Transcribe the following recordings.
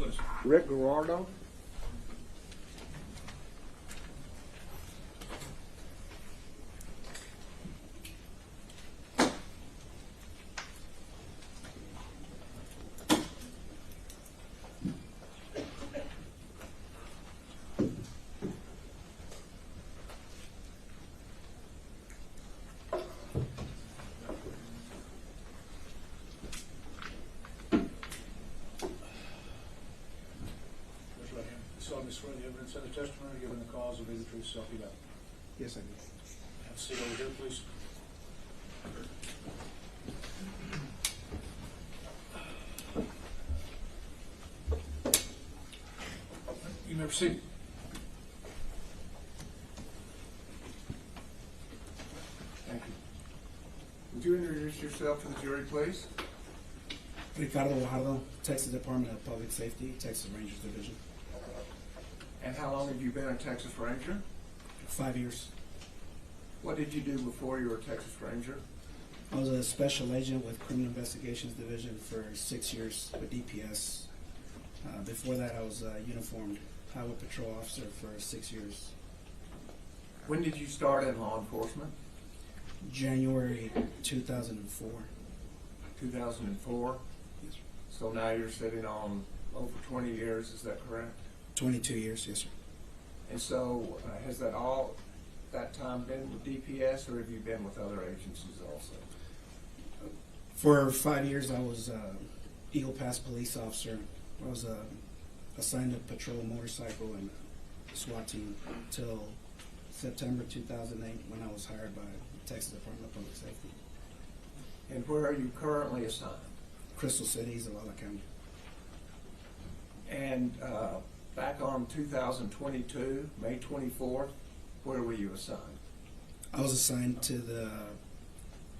please. Rick Guajardo. Raise your right hand. You solemnly swear the evidence and the testimony given in the cause will be the truth, so help you God. Yes, I do. Have a seat over here, please. You may proceed. Thank you. Would you introduce yourself to the jury, please? Ricardo, Guajardo, Texas Department of Public Safety, Texas Rangers Division. And how long have you been a Texas Ranger? 5 years. What did you do before you were a Texas Ranger? I was a special agent with Criminal Investigations Division for 6 years with DPS. Before that, I was a uniformed highway patrol officer for 6 years. When did you start in law enforcement? January 2004. 2004. Yes, sir. So now you're sitting on over 20 years, is that correct? 22 years, yes, sir. And so has that time been with DPS, or have you been with other agencies also? For 5 years, I was Eagle Pass police officer. I was assigned to patrol a motorcycle and SWAT team until September 2008 when I was hired by Texas Department of Public Safety. And where are you currently assigned? Crystal City, Uvalde County. And back on 2022, May 24th, where were you assigned? I was assigned to the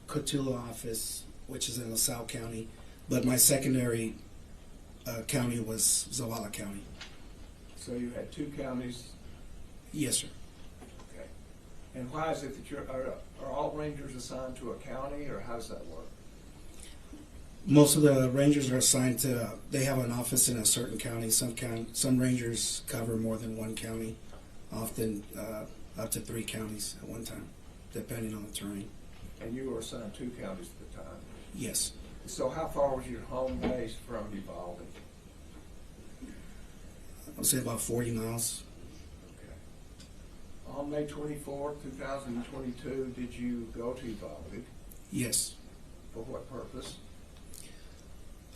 Cotulla office, which is in LaSalle County, but my secondary county was Zavala County. So you had two counties. Yes, sir. Okay. And why is it that are all rangers assigned to a county, or how does that work? Most of the rangers are assigned to, they have an office in a certain county. Some rangers cover more than one county, often up to 3 counties at one time, depending on the terrain. And you were assigned 2 counties at the time. Yes. So how far was your home base from Uvalde? I would say about 40 miles. Okay. On May 24th, 2022, did you go to Uvalde? Yes. For what purpose?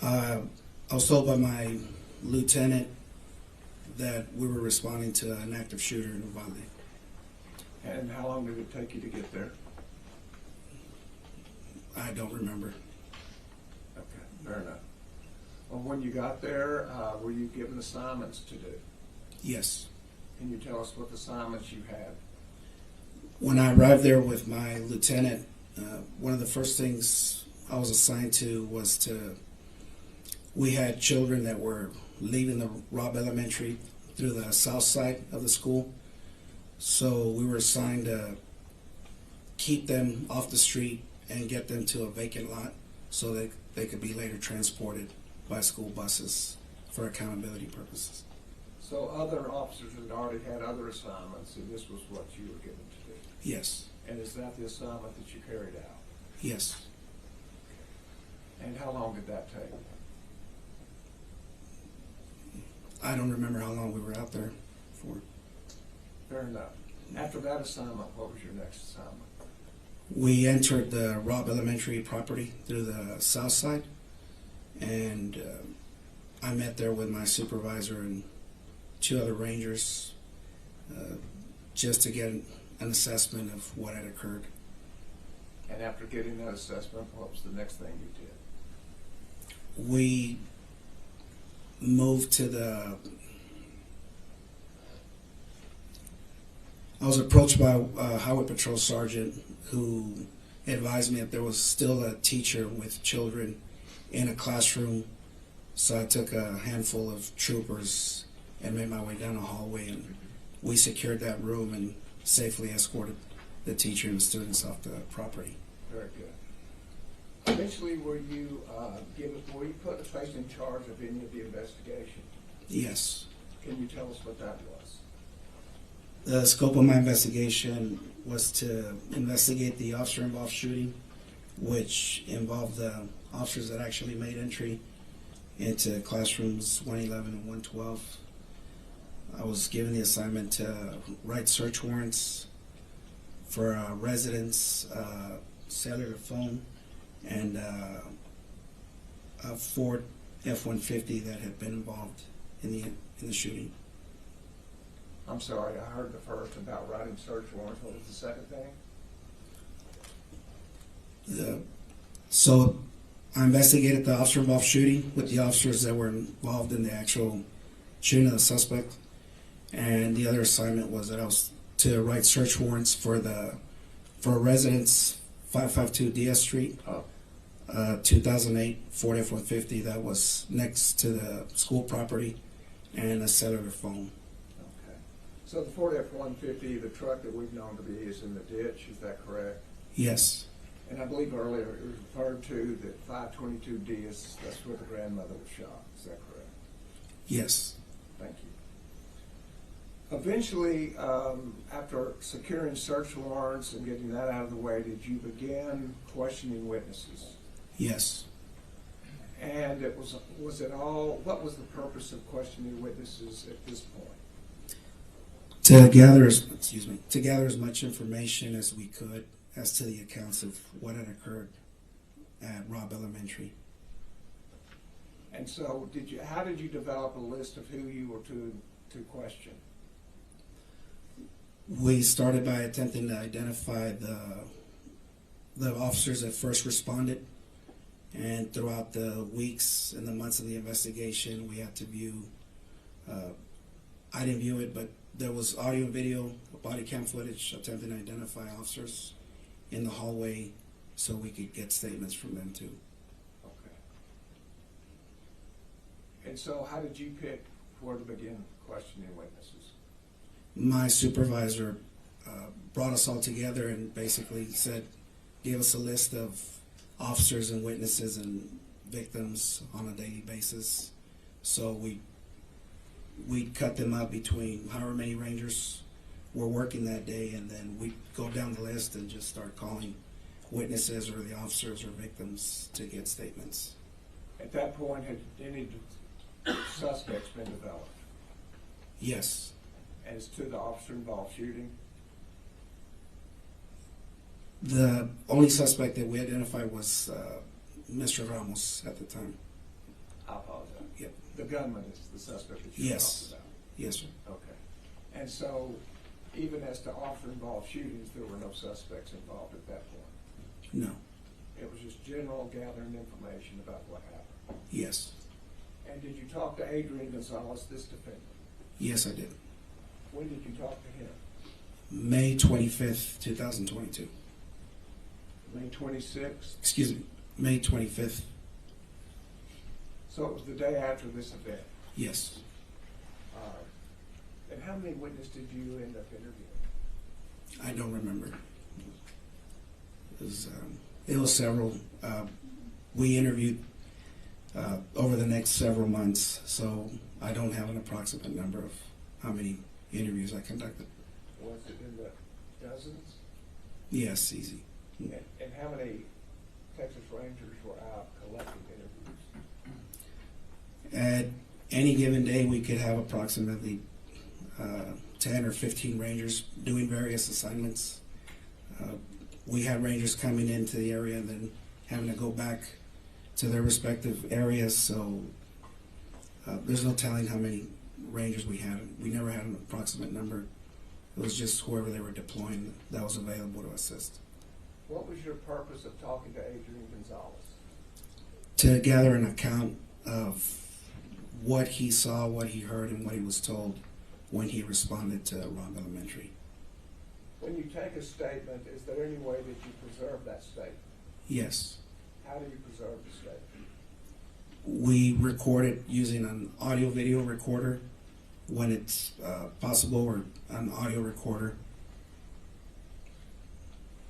I was told by my lieutenant that we were responding to an active shooter in Uvalde. And how long did it take you to get there? I don't remember. Okay, fair enough. Well, when you got there, were you given assignments to do? Yes. Can you tell us what assignments you had? When I arrived there with my lieutenant, one of the first things I was assigned to was we had children that were leaving the Robb Elementary through the south side of the school. So we were assigned to keep them off the street and get them to a vacant lot so that they could be later transported by school buses for accountability purposes. So other officers had already had other assignments, and this was what you were given to do? Yes. And is that the assignment that you carried out? Yes. And how long did that take? I don't remember how long we were out there for. Fair enough. After that assignment, what was your next assignment? We entered the Robb Elementary property through the south side, and I met there with my supervisor and 2 other rangers just to get an assessment of what had occurred. And after getting that assessment, what was the next thing you did? We moved to I was approached by a highway patrol sergeant who advised me that there was still a teacher with children in a classroom. So I took a handful of troopers and made my way down a hallway, and we secured that room and safely escorted the teacher and the students off the property. Very good. Eventually, were you placed in charge of any of the investigation? Yes. Can you tell us what that was? The scope of my investigation was to investigate the officer-involved shooting, which involved the officers that actually made entry into classrooms 111 and 112. I was given the assignment to write search warrants for residents, cellular phone, and a Ford F-150 that had been involved in the shooting. I'm sorry, I heard the first about writing search warrants. What was the second thing? So I investigated the officer-involved shooting with the officers that were involved in the actual shooting of the suspect, and the other assignment was that I was to write search warrants for residents 552 DS Street, 2008 Ford F-150 that was next to the school property, and a cellular phone. Okay. So the Ford F-150, the truck that we've known to be, is in the ditch, is that correct? Yes. And I believe earlier it was referred to that 522 DS, that's where the grandmother was shot, is that correct? Yes. Thank you. Eventually, after securing search warrants and getting that out of the way, did you begin questioning witnesses? Yes. And was it all, what was the purpose of questioning witnesses at this point? To gather as much information as we could as to the accounts of what had occurred at Robb Elementary. And so, how did you develop a list of who you were to question? We started by attempting to identify the officers that first responded, and throughout the weeks and the months of the investigation, we had to view. I didn't view it, but there was audio and video, body cam footage attempting to identify officers in the hallway, so we could get statements from them too. Okay. And so, how did you pick where to begin questioning witnesses? My supervisor brought us all together and basically gave us a list of officers and witnesses and victims on a daily basis. So we'd cut them up between however many rangers were working that day, and then we'd go down the list and just start calling witnesses or the officers or victims to get statements. At that point, had any suspects been developed? Yes. As to the officer-involved shooting? The only suspect that we identified was Mr. Ramos at the time. I apologize. Yep. The gunman is the suspect that you're Yes. talking about? Yes, sir. Okay. And so, even as to officer-involved shootings, there were no suspects involved at that point? No. It was just general gathering information about what happened? Yes. And did you talk to Adrian Gonzales, this defendant? Yes, I did. When did you talk to him? May 25th, 2022. May 26th? Excuse me, May 25th. So it was the day after this event? Yes. And how many witnesses did you end up interviewing? I don't remember. It was several. We interviewed over the next several months, so I don't have an approximate number of how many interviews I conducted. Was it in the dozens? Yes, easy. And how many Texas Rangers were out collecting interviews? At any given day, we could have approximately 10 or 15 Rangers doing various assignments. We had Rangers coming into the area and then having to go back to their respective areas, so there's no telling how many Rangers we had. We never had an approximate number. It was just whoever they were deploying that was available to assist. What was your purpose of talking to Adrian Gonzales? To gather an account of what he saw, what he heard, and what he was told when he responded to Robb Elementary. When you take a statement, is there any way that you preserve that statement? Yes. How do you preserve the statement? We record it using an audio-video recorder when it's possible, or an audio recorder.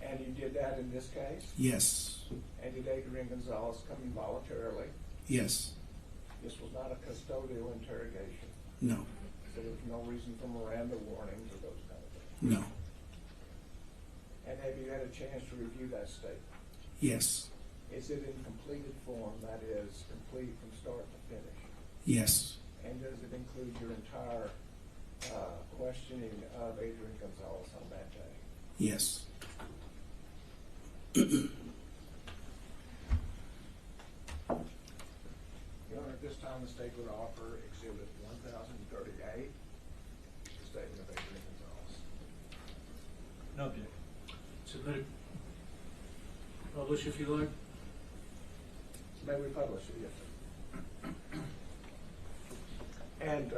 And you did that in this case? Yes. And did Adrian Gonzales come in voluntarily? Yes. This was not a custodial interrogation? No. So there's no reason for Miranda warnings or those kind of things? No. And have you had a chance to review that statement? Yes. Is it in completed form, that is, complete from start to finish? Yes. And does it include your entire questioning of Adrian Gonzales on that day? Yes. Your Honor, at this time, the state would offer Exhibit 1038, the statement of Adrian Gonzales. No objection. Submitted. Publish if you like. May we publish it? Yes, sir. And,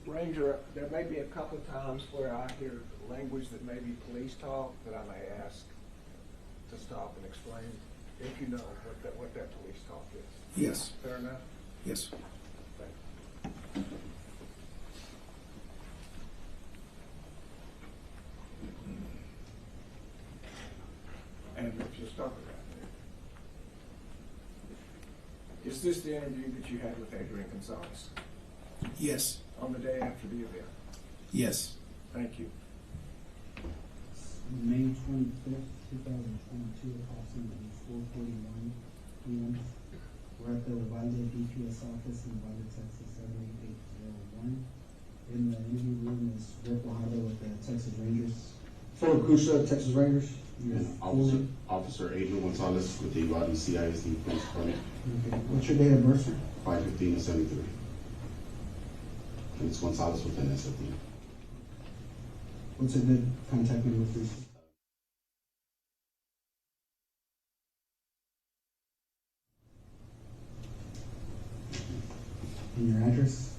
Ranger, there may be a couple of times where I hear language that may be police talk that I may ask to stop and explain, if you know what that police talk is. Yes. Fair enough? Yes. Thank you. And if you'll stop it right there. Is this the interview that you had with Adrian Gonzales Yes. on the day after the event? Yes. Thank you. May 25th, 2022, approximately 4:41 p.m. We're at the Uvalde DPS office in Uvalde, Texas, 78801. In the interview room is Rick Guajardo with the Texas Rangers. Full Crucia, Texas Rangers. And Officer Adrian Gonzales with the Uvalde CISD Police Department, Okay. What's your date of birth, sir? 5/15/73. And it's Gonzales with an SFD. What's a good contact number for you? And your address?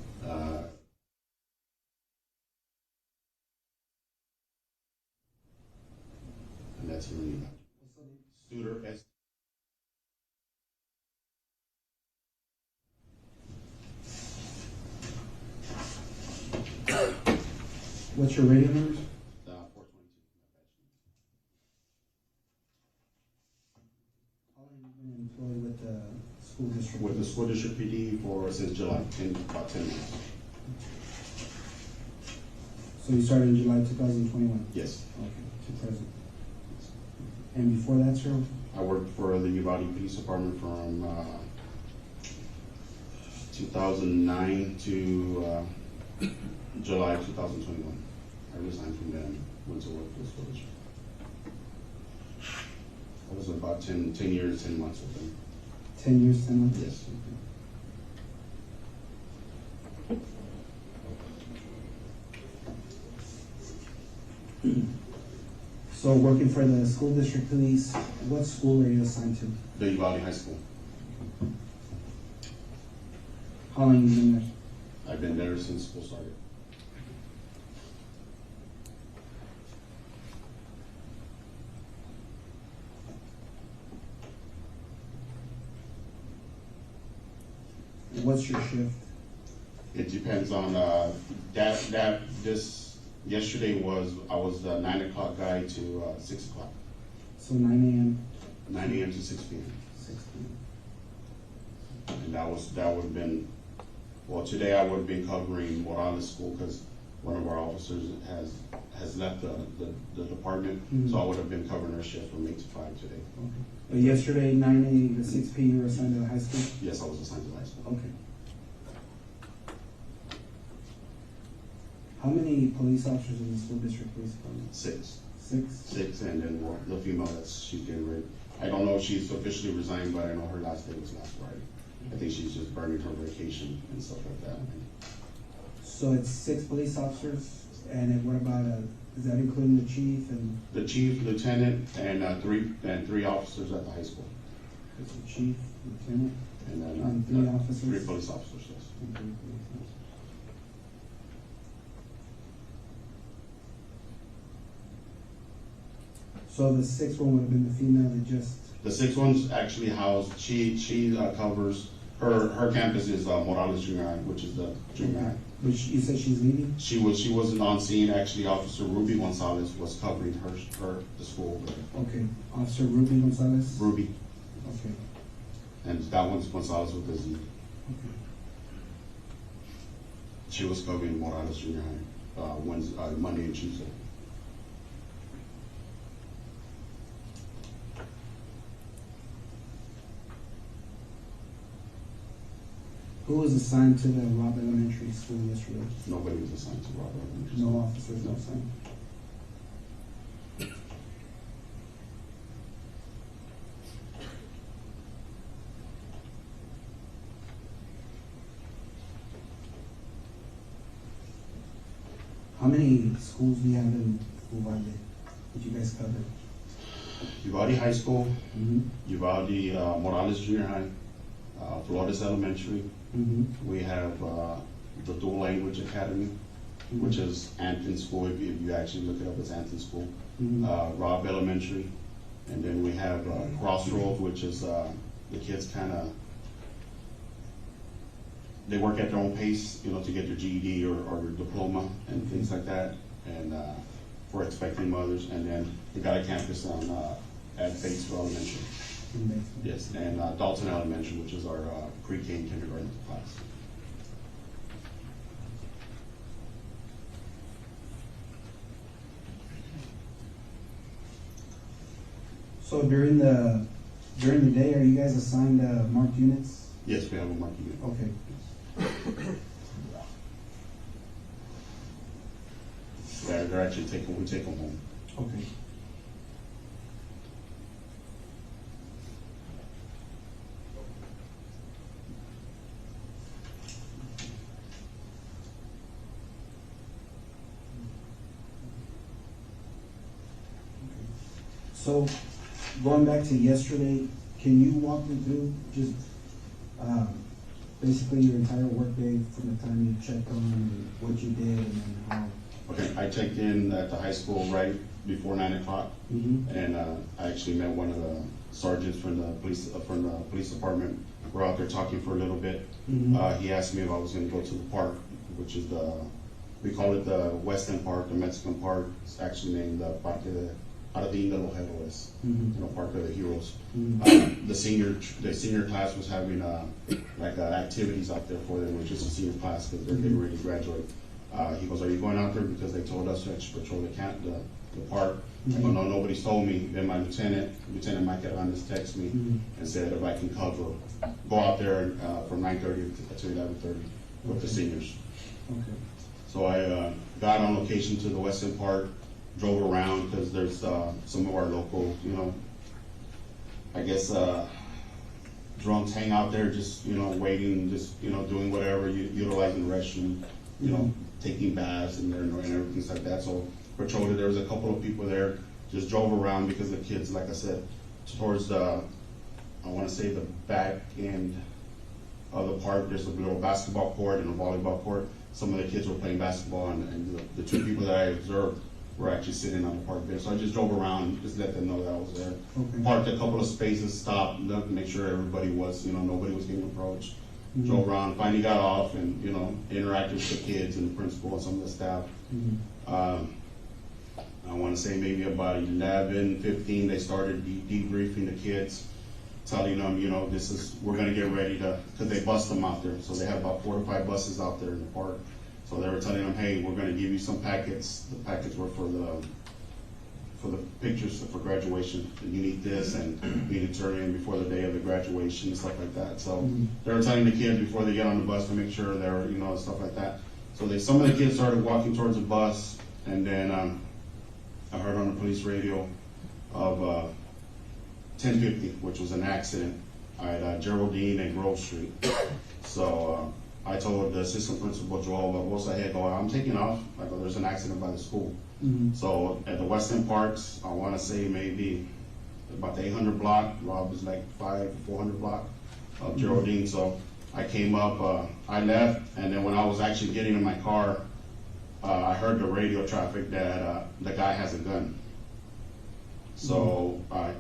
And that's really Studer S. What's your radio numbers? 422. How long have you been employed with the school district? With the school district PD since July, about 10 months. So you started in July 2021? Yes. Okay, to present. And before that, sir? I worked for the Uvalde Police Department from 2009 to July 2021. I resigned from them, went to work for the school district. I was about 10 years, 10 months with them. 10 years, 10 months? Yes. So working for the school district police, what school are you assigned to? The Uvalde High School. How long have you been there? I've been there since school started. What's your shift? It depends on yesterday I was the 9 o'clock guy to 6 o'clock. So 9 a.m. 9 a.m. to 6 p.m. 6 p.m. And that would have been, well, today I would have been covering Morales School because one of our officers has left the department, so I would have been covering her shift from 8 to 5 today. Okay. But yesterday, 9 a.m. to 6 p.m. you were assigned to the high school? Yes, I was assigned to high school. Okay. How many police officers in the school district police department? 6, 6? and then the female she's getting ready. I don't know if she's officially resigned, but I know her last day was last Friday. I think she's just burning her vacation and stuff like that. So it's 6 police officers, and then what about is that including the chief and? The chief, lieutenant, and three officers at the high school, It's the chief, lieutenant, and then and 3 officers? 3 police officers. Yes. And 3 police officers. So the 6th one would have been the female that just? The 6th one's actually housed. She covers her campus is Morales Junior High, which is the junior high. But you said she's leaving? She wasn't on scene. Actually, Officer Ruby Gonzales was covering the school. Okay, Officer Ruby Gonzales? Ruby, Okay, and that one's Gonzales with the Z. okay. She was covering Morales Junior High, Monday and Tuesday. Who was assigned to the Robb Elementary School yesterday? Nobody was assigned to Robb Elementary No School. officers, no assigned. How many schools do you have in Uvalde that you guys cover? Uvalde High School, Mm-hmm. Uvalde Morales Junior High, Flores Elementary. Mm-hmm. We have the Dual Language Academy, which is Anton School. If you actually look it up, it's Anton School. Mm-hmm. Robb Elementary, and then we have Crossroads, which is the kids kind of, they work at their own pace, you know, to get their GED or their diploma and things like that, and for expecting mothers. And then we got a campus on at Batesville Elementary. Yes, and Dalton Elementary, which is our pre-K and kindergarten class. So during the day, are you guys assigned marked units? Yes, we have a marking unit. Okay. They're actually we take them home. Okay. So, going back to yesterday, can you walk me through just basically your entire workday from the time you checked on what you did and then how? Okay, I checked in at the high school right before 9 o'clock, Mm-hmm. and I actually met one of the sergeants from the police department. We're out there talking for a little bit. Mm-hmm. He asked me if I was going to go to the park, which is we call it the Western Park, the Mexican Park. It's actually named the Parque de Jardín de los Héroes, Mm-hmm. you know, Park of the Heroes. Mm-hmm. The senior class was having activities out there for them, which is a senior class because they're getting ready to graduate. He goes, "Are you going out there?" Because they told us to actually patrol the park. I go, "No, nobody's told me." Then my Lieutenant Mike Hernandez texted me and said if I can go out there from 9:30 to 11:30 with the seniors. Okay. So I got on location to the Western Park, drove around because there's some of our local, you know, I guess drunks hang out there just, you know, waiting, just, you know, doing whatever, utilizing the restroom, you know, taking baths and everything like that. So patrolled it. There was a couple of people there, just drove around because the kids, like I said, towards I want to say the back end of the park, there's a little basketball court and a volleyball court. Some of the kids were playing basketball, and the two people that I observed were actually sitting on the park bench. So I just drove around, just let them know that I was there. Okay. Parked a couple of spaces, stopped, looked to make sure everybody was, you know, nobody was getting approached. Drove around, finally got off, and, you know, interacted with the kids and the principal and some of the staff. I want to say maybe about 11:15, they started debriefing the kids, telling them, you know, we're going to get ready to, because they bus them out there. So they had about 4 to 5 buses out there in the park. So they were telling them, hey, we're going to give you some packets. The packets were for the pictures for graduation. You need this, and you need to turn in before the day of the graduation and stuff like that. So they were telling the kids before they get on the bus to make sure they're, you know, stuff like that. So some of the kids started walking towards the bus, and then I heard on the police radio of 1050, which was an accident at Geraldine and Grove Street. So I told the assistant principal, Joel Barbosa, hey, I'm taking off. I go, there's an accident by the school. So at the Western Parks, I want to say maybe about the 800 block. Rob is like 400 block of Geraldine. So I came up, I left, and then when I was actually getting in my car, I heard the radio traffic that the guy has a gun. So I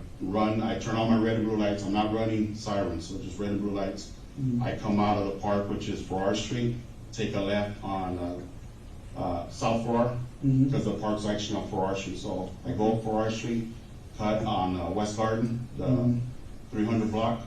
turn on my red and blue lights. I'm not running sirens, so just red and blue lights. I come out of the park, which is Farrar Street, take a left on South Farrar, because the park's actually on Farrar Street. So I go up Farrar Street, cut on West Garden, the 300 block,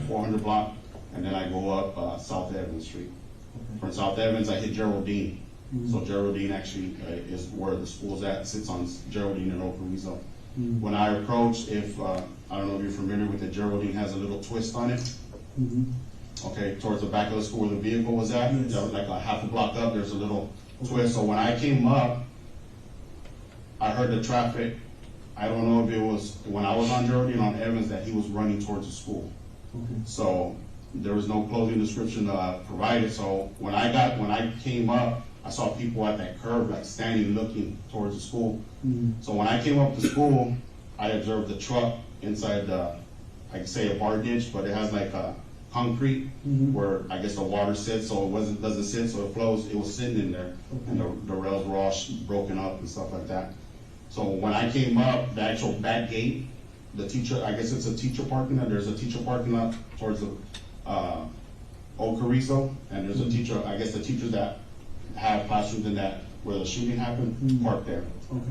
400 block, and then I go up South Evans Street. Okay. From South Evans, I hit Geraldine. Mhm. So Geraldine actually is where the school's at, sits on Geraldine and Old Carrizo. Mhm. When I approached, if, I don't know if you're familiar with it, Geraldine has a little twist on it. Mhm. Okay, towards the back of the school where the vehicle was at, Yes. there was like a half a block up, there's a little twist. So when I came up, I heard the traffic. I don't know if it was when I was on Geraldine on Evans that he was running towards the school. Okay. So there was no clothing description provided. So when I came up, I saw people at that curb, like standing looking towards the school. Mhm. So when I came up to school, I observed the truck inside I could say a bar ditch, but it has like a concrete Mhm. where I guess the water sits, so doesn't sit, so it flows. It was sitting in there, and the rails were all broken up and stuff like that. So when I came up, the actual back gate, the teacher, I guess it's a teacher parking lot. There's a teacher parking lot towards the Old Carrizo, and there's a teacher. I guess the teachers that have classrooms in that where the shooting happened parked there. Okay.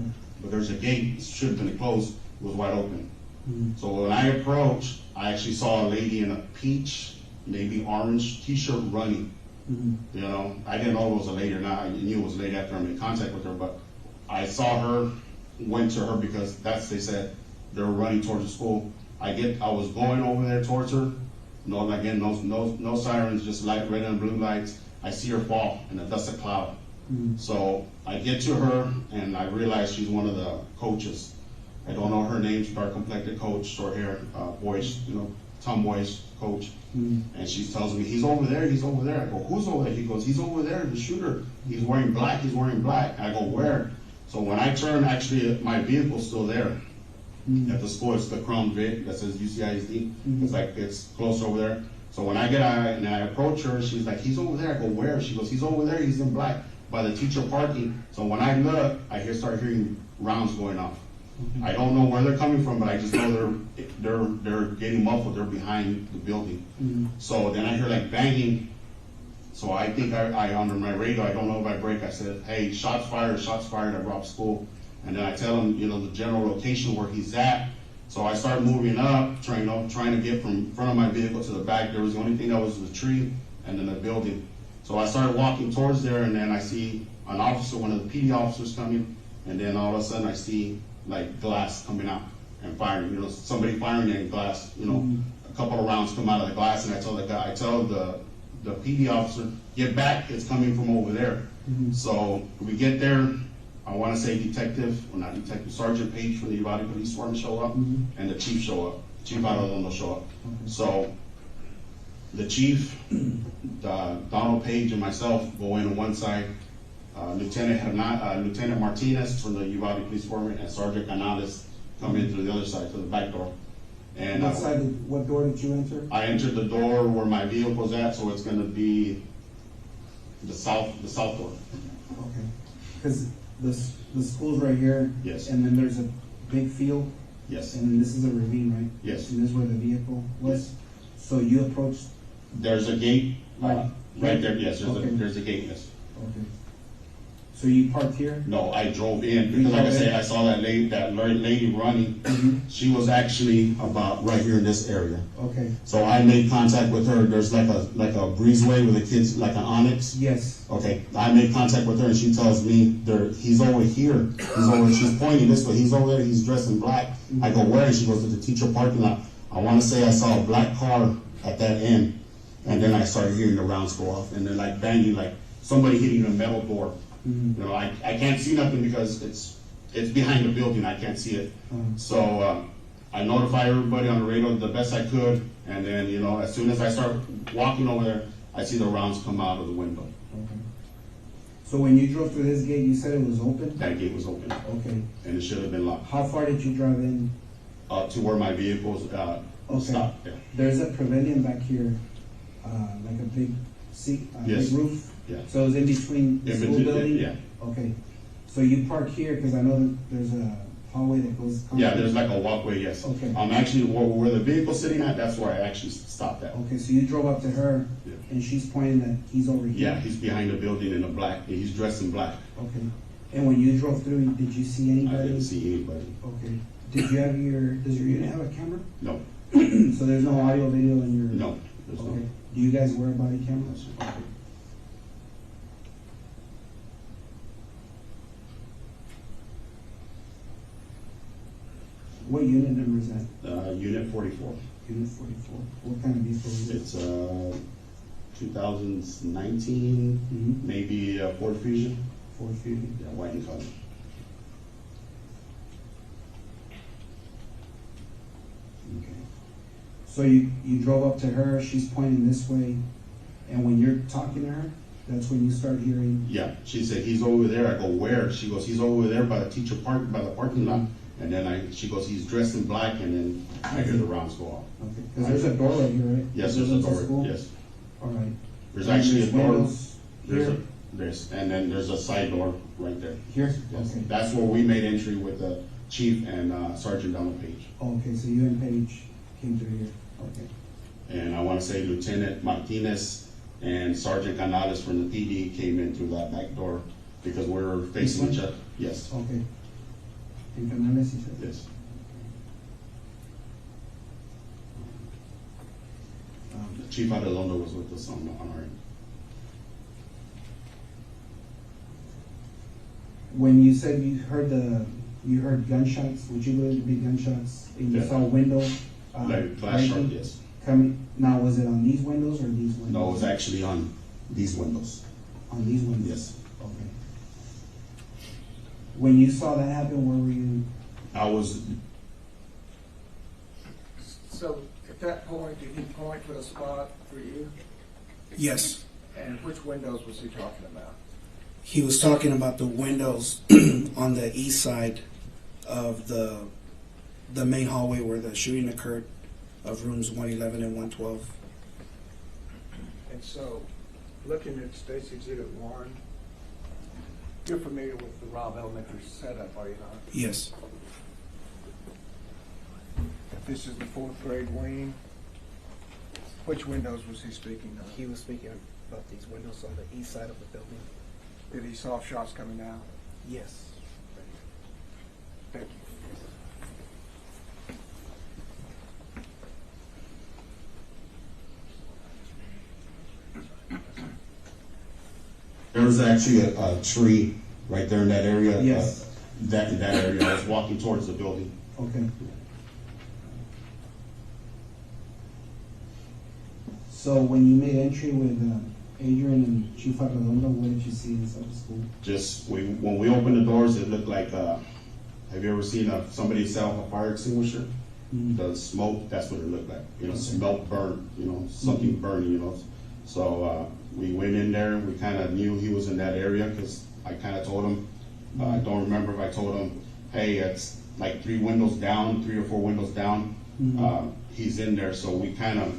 But there's a gate. It should have been closed. It was wide open. Mhm. So when I approached, I actually saw a lady in a peach, maybe orange t-shirt running. Mhm. You know, I didn't know it was a lady or not. I knew it was a lady after I made contact with her, but I saw her, went to her because they said they were running towards the school. I was going over there towards her. No sirens, just light, red and blue lights. I see her fall in a dust of cloud. Mhm. So I get to her and I realize she's one of the coaches. I don't know her name, dark complected coach, short hair, boyish, tomboyish coach. Mhm. And she tells me, he's over there. I go, who's over there? He goes, he's over there, the shooter. He's wearing black. I go, where? So when I turn, actually, my vehicle's still there. Mhm. At the school, it's the Crown Vic that says UCISD. Mhm. It's close over there. So when I get out and I approach her, she's like, he's over there. I go, where? She goes, he's over there. He's in black by the teacher parking. So when I look, I start hearing rounds going off. I don't know where they're coming from, but I just know they're getting muffled. They're behind the building. Mhm. So then I hear like banging. So I think I under my radio, I don't know if I break. I said, hey, shots fired at Robb School. And then I tell him, the general location where he's at. So I start moving up, trying to get from front of my vehicle to the back. There was the only thing that was the tree and then the building. So I started walking towards there, and then I see an officer, one of the PD officers coming, and then all of a sudden I see like glass coming out and firing. Somebody firing in glass. A couple of rounds come out of the glass, and I tell the PD officer, get back. It's coming from over there. Mhm. So we get there. I want to say Sergeant Page from the Uvalde Police Department show up, Mhm. and the chief show up. Chief Adolando show up. Okay. So the chief, Donald Page, and myself go in on one side. Lieutenant Martinez from the Uvalde Police Department and Sergeant Canales come in through the other side, through the back door. And What door did you enter? I entered the door where my vehicle's at, so it's going to be the south door. Okay. Because the school's right here. Yes. And then there's a big field, Yes. and then this is a ravine, right? Yes. And this is where the vehicle was? Yes. So you approached, There's a gate Right. right there. Yes, Okay. there's a gate. Yes. okay. So you parked here? No, I drove in because, like I say, I saw that lady running. Mhm. She was actually about right here in this area. Okay. So I made contact with her. There's like a breezeway with the kids, like an onyx. Yes. Okay, I made contact with her, and she tells me he's over here. She's pointing this way. He's over there. He's dressed in black. I go, where? And she goes to the teacher parking lot. I want to say I saw a black car at that end, and then I started hearing the rounds go off, and then like banging, like somebody hitting a metal door. Mhm. I can't see nothing because it's behind the building. I can't see it. So I notify everybody on the radio the best I could, and then as soon as I start walking over there, I see the rounds come out of the window. Okay. So when you drove through this gate, you said it was open? That gate was open, Okay. and it should have been locked. How far did you drive in? To where my vehicles stopped. Yeah. There's a pavilion back here, like a big seat, Yes. big roof. Yeah. So it's in between the In school between, building? yeah. Okay. So you park here, because I know that there's a hallway that goes. Yeah, there's like a walkway. Yes. Okay. Actually where the vehicle's sitting at. That's where I actually stopped at. Okay, so you drove up to her, Yeah. and she's pointing that he's over here? Yeah, he's behind the building in the black. He's dressed in black. Okay. And when you drove through, did you see anybody? I didn't see anybody. Okay. Does your unit have a camera? No. So there's no audio, video in your? No. There's Okay. no. Do you guys wear body cameras? What unit number is that? Unit 44. Unit 44. What kind of vehicle is it? It's 2019, Mhm. maybe Ford Fusion. Ford Fusion. Yeah, white and color. Okay. So you drove up to her, she's pointing this way, and when you're talking to her, that's when you start hearing? Yeah, she said, he's over there. I go, where? She goes, he's over there by the teacher park, by the parking lot. And then she goes, he's dressed in black, and then I hear the rounds go off. Okay, because there's a door right here, right? Yes, there's a Building's door, school? yes. All right. There's And actually a door. windows There's here? and then there's a side door right there. Here? Yes. Okay. That's where we made entry with the chief and Sergeant Donald Page. Okay, so you and Paige came through here, okay. And I want to say Lieutenant Martinez and Sergeant Canales from the PD came in through that back door because we were facing This each one? other. Yes, Okay. In Canales, you said? yes. Chief Arredondo was with us on our end. When you said you heard gunshots, would you believe to be gunshots, and you Yeah. saw a window? Like glass sharp, breaking? yes. Coming, now was it on these windows or these windows? No, it was actually on these windows. On these windows? Yes. Okay. When you saw that happen, where were you? I was, So at that point, did he point to a spot for you? Yes. And which windows was he talking about? He was talking about the windows on the east side of the main hallway where the shooting occurred, of rooms 111 and 112. And so, looking at Stacy Exhibit 1, you're familiar with the Robb Elementary setup, are you not? Yes. If this is the fourth grade wing, which windows was he speaking of? He was speaking about these windows on the east side of the building. Did he saw shots coming out? Yes. Thank you. there was actually a tree right there in that area. Yes. That area. I was walking towards the building. Okay. So when you made entry with Adrian and Chief Arredondo, what did you see inside the school? Just when we opened the doors, it looked like, have you ever seen somebody sell a fire extinguisher? Mhm. The smoke, that's what it looked like. You know, Okay. smoke burn, something burning, So we went in there, we kind of knew he was in that area because I kind of told him, I don't remember if I told him, hey, it's like 3 or 4 windows down. Mhm. He's in there, so we kind of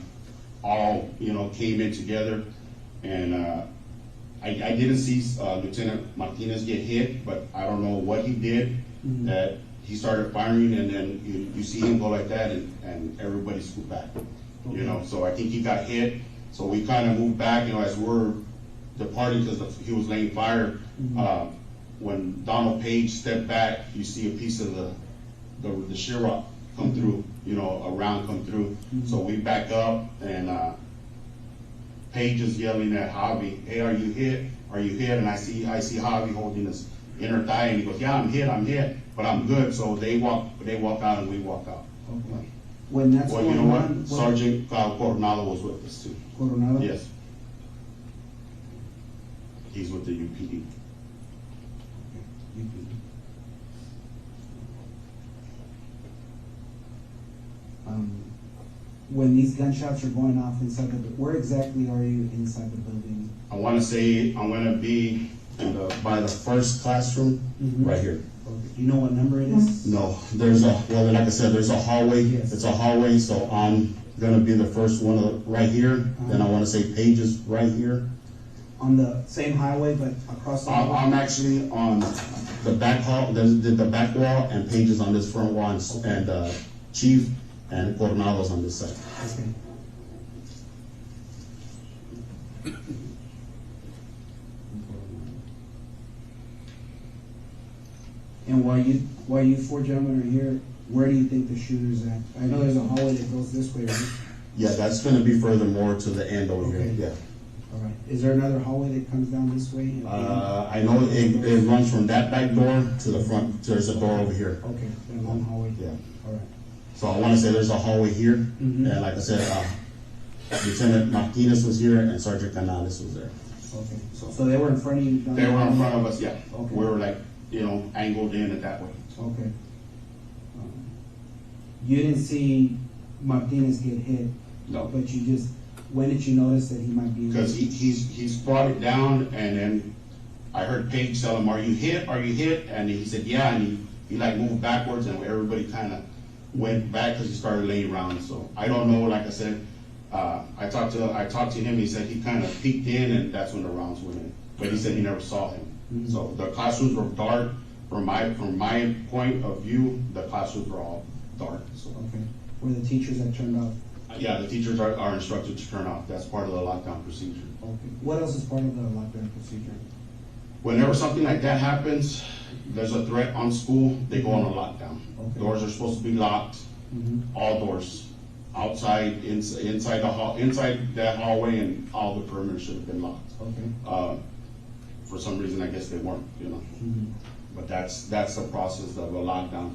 all, came in together. And I didn't see Lieutenant Martinez get hit, but I don't know what he did. Mhm. That he started firing, and then you see him go like that, and everybody scooped back. So I think he got hit. So we kind of moved back, as we're departing because he was laying fire. When Donald Page stepped back, you see a piece of the sheetrock come through, a round come through. So we back up, and Page is yelling at Javi, hey, are you hit? Are you hit? And I see Javi holding his inner thigh, and he goes, yeah, I'm hit, but I'm good. So they walk out, and we walk out. Okay. When that's Well, you going know on, what? Sergeant Coronado was with us too. Coronado? Yes. He's with the UPD. When these gunshots are going off inside where exactly are you inside the building? I want to say I'm going to be by the first classroom, Mhm. right here. Okay. Do you know what number it is? No, like I said, there's a hallway. Yes. It's a hallway, so I'm going to be the first one right here. Then I want to say Page is right here. On the same highway, but across the hallway? I'm actually on the back hall, the back wall, and Page is on this front wall, and Chief and Coronado's on this side. Okay. And while you 4 gentlemen are here, where do you think the shooter's at? I know there's a hallway that goes this way, right? Yeah, that's going to be further more to the end over Okay. here. Yeah. All right. Is there another hallway that comes down this way? I know it runs from that back door to the front. There's a door over here. Okay, that long hallway? Yeah. All right. So I want to say there's a hallway here, Mhm. and like I said, Lieutenant Martinez was here and Sergeant Canales was there. Okay. So- So they were in front of you? down They were in there? front of us, yeah. Okay. We were like, angled in it that way. Okay. You didn't see Martinez get hit, No. but you just, when did you notice that he might be? Because he's brought it down, and then I heard Paige tell him, "Are you hit? Are you hit?" And he said, "Yeah," and he like moved backwards, and everybody kind of went back because he started laying around. So I don't know. Like I said, I talked to him. He said he kind of peeked in, and that's when the rounds went in. But he said he never saw him. Mhm. So the classrooms were dark. From my point of view, the classrooms were all dark. So Okay. Were the teachers that turned off? yeah, the teachers are instructed to turn off. That's part of the lockdown procedure. Okay. What else is part of the lockdown procedure? Whenever something like that happens, there's a threat on school, they go on a lockdown. Okay. Doors are supposed to be locked, Mm-hmm. all doors, outside, inside the hall, inside that hallway, and all the perimeter should have been locked. Okay. For some reason, I guess they weren't, Mm-hmm. but that's the process of a lockdown.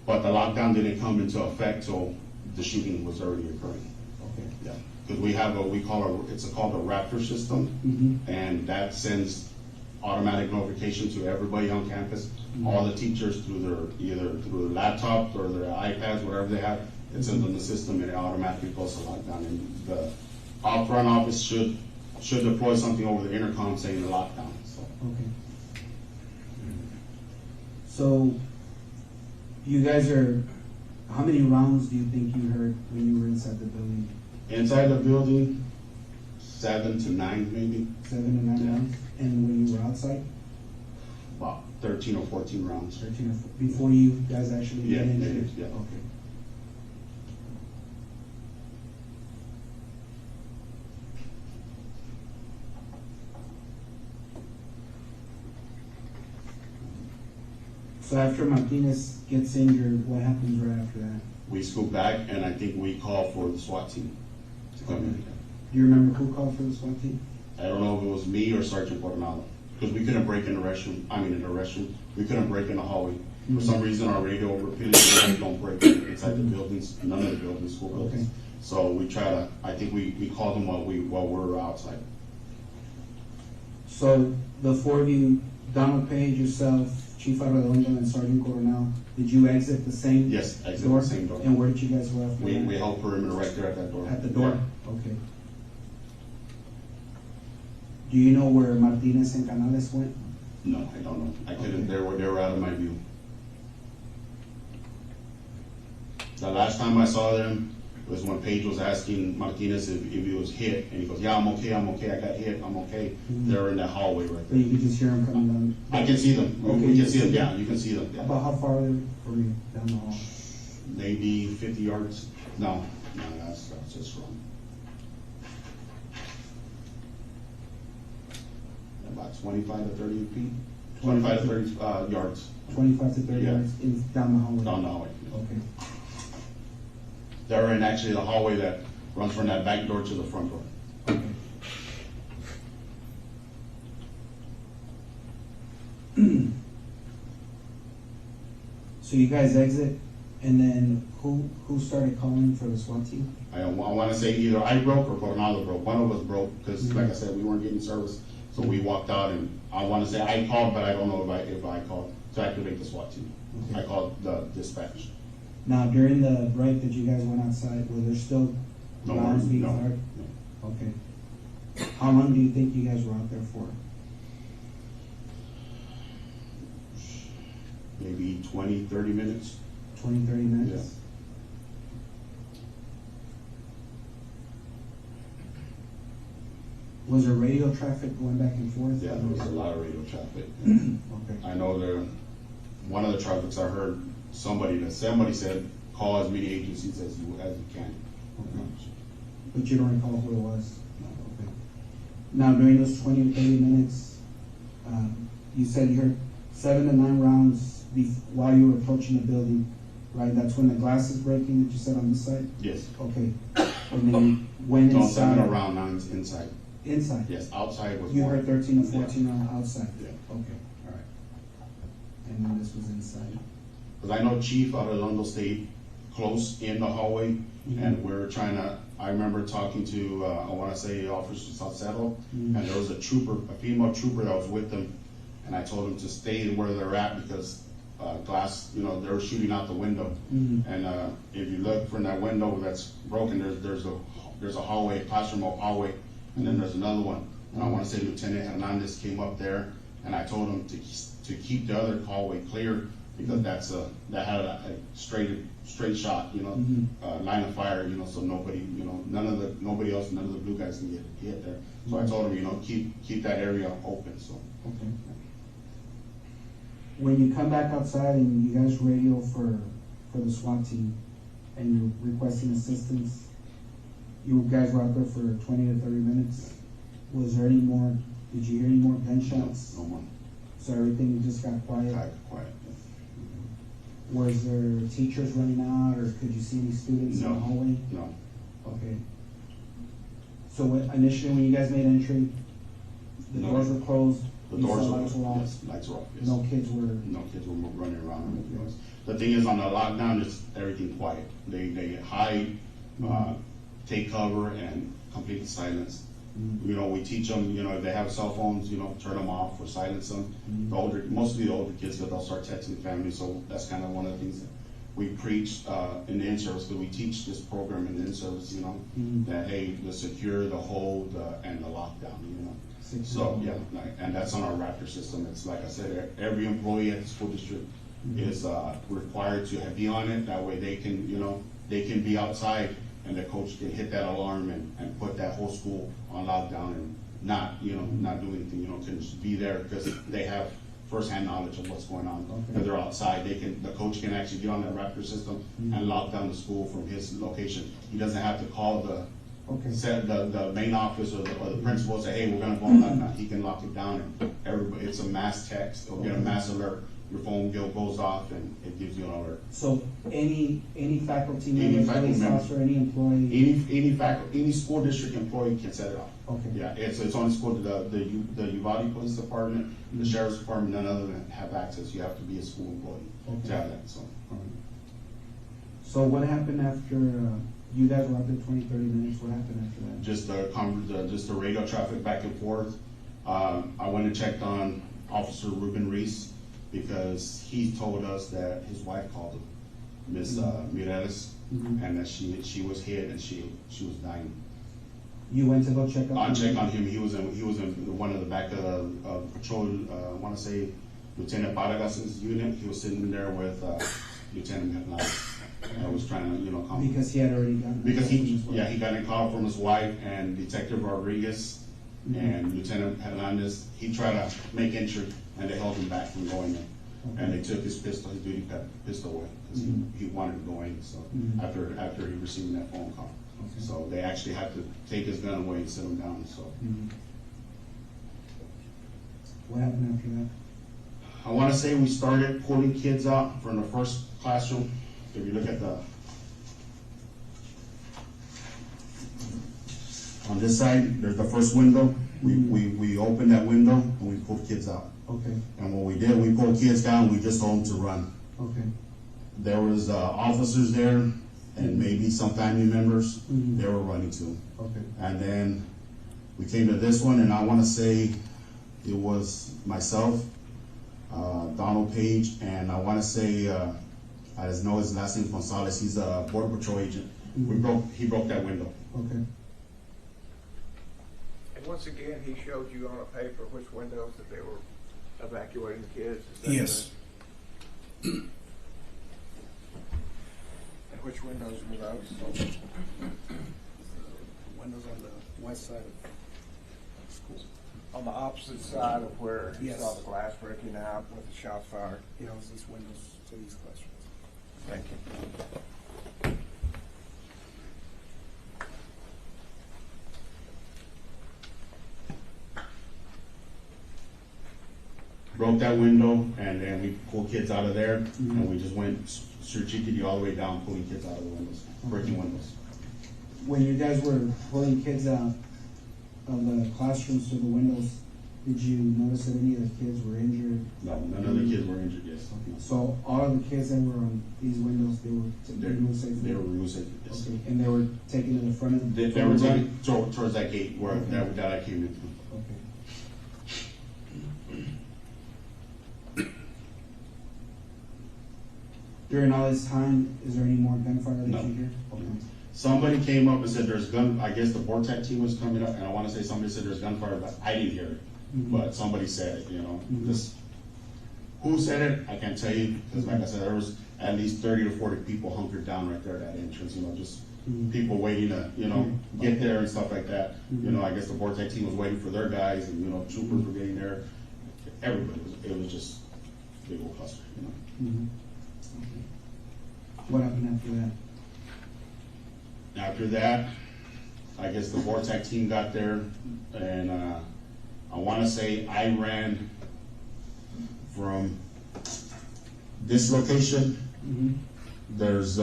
But the lockdown didn't come into effect till the shooting was already occurring. Okay. Yeah, because we have it's called a Raptor system, Mm-hmm. and that sends automatic notification to everybody on campus, all the teachers either through their laptops or their iPads, whatever they have, it sends them the system and it automatically goes to lockdown. And the front office should deploy something over the intercom saying the lockdown, so. Okay. So, you guys how many rounds do you think you heard when you were inside the building? Inside the building, 7 to 9 maybe, 7 to 9 Yeah. rounds? And when you were outside? about 13 or 14 rounds. 13 or before you guys actually Yeah, went into maybe, it? yeah. Okay. So after Martinez gets injured, what happens right after that? We scoot back and I think we call for the SWAT team to come in. Do you remember who called for the SWAT team? I don't know if it was me or Sergeant Coronado, because we couldn't break in the restroom, we couldn't break in the hallway. For some reason, our radio repeatedly don't break inside the buildings, none of the buildings, school buildings. Okay. So I think we called them while we were outside. So the four of you, Donald Page, yourself, Chief Arredondo, and Sergeant Coronel, did you exit the same Yes, exit door? the same door. And where did you guys go after that? We held perimeter right there at that door. At the door? Okay. Do you know where Martinez and Canales went? No, I don't know. I couldn't, Okay. they were out of my view. The last time I saw them was when Paige was asking Martinez if he was hit, and he goes, "Yeah, I'm okay, I got hit, I'm okay." Mhm. They're in that hallway right But there. you could just hear them coming down? I can see them. Okay, We you can see them, yeah, you can see them. Yeah. About how far are they from you down the hall? Maybe 50 yards. No, that's just wrong. About 25 to 30 feet, 25 to 30 yards 25 to 30 Yeah. yards down the hallway? down the hallway. Okay. They're in actually the hallway that runs from that back door to the front door. Okay. So you guys exit, and then who started calling for the SWAT team? I want to say either I broke or Coronado broke. One of us broke because, like I said, we weren't getting service. So we walked out, and I want to say I called, but I don't know if I called to activate the SWAT team. Okay. I called the dispatch. Now, during the break that you guys went outside, were there still No rounds more, being no. fired? Okay. How long do you think you guys were out there for? Maybe 20, 30 minutes. 20, 30 minutes? Was there radio traffic going back and forth? Yeah, there was a lot of radio traffic. Okay. I know one of the traffics I heard somebody said, call as many agencies as you can. Okay. But you don't recall who it was? Okay. Now, during those 20 or 30 minutes, you said you heard 7 to 9 rounds while you were approaching the building, right? That's when the glass is breaking that you said on this side? Yes. Okay. And then you went Don't inside. 7 around 9 inside. Inside? Yes, outside was You more. heard 13 or Yeah. 14 on outside? Yeah. Okay, all right. And then this was inside? Because I know Chief out of Arredondo stayed close in the hallway, and we're trying to, I remember talking to, I wanna say Officer Salcedo, and there was a trooper, a female trooper that was with them, and I told them to stay where they're at because, glass, you know, they were shooting out the window. And, if you look from that window that's broken, there's a hallway, classroom hallway, and then there's another one. And I wanna say Lieutenant Hernandez came up there, and I told him to keep the other hallway clear, because that had a straight shot, you know, line of fire, you know, so nobody, you know, nobody else, none of the blue guys can get hit there. So I told him, you know, keep that area open, so. Okay. When you come back outside and you guys radio for the SWAT team and you're requesting assistance, you guys were out there for 20 to 30 minutes. Was there any more, did you hear any more gunshots? No more. So everything just got quiet? Quiet. Was there teachers running out, or could you see any students in the hallway? No. Okay. So initially, when you guys made entry, the No. doors were closed, The you saw doors lights were off, yes, lights were off, yes. no kids were, No kids were running around. Yes. The thing is, on the lockdown, it's everything quiet. They hide, take cover, and complete silence. You know, we teach them, you know, if they have cell phones, you know, turn them off or silence them. Mostly the older kids, they'll start texting family, so that's kind of one of the things that we preach in the in-service, because we teach this program in the in-service, you know, that, hey, the secure, the hold, and the lockdown, you know. So, yeah, and that's on our Raptor system. It's like I said, every employee at the school district is required to be on it. That way they can, you know, they can be outside and the coach can hit that alarm and put that whole school on lockdown and not do anything, you know, can just be there because they have first-hand knowledge of what's going on. Okay. If they're outside, the coach can actually get on that Raptor system and lock down the school from his location. He doesn't have to call the main office or the principal, say, hey, we're gonna go on lockdown. He can lock it down and everybody, it's a mass text, it'll get a mass alert. Your phone bill goes off and it gives you an alert. so any faculty member, police officer, any employee? Any school district employee can set it off. Okay. Yeah, it's on school, the Uvalde Police Department, the Sheriff's Department, none other than have access. You have to be a school employee to have that, so. So what happened after, you guys were out there 20, 30 minutes, what happened after that? Just the radio traffic back and forth. I went and checked on Officer Ruben Reese because he told us that his wife called him, Miss Mireles, and that she was hit and she was dying. You went to go check up? I checked on him. He was in one of the back of patrol. I want to say Lieutenant Vargas's unit. He was sitting there with Lieutenant Hernandez. I was trying to, you know, calm. Because he had already gotten. Because he got a call from his wife and Detective Rodriguez and Lieutenant Hernandez. He tried to make entry and they held him back from going in. And they took his pistol, his duty pistol away because he wanted to go in. So after he received that phone call, so they actually had to take his gun away and sit him down. So What happened after that? I want to say we started pulling kids out from the first classroom. If you look at on this side, there's the first window. We opened that window and we pulled kids out. Okay. And what we did, we pulled kids down. We just told them to run. Okay. There was officers there and maybe some family members. They were running too. Okay. And then we came to this one, and I want to say it was myself, Donald Page, and I want to say I just know his last name Gonzales. He's a border patrol agent. He broke that window. Okay. And once again, he showed you on a paper which windows that they were evacuating the kids. Is that Yes. correct? And which windows were those? Windows on the west side of school. On the opposite side of where you Yes. saw the glass breaking out with the shots fired. Yeah, it was these windows to these classrooms. Thank you. Broke that window, and then we pulled kids out of there, and we just went strategically all the way down, pulling kids out of the windows, breaking windows. When you guys were pulling kids out, of the classrooms to the windows, did you notice that any of the kids were injured? No, none of the kids were injured, yes. No. So all of the kids that were on these windows, they were removed safely? They were removed safely, yes. Okay, and they were taken to the front of the? They were taken towards that gate where, Okay. that I came in from. Okay. During all this time, is there any more gunfire that No. you hear? Okay. Somebody came up and said there's gun, I guess the Vortex team was coming up, and I wanna say somebody said there's gunfire, but I didn't hear it. Mhm. But somebody said it, you know, Mhm. just, who said it, I can't tell you, because like I said, there was at least 30 to 40 people hunkered down right there at that entrance, you know, just Mhm. people waiting to, you know, Mhm. get there and stuff like that. You Mhm. know, I guess the Vortex team was waiting for their guys, and, you know, troopers were getting there. Everybody it was just a big old cluster, you know. Mhm. Okay. What happened after that? After that, I guess the Vortex team got there, and I want to say I ran from this location. Mm-hmm. There's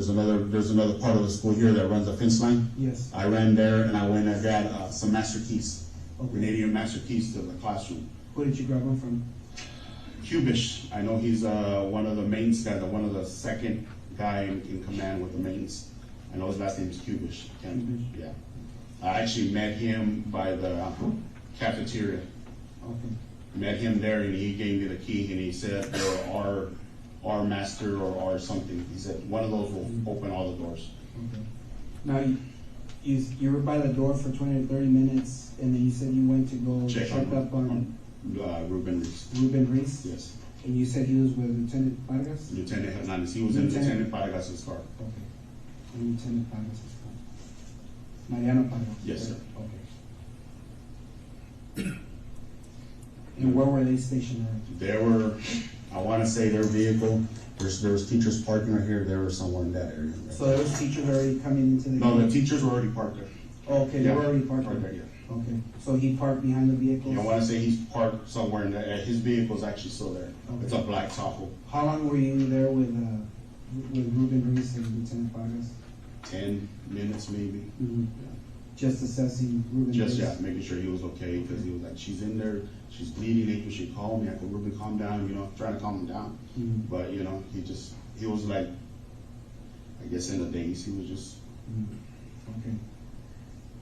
another part of the school here that runs a fence line. Yes. I ran there, and I went and got some master keys, Okay. Canadian master keys to the classroom. Who did you grab them from? Cubish, I know he's one of the mains guys, one of the second guy in command with the mains. I know his last name is Cubish. Cubish. Yeah. I actually met him by the cafeteria. Okay. Met him there, and he gave me the key, and he said, our master or something. He said, one of those will open all the doors. Okay. Now, you were by the door for 20 to 30 minutes, and then you said you went to go Check check up on Ruben Reese. Ruben Reese? Yes. And you said he was with Lieutenant Vargas? Lieutenant Hernandez. He was in Lieutenant- Lieutenant Vargas' car. Okay. And Lieutenant Vargas is fine. Mariano Vargas? Yes, sir. Okay. And where were they stationed at? There were, I want to say their vehicle, there was teachers parking right here, they were somewhere in that area. So there was teachers already coming into the No, the gate? teachers were already parked there. Oh, okay, they Yeah, were already parked right there? there, yeah. Okay, so he parked behind the vehicles? I want to say he's parked somewhere in there, his vehicle's actually still there. Okay. It's a black Tahoe, How long were you there with Ruben Reese and Lieutenant Vargas? 10 minutes maybe. Mhm. Just assessing Ruben Just, Reese? yeah, making sure he was okay, because he was like, she's in there, she's bleeding, maybe she called me, I could, Ruben, calm down, you know, trying to calm him down. Mhm. But, you know, he was like, I guess in the days, he was just, Mhm. Okay.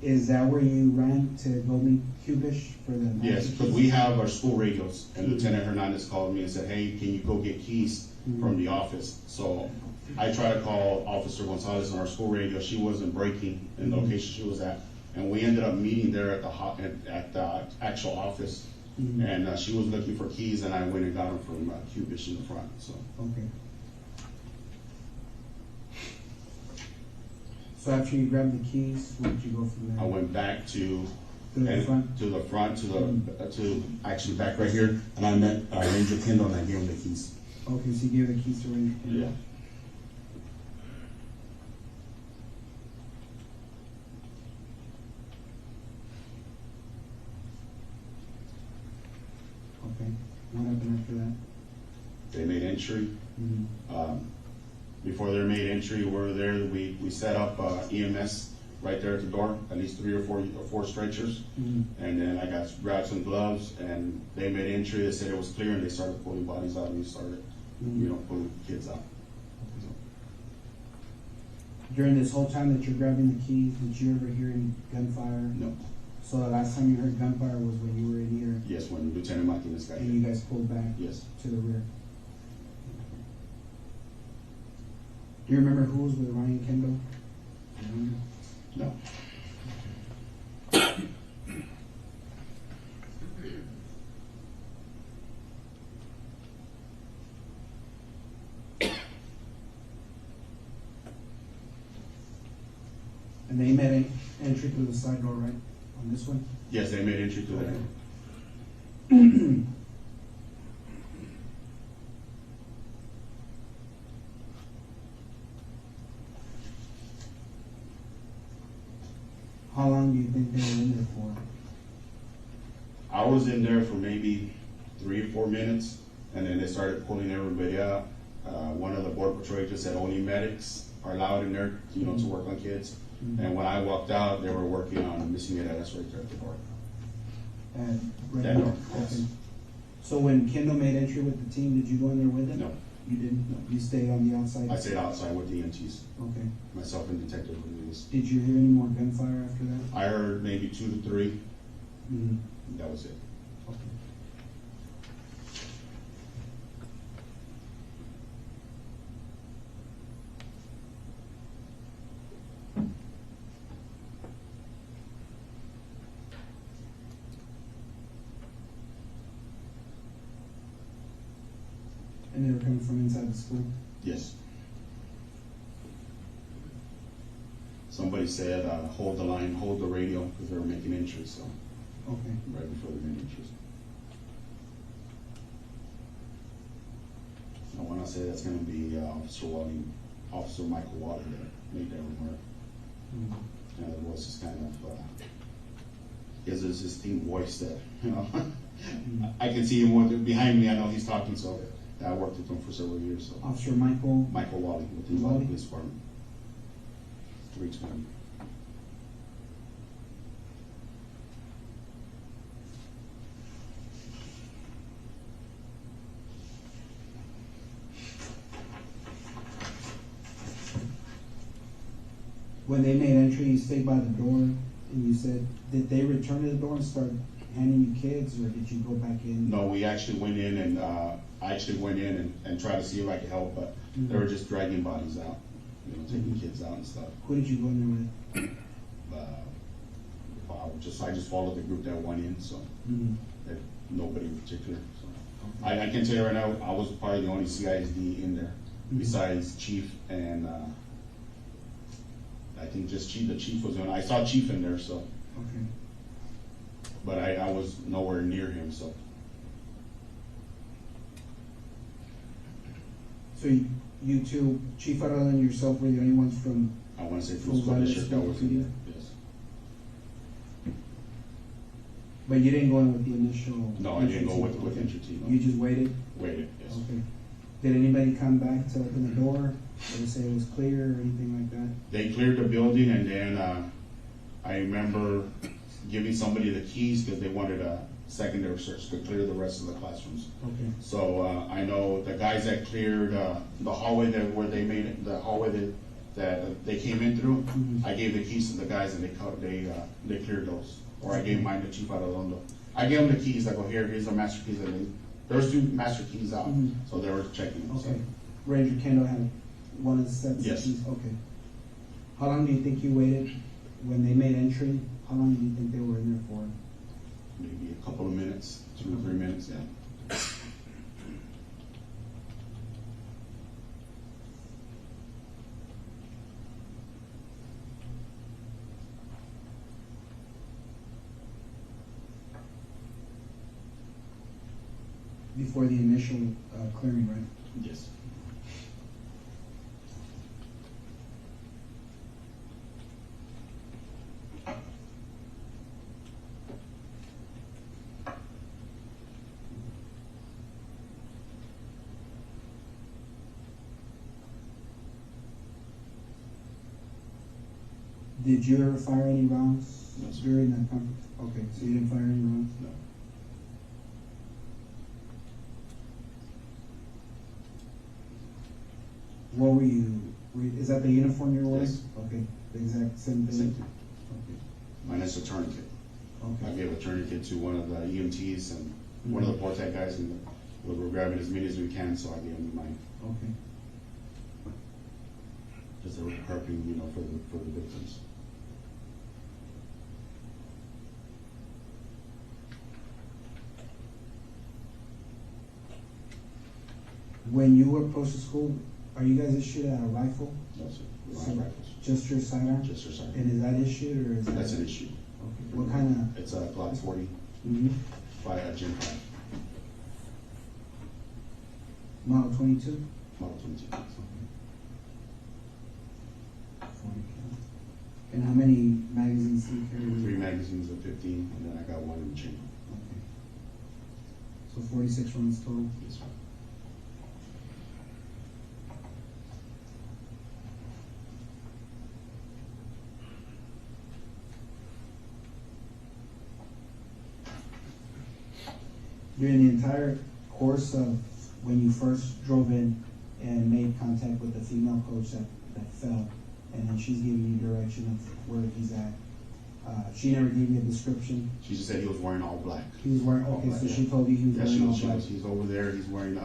Is that where you ran to go meet Cubish for the? yes, because we have our school radios, and Mhm. Lieutenant Hernandez called me and said, hey, can you go get keys from the office? So I tried to call Officer Gonzales on our school radio, she wasn't breaking in the location she was at, and we ended up meeting there at the actual office, Mhm. and she was looking for keys, and I went and got them from Cubish in the front, so. Okay. So after you grabbed the keys, where did you go from there? I went back to the front? to the front, to actually back right here, and I met Ranger Kendall, and I gave him the keys. Okay, so you gave the keys to Ranger Kendall? Yeah. Okay, what happened after that? They made entry. Mhm. Before they made entry, we're there, we set up EMS right there at the door, at least 3 or 4 stretchers. Mhm. And then I grabbed some gloves, and they made entry, they said it was clear, and they started pulling bodies out, and we started, Mhm. you know, pulling kids out. During this whole time that you're grabbing the keys, did you ever hear any gunfire? No, So the last time you heard gunfire was when you were in here yes, when Lieutenant Martinez got and you here. guys pulled back Yes. to the rear? Do you remember who was with Ryan Kendall? Do you remember? No. And they made entry through the side door, right? On this one? Yes, they made entry to there. How long do you think they were in there for? I was in there for maybe 3 or 4 minutes, and then they started pulling everybody out. One of the border patrol agents said only medics are allowed in there, you know, to work on kids. And when I walked out, they were working on missing it, that's right there at the door. And right That now, door, okay. yes. So when Kendall made entry with the team, did you go in there with them? No, You didn't? No. You stayed on the outside? I stayed outside with the EMTs, Okay. myself and Detective Rodriguez. Did you hear any more gunfire after that? I heard maybe 2 to 3, Mm-hmm. and that was it. Okay. And they were coming from inside the school? Yes. Somebody said, hold the line, hold the radio, because they were making entries, so, Okay. right before they made entries. I want to say that's going to be Officer Michael Water that made that remark. Mm-hmm. And the voice is kind of, his is his deep voice that, you know, I can see him behind me, I know he's talking, so I worked with him for several years, so. Officer Michael? Michael Wally with the Uvalde Police Department. 320. When they made entry, you stayed by the door, and you said, did they return to the door and start handing you kids, or did you go back in? No, we actually went in and, I actually went in and tried to see if I could help, but they were just dragging bodies out, you know, taking kids out and stuff. Who did you go in there with? I just followed the group that went in, so Mm-hmm. that nobody in particular. So I can tell you right now, I was probably the only CISD in there, besides Chief and I think just Chief. The Chief was on. I saw Chief in there, so. Okay. But I was nowhere near him, so. So you two, Chief Arada and yourself, were the only ones from? I want to say From from school Uvalde district that School was Studio? in there. Yes. But you didn't go in with the initial? No, I didn't go entry with team? Okay. entry team. You just waited? Waited. Yes. Okay. Did anybody come back to open the door, or say it was clear, or anything like that? They cleared the building, and then I remember giving somebody the keys because they wanted a secondary search to clear the rest of the classrooms. Okay. So I know the guys that cleared the hallway where they made it, the hallway that they came in through. Mhm. I gave the keys to the guys, and they cleared those. Or I gave mine to Chief Arredondo. I gave them the keys. I go, here's our master keys. And there's 2 master keys out, Mhm. so they were checking them. Okay. Ranger Kendall had one of the sets? Yes. Okay. How long do you think you waited when they made entry? How long do you think they were in there for? Maybe a couple of minutes, 2 or 3 minutes, yeah. Before the initial clearing, right? Yes. Did you ever fire any rounds No, sir. during that conference? Okay, so you didn't fire any rounds? No. What were you, is that the uniform you're wearing? Yes. Okay, the exact same thing? Same thing. Minus a tourniquet. Okay. I Okay. gave a tourniquet to one of the EMTs and one of the Portec guys, and we were grabbing as many as we can, so I gave them mine. Okay. Because they were prepping, you know, for the victims. When you were approached the school, are you guys issued a rifle? No, sir. We don't So, have rifles. just your sidearm? Just your sidearm. And is that issued, or is that? That's an issue. Okay, what kind of? It's a Glock 40 Mm-hmm. by a Gen 5, Model 22? Model 22. 40 And how many magazines do you carry? 3 magazines of 15, and then I got 1 in the chamber. Okay. So 46 rounds total? Yes, sir. During the entire course of when you first drove in and made contact with the female coach that fell, and then she's giving you direction of where he's at, she never gave you a description? She just said he was wearing all black. He was wearing, All okay, black, so yeah. she told you he was Yeah, wearing all black? he's over there, he's wearing,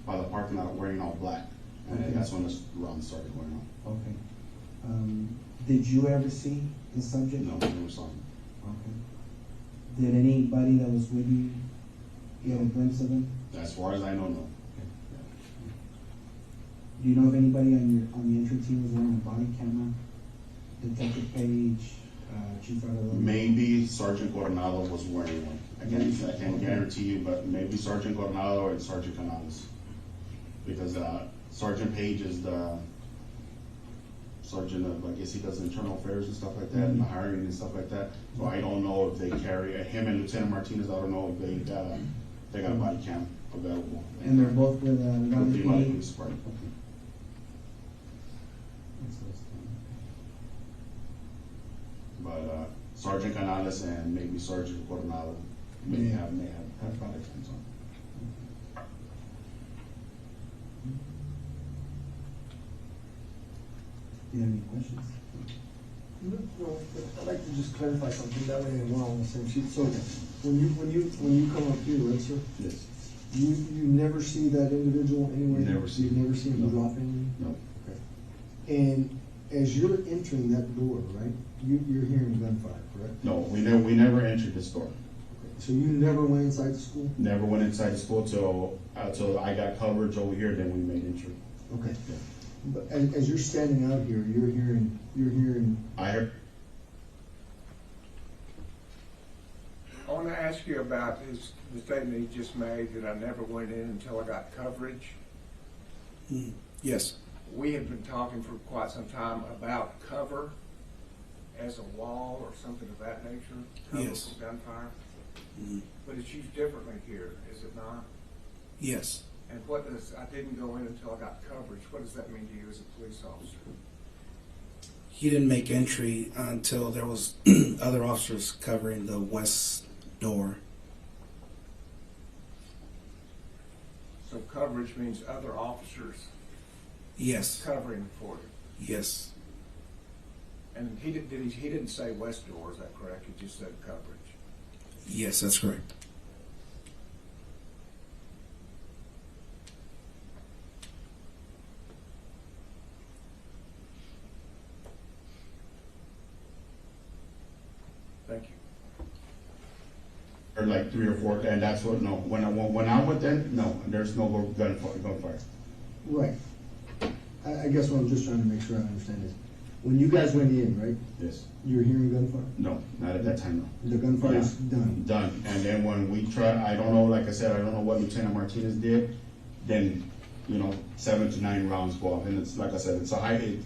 by the parking lot, wearing all black. And Okay. that's when this round started going on. Okay. Did you ever see the subject? No, I never saw him. Okay. Did anybody that was with you get a glimpse of him? As far as I know, no. Do you know if anybody on the entry team was wearing a body camera? Detective Page, Chief Ricardo? Maybe Sergeant Coronado was wearing one. I can't guarantee you, but maybe Sergeant Coronado or Sergeant Canales. Because Sergeant Page is the sergeant of, I guess he does internal affairs and stuff like that, and the hiring and stuff like that. So I don't know if they carry, him and Lieutenant Martinez, I don't know if they got a body cam available. And they're both with With the Uvalde PD? Police Department. Okay. That's what's But Sergeant Canales and maybe Sergeant Coronado may have body cams on. Do you have any questions? No, I'd like to just clarify something, that way we're all on the same sheet. So, when you come up here, right, sir, Yes. you never see that individual anywhere? Never see You've him. never seen him No. drop in? No. Okay. And as you're entering that door, right, you're hearing gunfire, correct? No, we never entered this door. So you never went inside the school? Never went inside the school till I got coverage over here, then we made entry. Okay. Yeah. But as you're standing out here, you're hearing, I heard, I want to ask you about the statement he just made, that I never went in until I got coverage. Yes. We have been talking for quite some time about cover as a wall or something of that nature, cover Yes. from gunfire. Mhm. But it's used differently here, is it not? Yes. And what does, I didn't go in until I got coverage, what does that mean to you as a police officer? He didn't make entry until there was other officers covering the west door. So coverage means other officers Yes. covering for you. Yes. And he didn't say west door, is that correct? He just said coverage. Yes, that's correct. Thank you. heard like 3 or 4, and that's what, no, when I went in, no, there's no gunfire. Right. I guess what I'm just trying to make sure I understand is, when you guys went in, right, Yes. you were hearing gunfire? No, not at that time, no. The gunfire is Yeah. done? Done. And then when we try, I don't know, like I said, I don't know what Lieutenant Martinez did, then, 7 to 9 rounds go off. And it's, like I said, it's a high,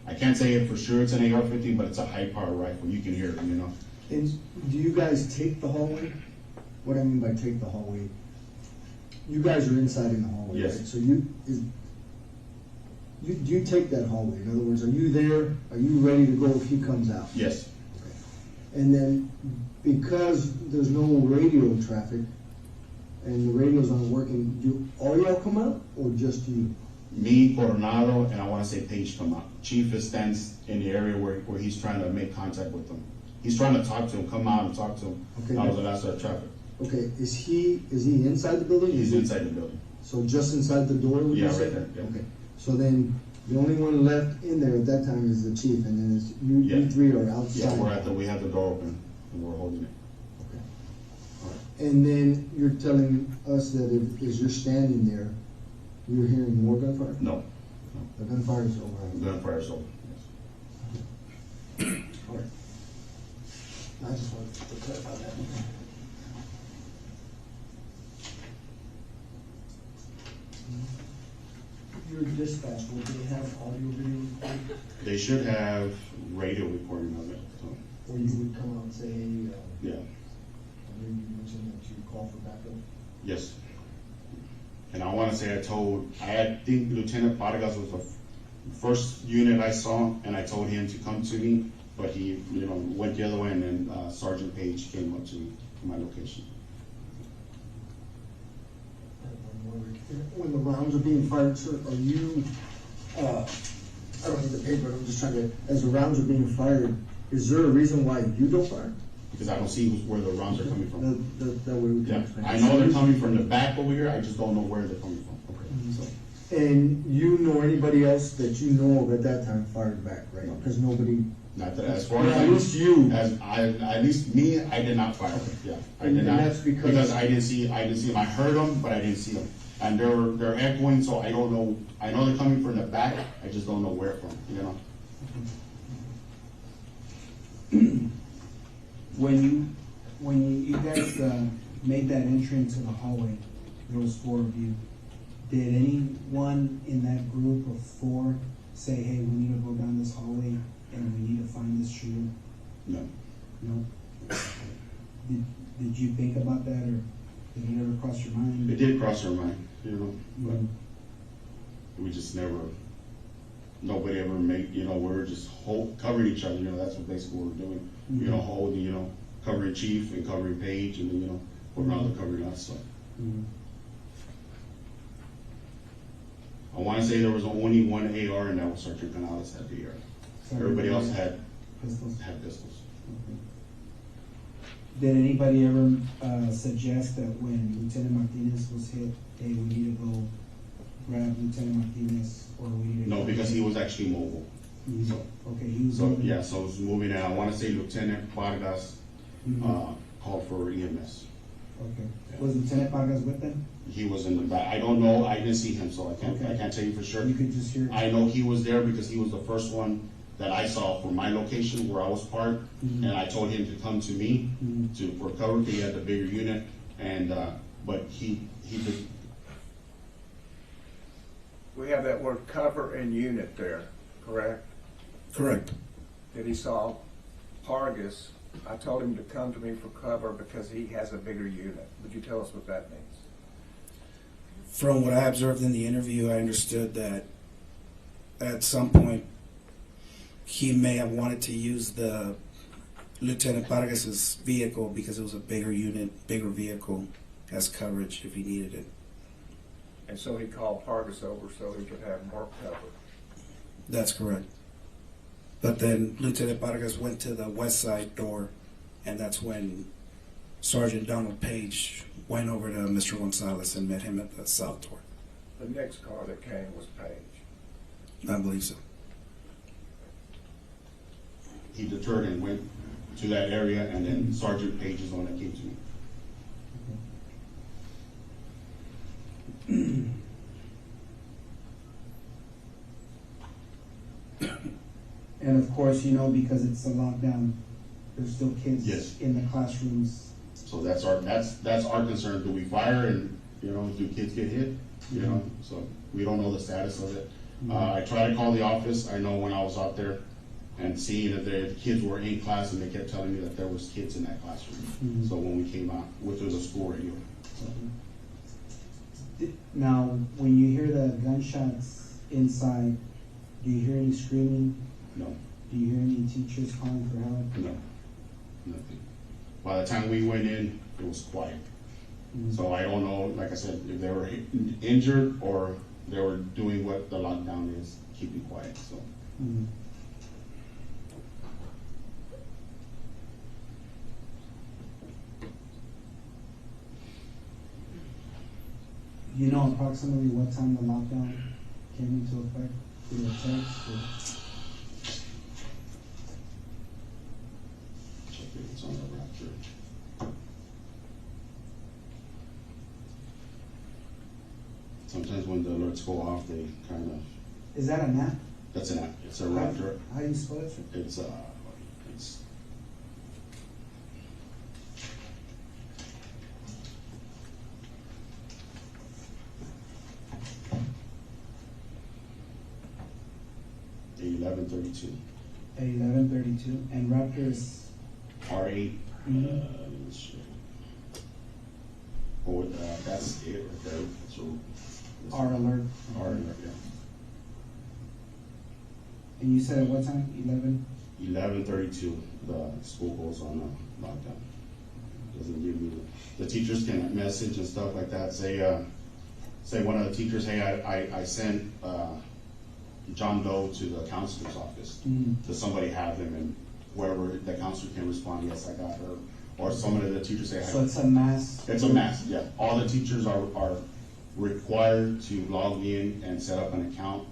I can't say it for sure it's an AR-15, but it's a high power rifle. You can hear it, And do you guys take the hallway? What I mean by take the hallway, you guys are inside in the hallway, Yes. right? So do you take that hallway? In other words, are you there? Are you ready to go if he comes out? Yes. And then, because there's no radio traffic and the radios aren't working, do all y'all come out or just you? Me, Coronado, and I want to say Page come out. Chief stands in the area where he's trying to make contact with them. He's trying to talk to him, come out and talk to him. Okay. That was the last of the traffic. Okay, is he inside the building? He's inside the building. So just inside the door, would you Yeah, say? right there, yeah. Okay, so then the only one left in there at that time is the chief, and then it's you Yeah. three are outside. Yeah, we have the door open and we're holding it. Okay. All right. And then you're telling us that as you're standing there, you're hearing more gunfire? No, The gunfire is over. gunfire's over. Yes. All right. I just wanted to clarify that. Your dispatch, will they have audio video recording? They should have radio recording of it, so, Or you would come out and say, yeah, I know you mentioned that you call for backup? yes. And I want to say I think Lieutenant Vargas was the first unit I saw, and I told him to come to me, but he, went the other way, and then Sergeant Page came up to my location. When the rounds are being fired, sir, are you, I don't need the paper, I'm just trying to, as the rounds are being fired, is there a reason why you don't fire? Because I don't see where the rounds are coming from. That way we can Yeah, explain. I know they're coming from the back over here, I just don't know where they're coming from. So, and you know anybody else that you know of at that time fired back, right? Because nobody, Not that, as far as. at least you. At least me, I did not fire, yeah, I And did not. that's because- I didn't see them, I heard them, but I didn't see them. And they're echoing, so I don't know, I know they're coming from the back, I just don't know where from, you know? When you guys made that entry into the hallway, there was 4 of you. Did anyone in that group of 4 say, hey, we need to go down this hallway and we need to find this shooter? No. No? Did you think about that, or did it ever cross your mind? It did cross our mind, you know, but Mhm. we just never, nobody ever made, you know, we were just covering each other, you know, that's what basically what we're doing. You know, holding, you know, covering Chief and covering Paige, and then, you know, Guajardo covering us, so. Mhm. I wanna say there was only one AR, and that was Sergeant Gonzales had the AR. So Everybody else had pistols? pistols. Okay. Did anybody ever suggest that when Lieutenant Martinez was hit, hey, we need to go grab Lieutenant Martinez, or we need to? No, because he was actually mobile. Okay, he was. So, moving. yeah, so it was moving, and I wanna say Lieutenant Vargas, Mhm. called for EMS. Okay. Was Lieutenant Vargas with them? He was in the back, I don't know, I didn't see him, so I can't Okay. tell you for sure. You could just hear. I know he was there because he was the first one that I saw for my location where I was parked, Mhm. and I told him to come to me Mhm. for cover, because he had the bigger unit, and, but he did, We have that word cover and unit there, correct? Correct. That he saw Vargas, I told him to come to me for cover because he has a bigger unit. Would you tell us what that means? From what I observed in the interview, I understood that at some point he may have wanted to use the Lieutenant Vargas's vehicle because it was a bigger unit, bigger vehicle as coverage if he needed it. And so he called Vargas over so he could have more cover. That's correct. But then Lieutenant Vargas went to the west side door, and that's when Sergeant Donald Page went over to Mr. Gonzales and met him at the south door. The next car that came was Page. I believe so. he deterred and went to that area, and then Sergeant Page is the one that came to me. And of course, you know, because it's a lockdown, there's still kids Yes. in the classrooms. So that's our concern. Do we fire, and do kids get hit? So we don't know the status of it. I try to call the office. I know when I was out there and seeing that the kids were in class, and they kept telling me that there was kids in that classroom. Mhm. So when we came out, went through the school radio. Now, when you hear the gunshots inside, do you hear any screaming? No, Do you hear any teachers calling for help? no, nothing. By the time we went in, it was quiet. So I don't know, like I said, if they were injured or they were doing what the lockdown is, keeping quiet, so. Mhm. Do you know approximately what time the lockdown came into effect through a text or? Check if it's on the Raptor. Sometimes when the alerts go off, they kind of, Is that a map? that's an app, it's a Raptor, How do you spell it? it's A1132, A1132, and Raptor is R8, Mhm. let's see. Oh, that's it right there, so. R alert. R alert, yeah. And you said at what time? 11? 11:32, the school goes on a lockdown. Doesn't give me, the teachers can message and stuff like that, say, say one of the teachers, hey, I sent, John Doe to the counselor's office. Does somebody have them, and whoever, the counselor can respond, yes, I got her. Or some of the teachers say, So it's a mass? it's a mass, yeah. All the teachers are required to log in and set up an account,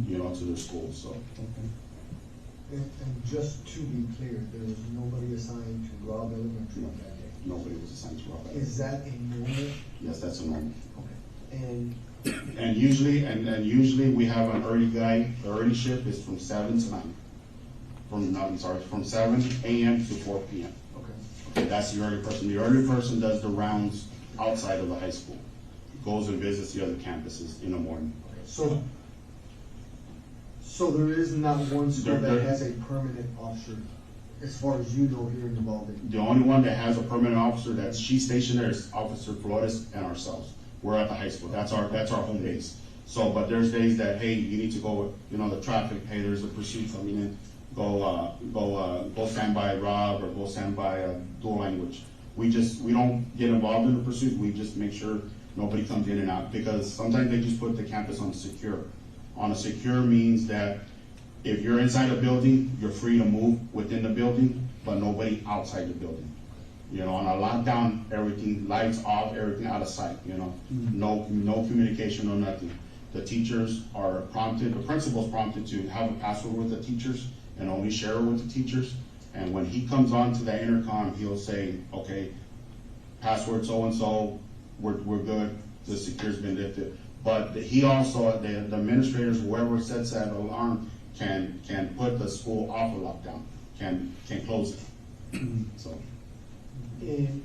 you know, to their school, so. Okay. And just to be clear, there was nobody assigned to Robb Elementary on that day. Nobody was assigned to Rob. Is that a normal? Yes, that's a normal. Okay. And And usually we have an early guy, the early shift is from 7 to 9. From 7 AM to 4 PM. okay. Okay, that's the early person. The early person does the rounds outside of the high school. Goes and visits the other campuses in the morning. So there is not one school There- that has a permanent officer, as far as you know, here in Uvalde. The only one that has a permanent officer that she's stationed there is Officer Flores and ourselves. We're at the high school. That's our home base. So, but there's days that, hey, you need to go, you know, the traffic, hey, there's a pursuit coming in. Go stand by Rob, or go stand by dual language. We don't get involved in the pursuit. We just make sure nobody comes in and out, because sometimes they just put the campus on secure. On a secure means that if you're inside a building, you're free to move within the building, but nobody outside the building. You know, on a lockdown, everything, lights off, everything out of sight, you know? No communication, no nothing. The teachers are prompted, the principal's prompted to have a password with the teachers and only share it with the teachers. And when he comes on to that intercom, he'll say, okay, password so-and-so, we're good, the secure's been lifted. But he also, the administrators, whoever sets that alarm, can put the school off of lockdown, can close it, so. And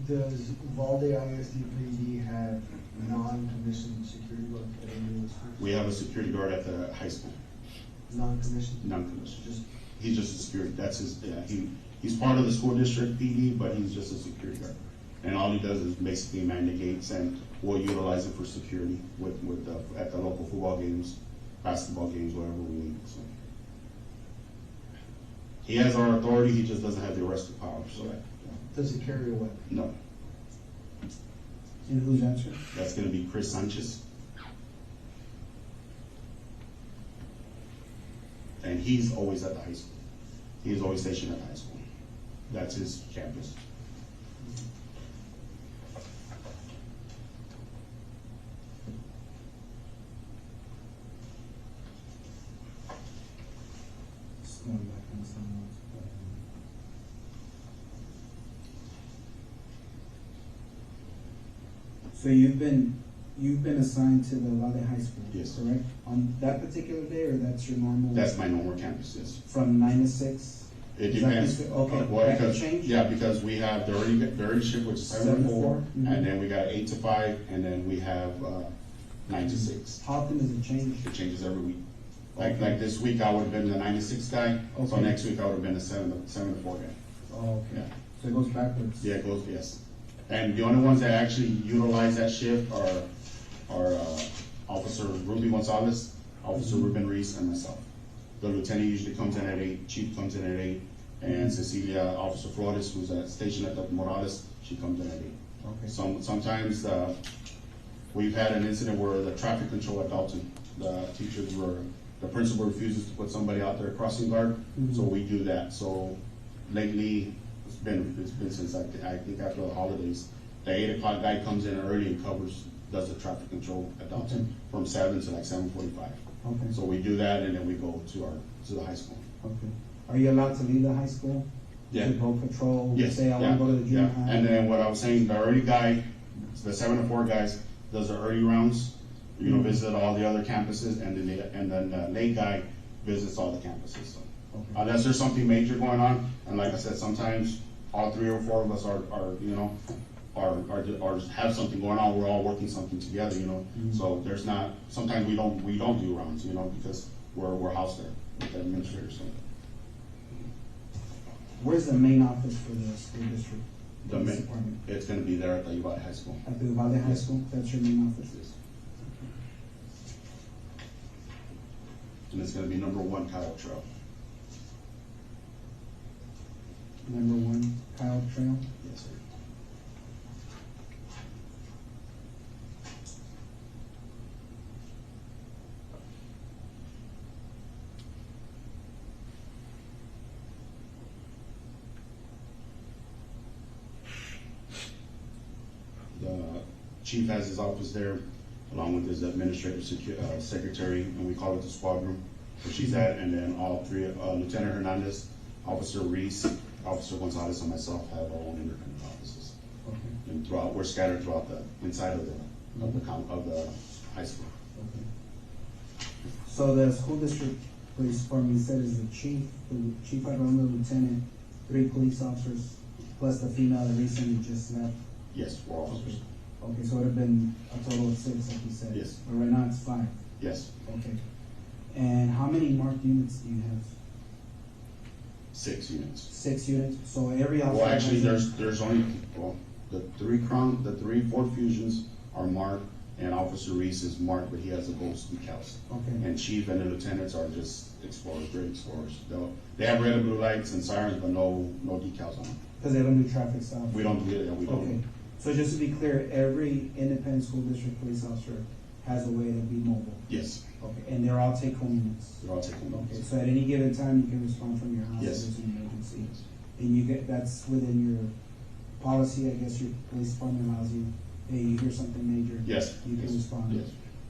does Uvalde ISD PD have non-commissioned security guard at any of the schools? We have a security guard at the high school, Non-commissioned? non-commissioned. Just, He's just a security, that's his, yeah, he's part of the school district PD, but he's just a security guard. And all he does is basically man the gates, and we'll utilize it for security at the local football games, basketball games, whatever we need, so. He has our authority, he just doesn't have the arresting power, so, does it carry a weapon? no. And who's answering? That's gonna be Chris Sanchez. And he's always at the high school. He's always stationed at the high school. That's his campus. Just going back on some notes. So you've been assigned to the Uvalde High School? Yes. Correct? On that particular day, or that's your normal? That's my normal campus, yes. From 9 to 6? It Is that depends. considered- Okay, Well, that could because- change? Yeah, because we have the early shift, which is 7 to 4, Mhm. and then we got 8 to 5, and then we have 9 to 6. How often does it change? It changes every week. Like Okay. this week, I would have been the 9 to 6 guy, so Okay. next week I would have been the 7 to 4 guy. Oh, okay. Yeah. So it goes backwards? Yeah, it goes, yes. And the only ones that actually utilize that shift are Officer Ruby Gonzales, Officer Ruben Reese, and myself. The lieutenant usually comes in at 8, chief comes in at 8, and Cecilia, Officer Flores, who's stationed at the Morales, she comes in at 8. Okay. Sometimes, we've had an incident where the traffic control at Dalton, the principal refuses to put somebody out there crossing guard, so we do that. So lately, it's been since I think after the holidays, the 8 o'clock guy comes in early and does the traffic control at Dalton Okay. from 7 to like 7:45. Okay. So we do that, and then we go to the high school. Okay. Are you allowed to leave the high school? Yeah. To go patrol? Yes, Say, I yeah, want to go to the junior yeah. high? And then what I was saying, the early guy, the 7 to 4 guys, does the early rounds, visit all the other campuses, and then the late guy visits all the campuses, so. Okay. Unless there's something major going on, and like I said, sometimes all 3 or 4 of us are have something going on, we're all working something together, So there's not, sometimes we don't do rounds, because we're housed there with the administrators, so. Where's the main office for the school district? The police main- department? It's gonna be there at the Uvalde High School. At the Uvalde High Yes. School? That's your main office? Yes. And it's gonna be number 1 Kyle Trail. Number 1, Kyle Trail? Yes, sir. chief has his office there, along with his administrative secretary, and we call it the squad room, where she's at, and then all three, Lieutenant Hernandez, Officer Reese, Officer Gonzales, and myself have our own independent offices. Okay, And throughout, we're scattered throughout the, inside of the high school. okay. So the school district police department, you said, is the chief, the lieutenant, 3 police officers, plus the female that recently just left. Yes, 4 officers. Okay, so it would have been a total of 6, like you said? Yes. But right now it's 5. Yes, Okay. And how many marked units do you have? 6 units. 6 units? So every officer. Well, actually, has there's only, well, the 3 Ford Fusions are marked, and Officer Reese is marked, but he has the ghost decals. Okay, And chief and the lieutenants are just explorers, great explorers. They have red and blue lights and sirens, but no decals on them. because they don't do traffic stops? We don't do it, we don't. Okay, so just to be clear, every independent school district police officer has a way to be mobile? Yes, Okay, and they're all take-home units? they're all taking Okay, notes. so at any given time, you can respond from your house if Yes. there's an emergency? And you get, that's within your policy, I guess your police department allows you, hey, you hear something major? Yes. You can yes, respond? Yes,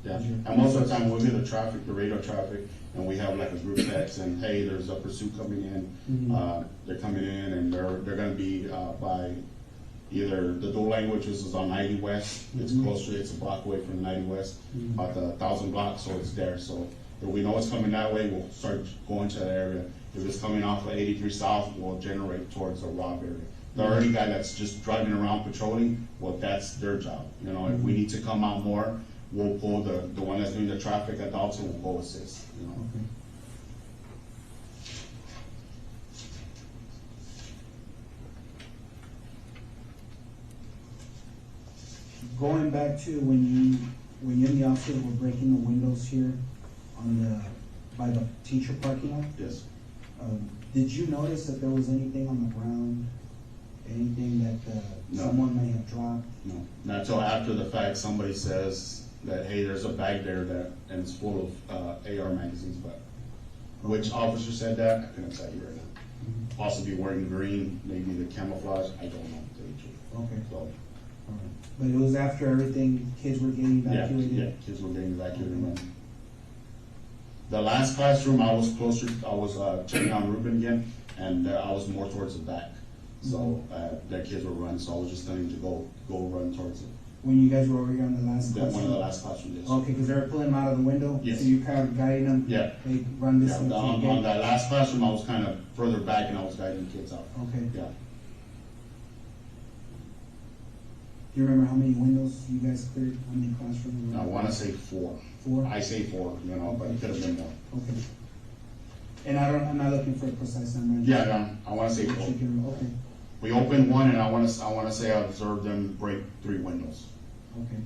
yeah. Is your- And most of the time, we'll hear the traffic, the radar traffic, and we have like a group text, and hey, there's a pursuit coming in. Mhm. They're coming in, and they're gonna be, by either the dual language, which is on 90 West, it's Mhm. closer, it's a block away from 90 West, Mhm. about the 1,000 blocks, so it's there, so if we know it's coming that way, we'll start going to that area. If it's coming off of 83 South, we'll generate towards the Robb area. The early guy that's just driving around patrolling, well, that's their job, you know, if we need to come out more, we'll pull the one that's doing the traffic at Dalton, will go assist, you know. Okay. Going back to when you and the officer were breaking the windows here by the teacher parking lot, Yes. did you notice that there was anything on the ground? Anything that No. someone may have dropped? No, not until after the fact, somebody says that, hey, there's a bag there and it's full of AR magazines, but which officer said that, I couldn't tell you right now. Possibly wearing green, maybe the camouflage, I don't know, to tell you the truth. Okay, So, all right. But it was after everything, kids were getting yeah, evacuated? yeah, kids were getting evacuated. And the last classroom, I was closer, I was checking on Ruben again, and I was more towards the back. So, their kids were running, so I was just telling them to go run towards it. When you guys were over here on the last That classroom? one of the last classrooms, yes. Okay, because they were pulling them out of the window? Yes. So you kind of guiding them? Yeah. Hey, run this Yeah, way. on that last classroom, I was kind of further back and I was guiding the kids out. Okay. Yeah. Do you remember how many windows you guys cleared? How many classrooms? I wanna say 4. 4? I say 4, you know, but it could have been more. Okay. And I'm not looking for a precise number. Yeah, no, I wanna say 4. Okay, We opened one and I wanna say I observed them break 3 windows. okay.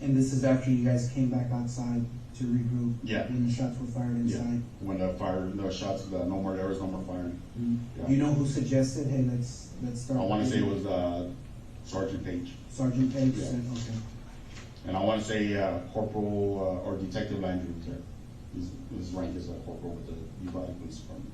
And this is after you guys came back outside to regroup? Yeah. When the shots were fired Yeah. inside? When the shots, there was no more firing. Yeah. Do you know who suggested, hey, let's start? I wanna say it was, Sergeant Page. Sergeant Page Yeah. said, okay. And I wanna say, Corporal, or Detective Landry was there. His rank is a corporal with the Uvalde Police Department.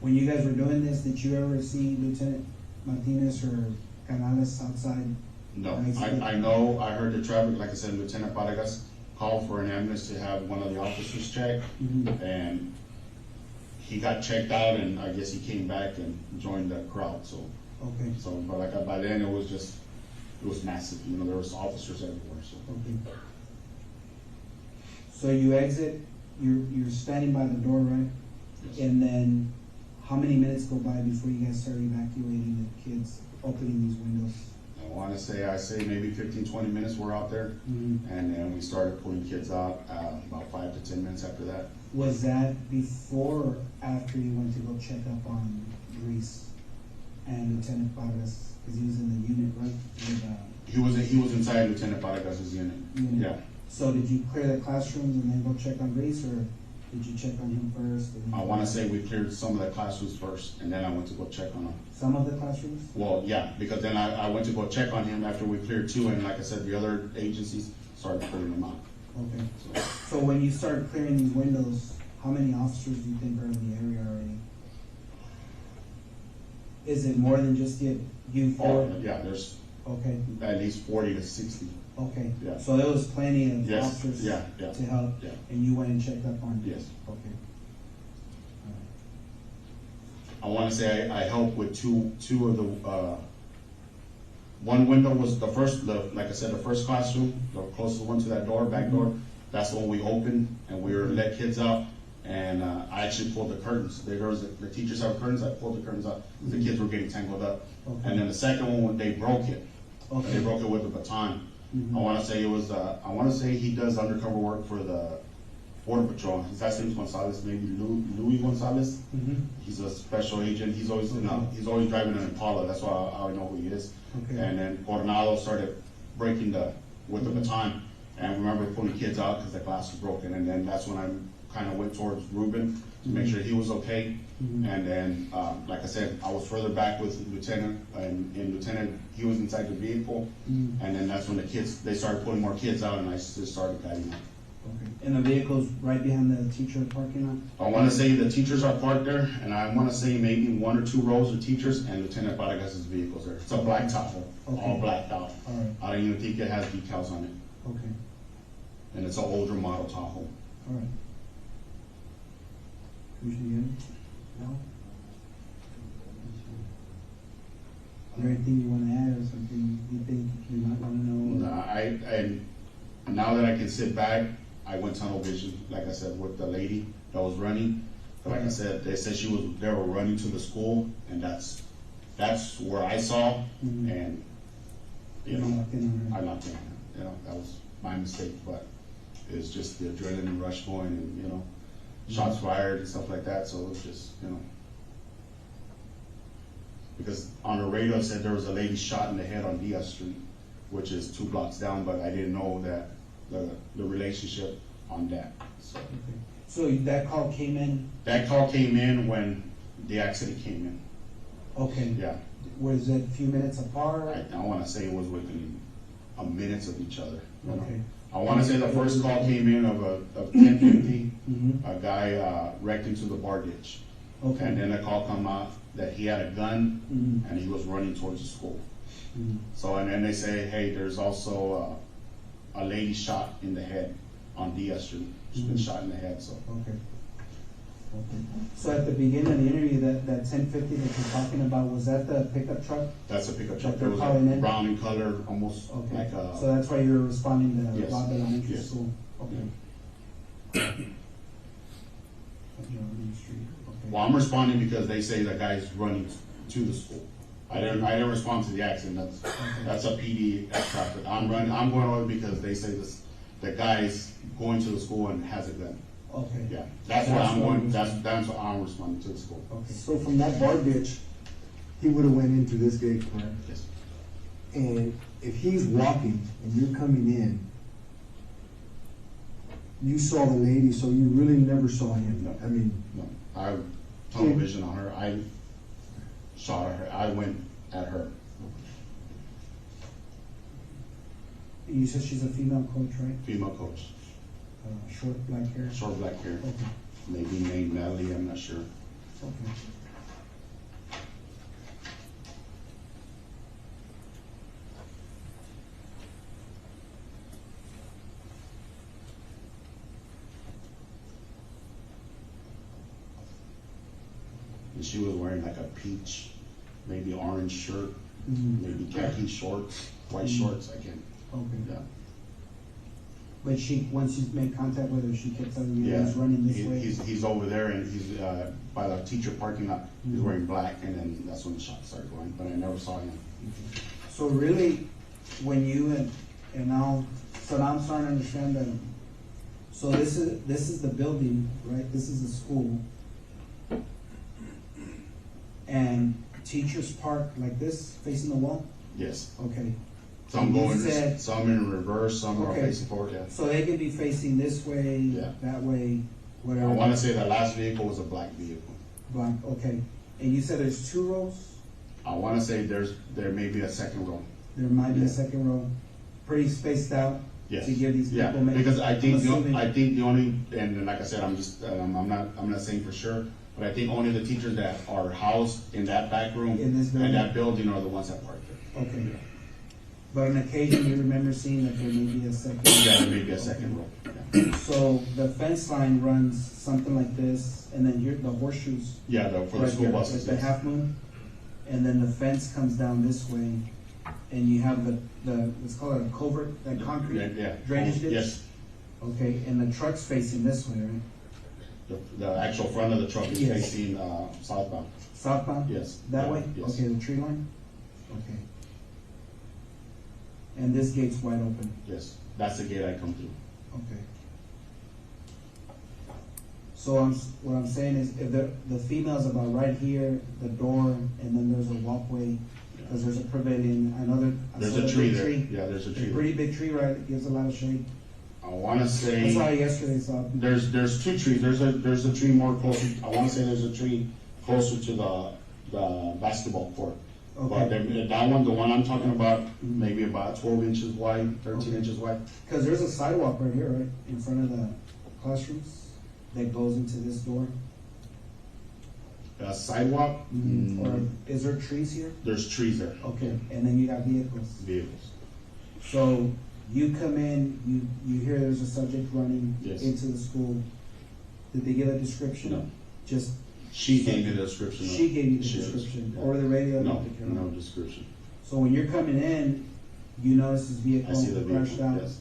When you guys were doing this, did you ever see Lieutenant Martinez or Canales outside? No, Right. I know, I heard the traffic, like I said, Lieutenant Vargas called for an ambulance to have one of the officers check, Mhm. and he got checked out, and I guess he came back and joined the crowd, so, Okay, but like, by then, it was massive, you know, there was officers everywhere, so. okay. So you exit, you're standing by the door, right? Yes. And then how many minutes go by before you guys start evacuating the kids, opening these windows? I say maybe 15, 20 minutes we're out there, Mhm. and then we started pulling kids out, about 5 to 10 minutes after that. Was that before or after you went to go check up on Reese and Lieutenant Vargas? Because he was in the unit, right? With, He was inside Lieutenant Vargas' unit, unit. yeah. So did you clear the classrooms and then go check on Reese, or did you check on him first? and then- I wanna say we cleared some of the classrooms first, and then I went to go check on him. Some of the classrooms? Well, yeah, because then I went to go check on him after we cleared two, and like I said, the other agencies started clearing them out. Okay. So, So when you started clearing these windows, how many officers do you think are in the area already? Is it more than just you four? oh, yeah, there's Okay, at least 40 to 60. okay. Yeah. So there was plenty of Yes, officers yeah, yeah, to help, yeah. and you went and checked up on? Yes. Okay. I wanna say I helped with two of the, one window was like I said, the first classroom, the closest one to that door, back door. That's the one we opened, and we were let kids out, and I actually pulled the curtains. The teachers have curtains, I pulled the curtains up, the kids were getting tangled up. Okay. And then the second one, when they broke it, Okay. they broke it with a baton. Mhm. I wanna say it was, I wanna say he does undercover work for the Border Patrol. His last name's Gonzales, maybe Louis Gonzales. Mhm. He's a special agent. He's always, he's always driving an Impala. That's why I know who he is. Okay. And then Coronado started breaking with the baton, and remember pulling the kids out because the glass was broken. And then that's when I kind of went towards Ruben to make sure he was okay. Mhm. And then, like I said, I was further back with Lieutenant, and Lieutenant, he was inside the vehicle. Mhm. And then that's when they started pulling more kids out, and I just started guiding them. Okay. And the vehicle's right behind the teacher parking lot? I wanna say the teachers are parked there, and I wanna say maybe one or two rows of teachers, and Lieutenant Vargas' vehicle's there. It's a black Tahoe, all Okay. blacked out. All right, I don't even think it has decals on it, okay, and it's an older model Tahoe. all right. Commissioner Young? No? Is there anything you wanna add, or something you think you might wanna know? And now that I can sit back, I went tunnel vision, like I said, with the lady that was running. Like I said, they said they were running to the school, and that's where I saw, Mhm. and, You locked in on her? I knocked in, that was my mistake, but it's just the adrenaline rush going, and, shots fired and stuff like that, so it's just, because on the radio it said there was a lady shot in the head on Diaz Street, which is 2 blocks down, but I didn't know that the relationship on that, so. Okay. So that call came in, That call came in when the accident came in, okay, yeah. was it a few minutes apart? I wanna say it was within a minutes of each other, Okay. I wanna say the first call came in of 10:50, Mhm. a guy wrecked into the bar ditch. Okay. And then a call come out that he had a gun Mhm. and he was running towards the school. Mhm. So, and then they say, hey, there's also a lady shot in the head on Diaz Street. She's been Mhm. shot in the head, so. Okay. Okay. So at the beginning of the interview, that 1050 that you're talking about, was that the pickup truck? That's a pickup truck. That they're It was calling a in? brown in color, almost Okay, like so that's why you're responding to Yes. Robb Elementary Yes. School? Okay. Okay. well, I'm responding because they say the guy's running to the school. I didn't respond to the accident. That's a PD traffic. I'm going over because they say the guy's going to the school and has a gun. Okay. Yeah, that's where That's I'm what going, you- that's what I'm responding to the school. Okay. So from that bar ditch, he would've went into this gate, correct? Yes. And if he's walking and you're coming in, you saw the lady, so you really never saw him. No. I mean, No, I tunnel vision on her. I shot at her. I went at her. You said she's a female coach, right? Female coach, Short black hair? short black hair, Okay, maybe named Natalie. I'm not sure. okay. And she was wearing like a peach, maybe orange shirt, Mhm. maybe khaki shorts, white Mhm. shorts. I can't. Okay. Yeah. But once you made contact with her, she kept telling you Yeah. he's running this way? He's over there and he's by the teacher parking lot. He's Mhm. wearing black, and then that's when the shots started going. But I never saw him. So really, when you and now, so now I'm starting to understand that, so this is the building, right? This is the school. And teachers park like this, facing the wall? Yes. Okay. Some You going, said- some in reverse, some are Okay. facing forward, yeah. So they could be facing this way, Yeah. that way, I whatever. wanna say the last vehicle was a black vehicle. Black, okay. And you said there's 2 rows? I wanna say there may be a second row. There might be Yeah. a second row, pretty spaced out? Yes. To give these Yeah, people maybe. because I think, I'm assuming- I think the only, and like I said, I'm just, I'm not saying for sure, but I think only the teachers that are housed in that back room In this building? and that building are the ones that park there. Okay. But on occasion, you remember seeing that there may be a second? Yeah, there may be a second row. Yeah. So the fence line runs something like this, and then here, the horseshoes. Yeah, for the right school here, buses. like the half moon, and then the fence comes down this way, and you have let's call it a culvert, that concrete Yeah. drainage ditch? Yes, Okay, and the truck's facing this way, right? the actual front of the truck is Yes. facing, southbound. Southbound? Yes. That Yeah, way? yes. Okay, the tree line? Okay. And this gate's wide open? Yes, that's the gate I come through. Okay. So what I'm saying is, if the female's about right here, the door, and then there's a walkway, because there's a pavilion, I know I There's saw a the tree big there. tree. Yeah, there's a tree A there. pretty big tree, right, it gives a lot of shade. I wanna I saw it say, yesterday, so. there's 2 trees, there's a tree more closer, I wanna say there's a tree closer to the basketball court. But Okay, that one, the one I'm talking about, maybe about 12 inches wide, 13 Okay. inches wide. because there's a sidewalk right here, right, in front of the classrooms, that goes into this door. A sidewalk, Or is there trees here? there's trees there. Okay, and then you got vehicles. Vehicles. So you come in, you hear there's a subject running Yes. into the school. Did they give a description? No. Just, She gave me the description. she gave you the She- description, yeah. or the radio? No, didn't take care no of it? description. So when you're coming in, you notice this I vehicle see the crashed vehicle, out, yes.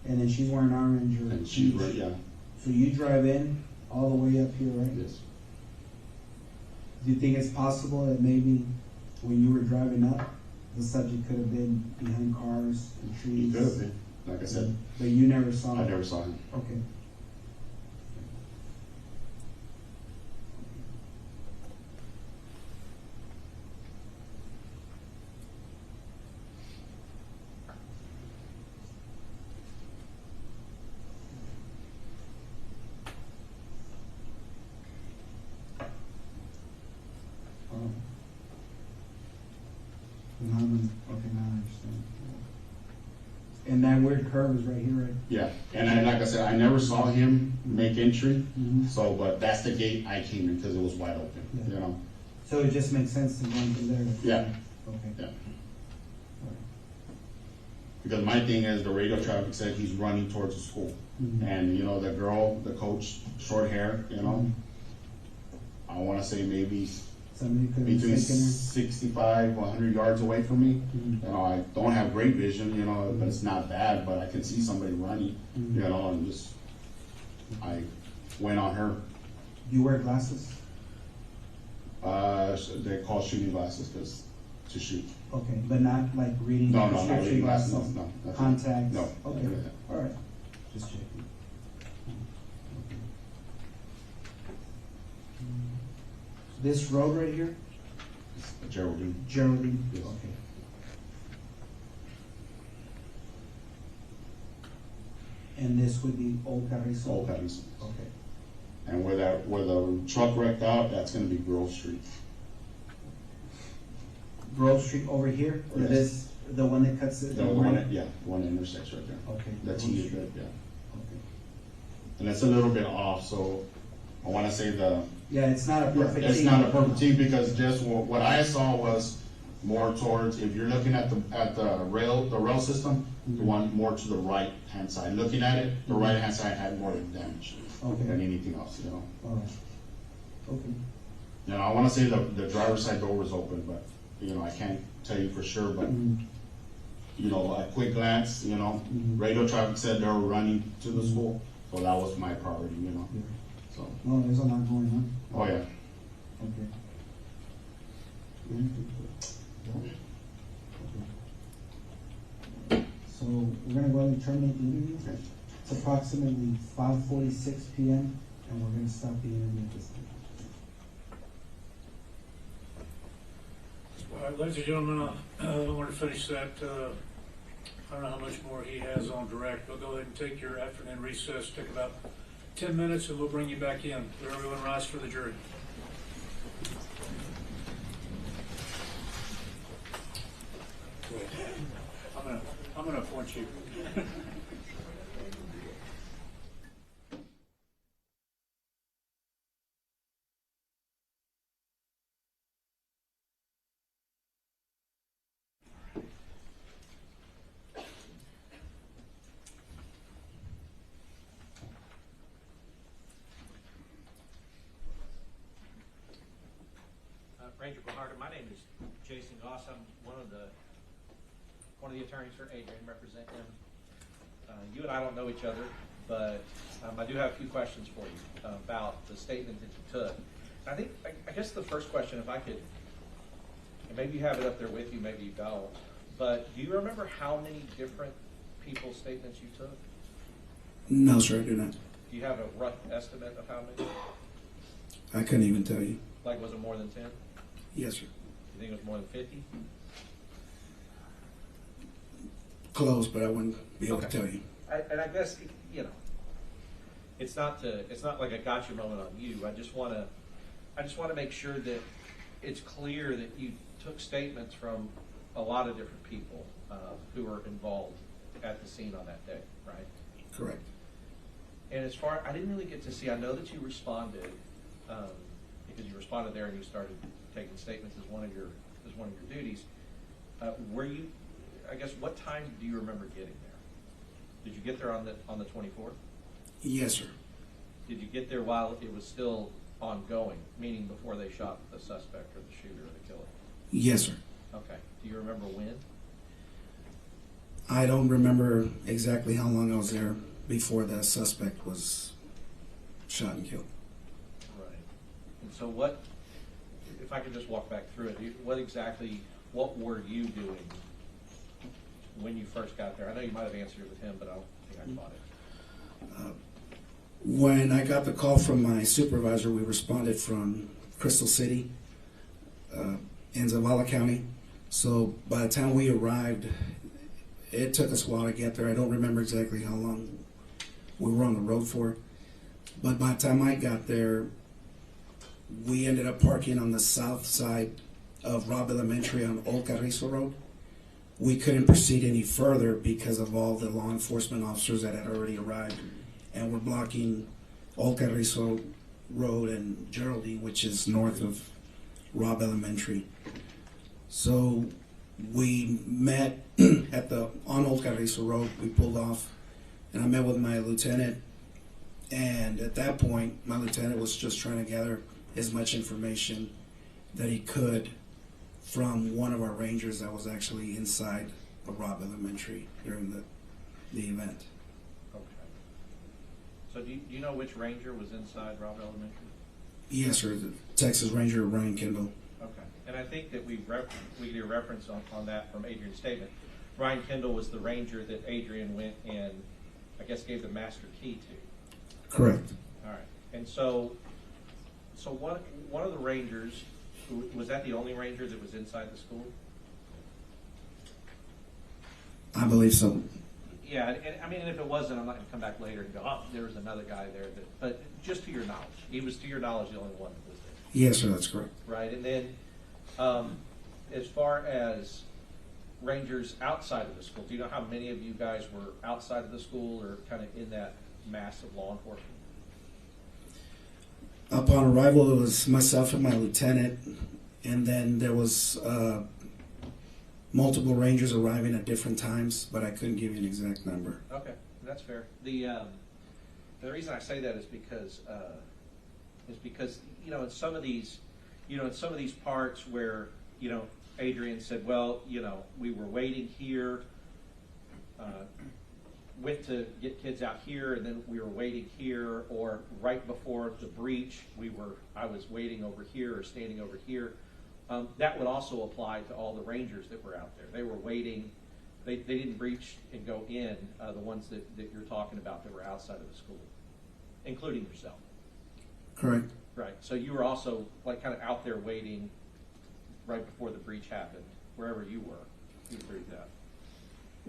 and then she's wearing orange or And she's, peach. yeah, So you drive in all the way up here, right? yes. Do you think it's possible that maybe when you were driving up, the subject could have been behind cars and He trees? could have been, like I said, But you never saw it? I never saw him. Okay. Now I understand. And that weird curve is right here, right? Yeah, and I, like I said, I never saw him make entry, Mhm. so, but that's the gate I came in, because it was wide open, Yeah. you know? So it just makes sense to go into there? Yeah. Okay. Yeah. Alright. Because my thing is, the radio traffic said he's running towards the school. Mhm. And, you know, the girl, the coach, short hair, you know, Mm-hmm. I wanna say maybe Somebody could have between mistaken her? 65, 100 yards away from me. Mhm. You know, I don't have great vision, you know, but it's not bad, but I can see somebody running, Mhm. you know, and just, I went on her. Do you wear glasses? They call shooting glasses, because, to shoot. Okay, but not like reading No, no, not prescription reading glasses, glasses? no, nothing. Contacts? No, Okay, nothing like that. alright, just checking. This road right here, Geraldine. Geraldine? Yes. Okay. And this would be Old Carrizo? Old Patterson. Okay. And where the truck wrecked out, that's gonna be Grove Street. Grove Street over here, or Yes. this, the one that cuts it? The one, yeah, the one that intersects right there. Okay. The Grove T is Street. right, yeah. Okay. And it's a little bit off, so I wanna say Yeah, it's not a perfect. it's team. not a perfect team, because just what I saw was more towards, if you're looking at the rail system, the one more to the right hand side. Looking at it, the right hand side had more damage Okay. than anything else, you know. Alright. Okay. You know, I wanna say the driver's side door was open, but, you know, I can't tell you for sure, but, Mhm. you know, a quick glance, you know, Mhm. radio traffic said they were running to the school, so that was my priority, you know, Yeah. so, No, there's a lot going on. oh, yeah. Okay. So we're gonna go ahead and terminate the interview. Okay. It's approximately 5:46 PM, and we're gonna stop the interview at this time. All right, ladies and gentlemen, I want to finish that I don't know how much more he has on direct, but go ahead and take your afternoon recess, take about 10 minutes, and we'll bring you back in. Will everyone rise for the jury? Good. I'm gonna appoint you. Ranger Guajardo, my name is Jason Goss. I'm one of the attorneys for Adrian, represent him. You and I don't know each other, but I do have a few questions for you about the statement that you took. I guess the first question, if I could, and maybe you have it up there with you, maybe you don't, but do you remember how many different people's statements you took? No, sir, I do not. Do you have a rough estimate of how many? I couldn't even tell you. Like, was it more than 10? Yes, sir. You think it was more than 50? Close, but I wouldn't be able to tell you. And I guess, you know, it's not like a gotcha moment on you. I just want to make sure that it's clear that you took statements from a lot of different people who were involved at the scene on that day, right? Correct. And as far, I didn't really get to see. I know that you responded because you responded there and you started taking statements as one of your duties. Were you? I guess, what time do you remember getting there? Did you get there on the 24th? Yes, sir. Did you get there while it was still ongoing, meaning before they shot the suspect or the shooter or the killer? Yes, sir. Okay. Do you remember when? I don't remember exactly how long I was there before the suspect was shot and killed. Right. And so what, if I could just walk back through it, what were you doing when you first got there? I know you might have answered it with him, but I don't think I caught it. When I got the call from my supervisor, we responded from Crystal City in Zavala County. So by the time we arrived, it took us a while to get there. I don't remember exactly how long we were on the road for. But by the time I got there, we ended up parking on the south side of Robb Elementary on Old Carrizo Road. We couldn't proceed any further because of all the law enforcement officers that had already arrived and were blocking Old Carrizo Road and Geraldine, which is north of Robb Elementary. So we met on Old Carrizo Road. We pulled off, and I met with my lieutenant. And at that point, my lieutenant was just trying to gather as much information that he could from one of our rangers that was actually inside of Robb Elementary during the event. Okay. So do you know which ranger was inside Robb Elementary? Yes, sir. The Texas Ranger Ryan Kendall. Okay. And I think that we get a reference on that from Adrian's statement. Ryan Kendall was the ranger that Adrian went and I guess gave the master key to. Correct. All right. And so one of the rangers, was that the only ranger that was inside the school? I believe so. Yeah, and I mean, if it wasn't, I'm not going to come back later and go, oh, there was another guy there. But just to your knowledge, he was, to your knowledge, the only one that was there. Yes, sir, that's correct. Right, and then as far as rangers outside of the school, do you know how many of you guys were outside of the school or kind of in that mass of law enforcement? Upon arrival, it was myself and my lieutenant, and then there was multiple rangers arriving at different times, but I couldn't give you an exact number. Okay, that's fair. The reason I say that is because in some of these parts where Adrian said, well, we were waiting here, went to get kids out here, and then we were waiting here, or right before the breach, I was waiting over here or standing over here. That would also apply to all the rangers that were out there. They were waiting. They didn't breach and go in, the ones that you're talking about that were outside of the school, including yourself. Correct. Right. So you were also like kind of out there waiting right before the breach happened, wherever you were. You agree with that?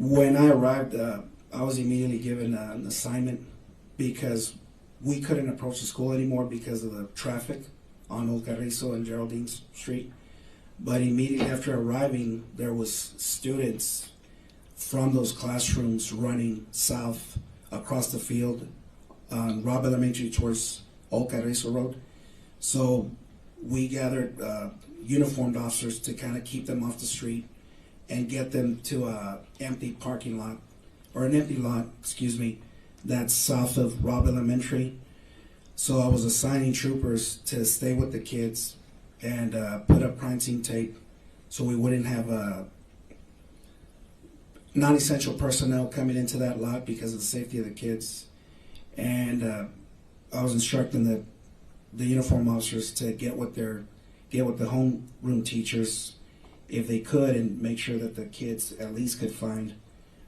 When I arrived, I was immediately given an assignment because we couldn't approach the school anymore because of the traffic on Old Carrizo and Geraldine Street. But immediately after arriving, there was students from those classrooms running south across the field on Robb Elementary towards Old Carrizo Road. So we gathered uniformed officers to kind of keep them off the street and get them to a empty parking lot, or an empty lot, excuse me, that's south of Robb Elementary. So I was assigning troopers to stay with the kids and put up crime scene tape so we wouldn't have non-essential personnel coming into that lot because of the safety of the kids. And I was instructing the uniform officers to get with the homeroom teachers if they could, and make sure that the kids at least could find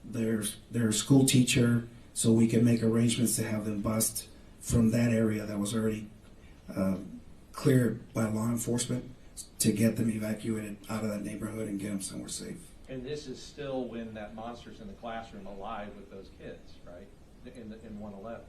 their school teacher, so we could make arrangements to have them bused from that area that was already cleared by law enforcement to get them evacuated out of that neighborhood and get them somewhere safe. And this is still when that monster's in the classroom alive with those kids, right? In 111.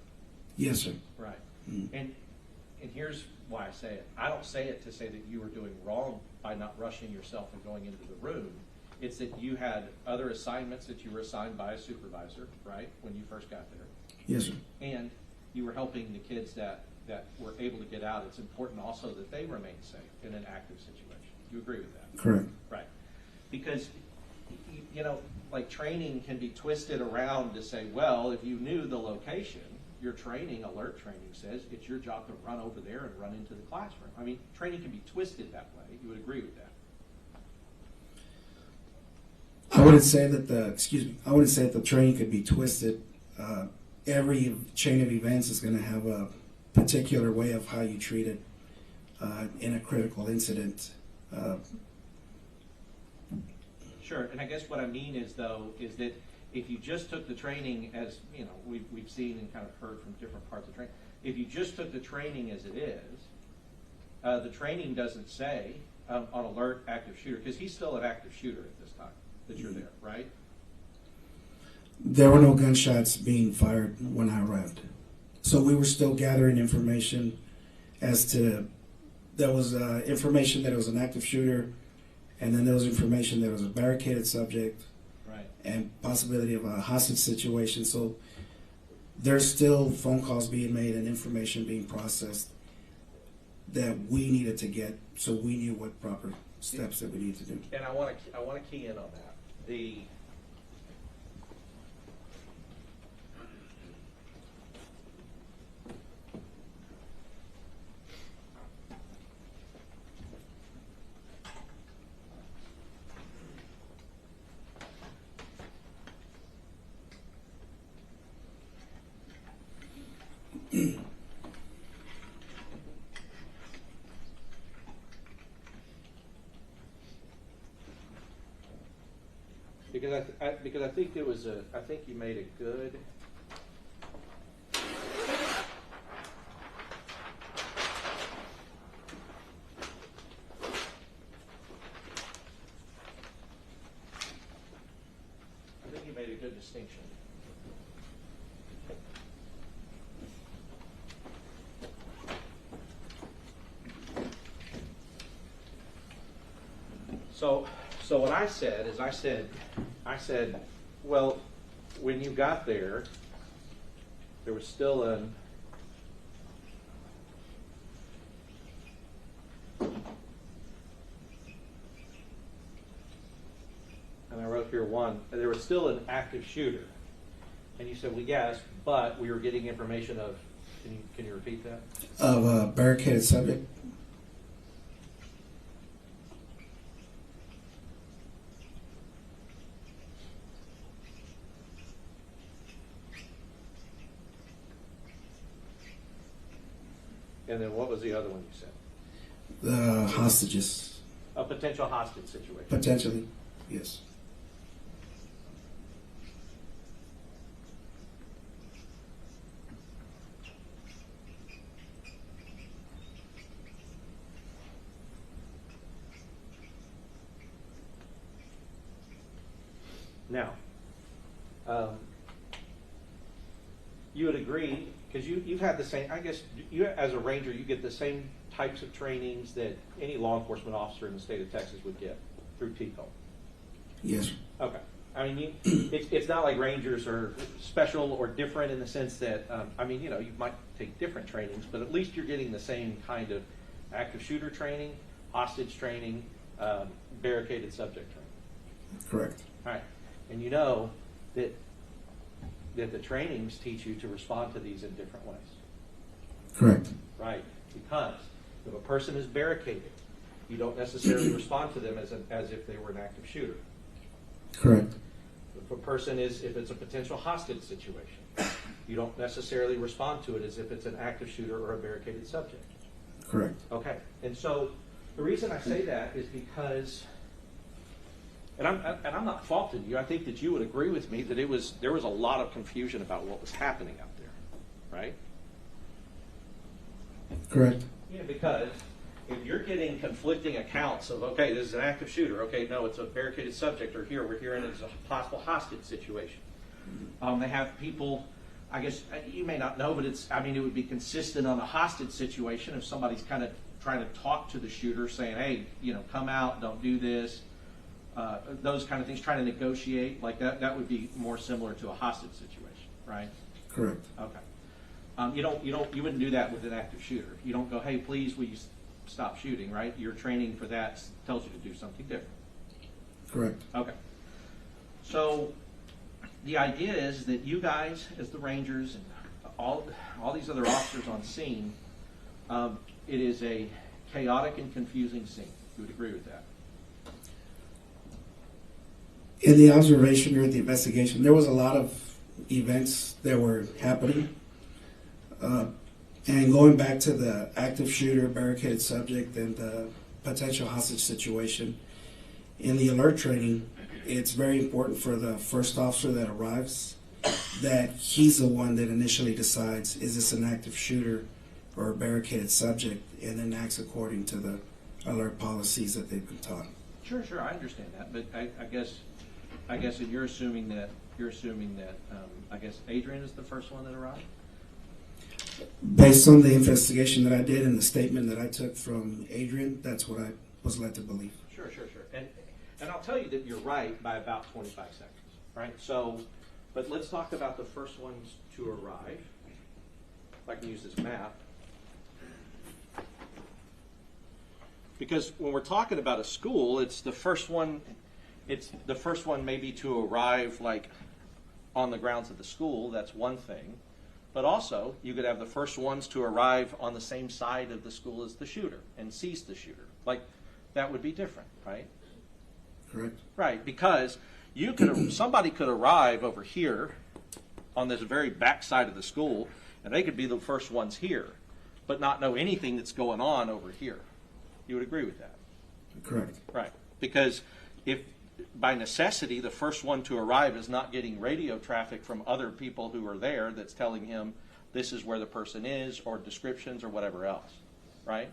Yes, sir. Right. Mm-hmm. And here's why I say it. I don't say it to say that you were doing wrong by not rushing yourself and going into the room. It's that you had other assignments that you were assigned by a supervisor, right, when you first got there. Yes, sir. And you were helping the kids that were able to get out. It's important also that they remain safe in an active situation. You agree with that? Correct. Right. Because, you know, like training can be twisted around to say, well, if you knew the location, your training, alert training says it's your job to run over there and run into the classroom. I mean, training can be twisted that way. You would agree with that? I wouldn't say that the training could be twisted. Every chain of events is going to have a particular way of how you treat it in a critical incident. Sure, and I guess what I mean is that if you just took the training, as you know, we've seen and kind of heard from different parts of training, if you just took the training as it is, the training doesn't say on alert active shooter, because he's still an active shooter at this time that you're there, right? There were no gunshots being fired when I arrived. So we were still gathering information as to, there was information that it was an active shooter, and then there was information that it was a barricaded subject, Right. and possibility of a hostage situation. So there's still phone calls being made and information being processed that we needed to get, so we knew what proper steps that we need to do. And I want to key in on that. Because I think I think you made a good. I think you made a good distinction. So what I said is I said, well, when you got there was still an and I wrote here one, there was still an active shooter. And you said, well, yes, but we were getting information of, can you repeat that? Of a barricaded subject. And then what was the other one you said? The hostages. A potential hostage situation. Potentially, yes. Now, You would agree, because you've had the same, I guess, you as a ranger, you get the same types of trainings that any law enforcement officer in the state of Texas would get through TCO. Yes. Okay. I mean, it's not like rangers are special or different in the sense that, I mean, you know, you might take different trainings, but at least you're getting the same kind of active shooter training, hostage training, barricaded subject training. Correct. All right. And you know that the trainings teach you to respond to these in different ways. Correct. Right. Because if a person is barricaded, you don't necessarily respond to them as if they were an active shooter. Correct. If a person is, if it's a potential hostage situation, you don't necessarily respond to it as if it's an active shooter or a barricaded subject. Correct. Okay. And so the reason I say that is because, and I'm not faulting you. I think that you would agree with me that there was a lot of confusion about what was happening out there, right? Correct. Yeah, because if you're getting conflicting accounts of, okay, this is an active shooter, okay, no, it's a barricaded subject, or here, we're hearing it's a possible hostage situation. They have people, I guess, you may not know, but it would be consistent on a hostage situation if somebody's kind of trying to talk to the shooter, saying, hey, you know, come out, don't do this, those kind of things, trying to negotiate, like that would be more similar to a hostage situation, right? Correct. Okay. You wouldn't do that with an active shooter. You don't go, hey, please, will you stop shooting, right? Your training for that tells you to do something different. Correct. Okay. So the idea is that you guys, as the Rangers and all these other officers on scene, it is a chaotic and confusing scene. You would agree with that? In the observation or the investigation, there was a lot of events that were happening. And going back to the active shooter, barricaded subject, and the potential hostage situation, in the alert training, it's very important for the first officer that arrives that he's the one that initially decides, is this an active shooter or a barricaded subject, and then acts according to the alert policies that they've been taught. Sure, I understand that, but I guess that you're assuming that I guess Adrian is the first one that arrived. Based on the investigation that I did and the statement that I took from Adrian, that's what I was led to believe. Sure. And I'll tell you that you're right by about 25 seconds, right? So, but let's talk about the first ones to arrive. If I can use this map. Because when we're talking about a school, it's the first one maybe to arrive like on the grounds of the school. That's one thing. But also, you could have the first ones to arrive on the same side of the school as the shooter and seize the shooter. Like, that would be different, right? Correct. Right, because somebody could arrive over here on this very back side of the school, and they could be the first ones here, but not know anything that's going on over here. You would agree with that? Correct. Right, because if by necessity, the first one to arrive is not getting radio traffic from other people who are there that's telling him this is where the person is, or descriptions or whatever else, right?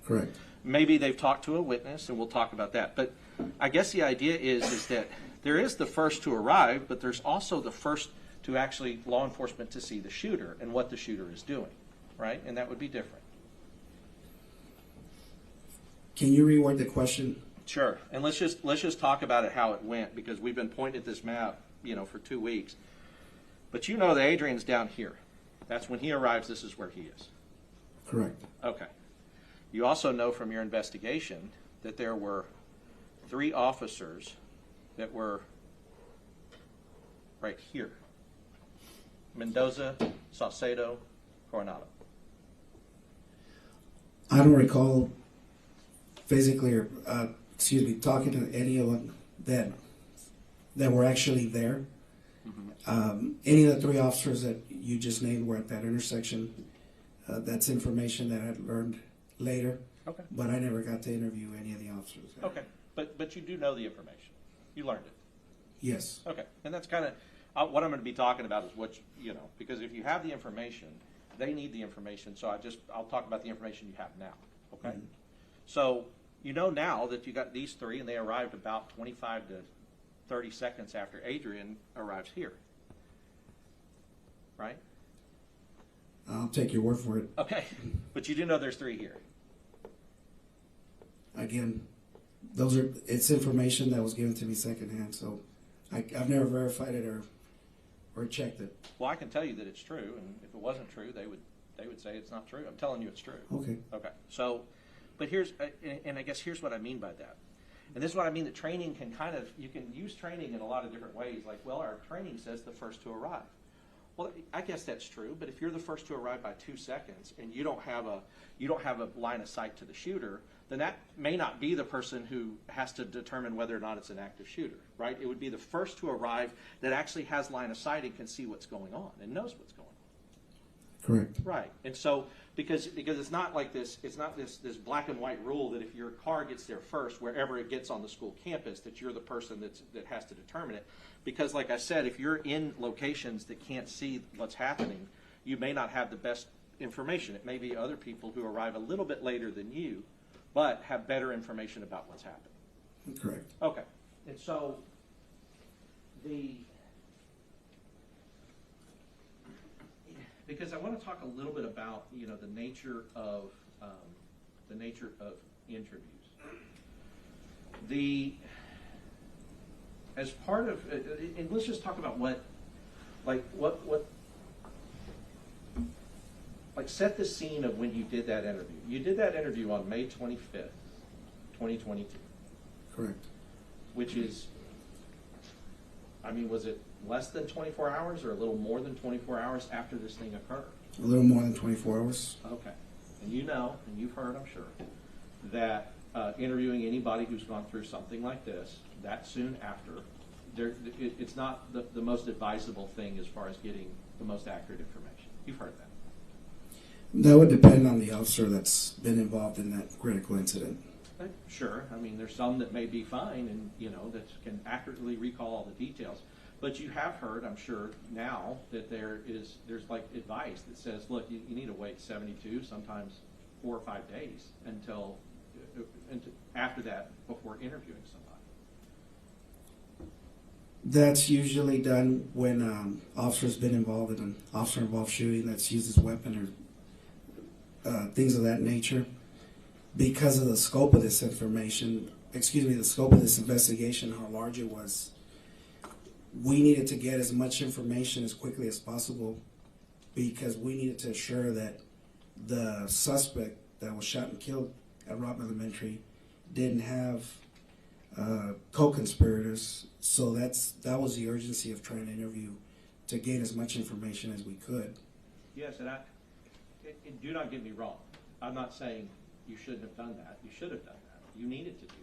Correct. Maybe they've talked to a witness, and we'll talk about that. But I guess the idea is that there is the first to arrive, but there's also the first to actually law enforcement to see the shooter and what the shooter is doing, right? And that would be different. Can you reword the question? Sure, and let's just talk about it, how it went, because we've been pointing at this map, for 2 weeks. But you know that Adrian's down here. That's when he arrives. This is where he is. Correct. Okay. You also know from your investigation that there were 3 officers that were right here: Mendoza, Saucedo, Coronado. I don't recall physically or talking to any of them that were actually there. Mm-hmm. Any of the 3 officers that you just named were at that intersection. That's information that I learned later. Okay. But I never got to interview any of the officers there. Okay, but you do know the information. You learned it. Yes. Okay, and that's kind of what I'm going to be talking about is what because if you have the information, they need the information. So I'll talk about the information you have now. Okay. Mm-hmm. So you know now that you got these 3, and they arrived about 25 to 30 seconds after Adrian arrives here. Right? I'll take your word for it. Okay, but you do know there's 3 here. Again, it's information that was given to me secondhand, so I've never verified it or checked it. Well, I can tell you that it's true, and if it wasn't true, they would say it's not true. I'm telling you it's true. Okay. Okay. So, but I guess here's what I mean by that. And this is what I mean, that training can you can use training in a lot of different ways. Like, well, our training says the first to arrive. Well, I guess that's true, but if you're the first to arrive by 2 seconds and you don't have a line of sight to the shooter, then that may not be the person who has to determine whether or not it's an active shooter, right? It would be the first to arrive that actually has line of sight and can see what's going on and knows what's going on. Correct. Right. And so because it's not like this, it's not this black and white rule that if your car gets there first, wherever it gets on the school campus, that you're the person that has to determine it. Because like I said, if you're in locations that can't see what's happening, you may not have the best information. It may be other people who arrive a little bit later than you, but have better information about what's happening. Correct. Okay. And so because I want to talk a little bit about, the nature of interviews. As part of, and let's just talk about set the scene of when you did that interview. You did that interview on May 25th, 2022. Correct. Which is, was it less than 24 hours or a little more than 24 hours after this thing occurred? A little more than 24 hours. Okay. And and you've heard, I'm sure, that interviewing anybody who's gone through something like this, that soon after, it's not the most advisable thing as far as getting the most accurate information. You've heard that. That would depend on the officer that's been involved in that critical incident. Sure. There's some that may be fine and, that can accurately recall all the details. But you have heard, I'm sure, now that there's like advice that says, look, you need to wait 72, sometimes 4 or 5 days until after that before interviewing somebody. That's usually done when officer's been involved in an officer-involved shooting that's used his weapon or things of that nature. Because of the scope of this the scope of this investigation, how large it was, we needed to get as much information as quickly as possible because we needed to assure that the suspect that was shot and killed at Robb Elementary didn't have co-conspirators. So that was the urgency of trying to interview to gain as much information as we could. Yes, and do not get me wrong. I'm not saying you shouldn't have done that. You should have done that. You needed to do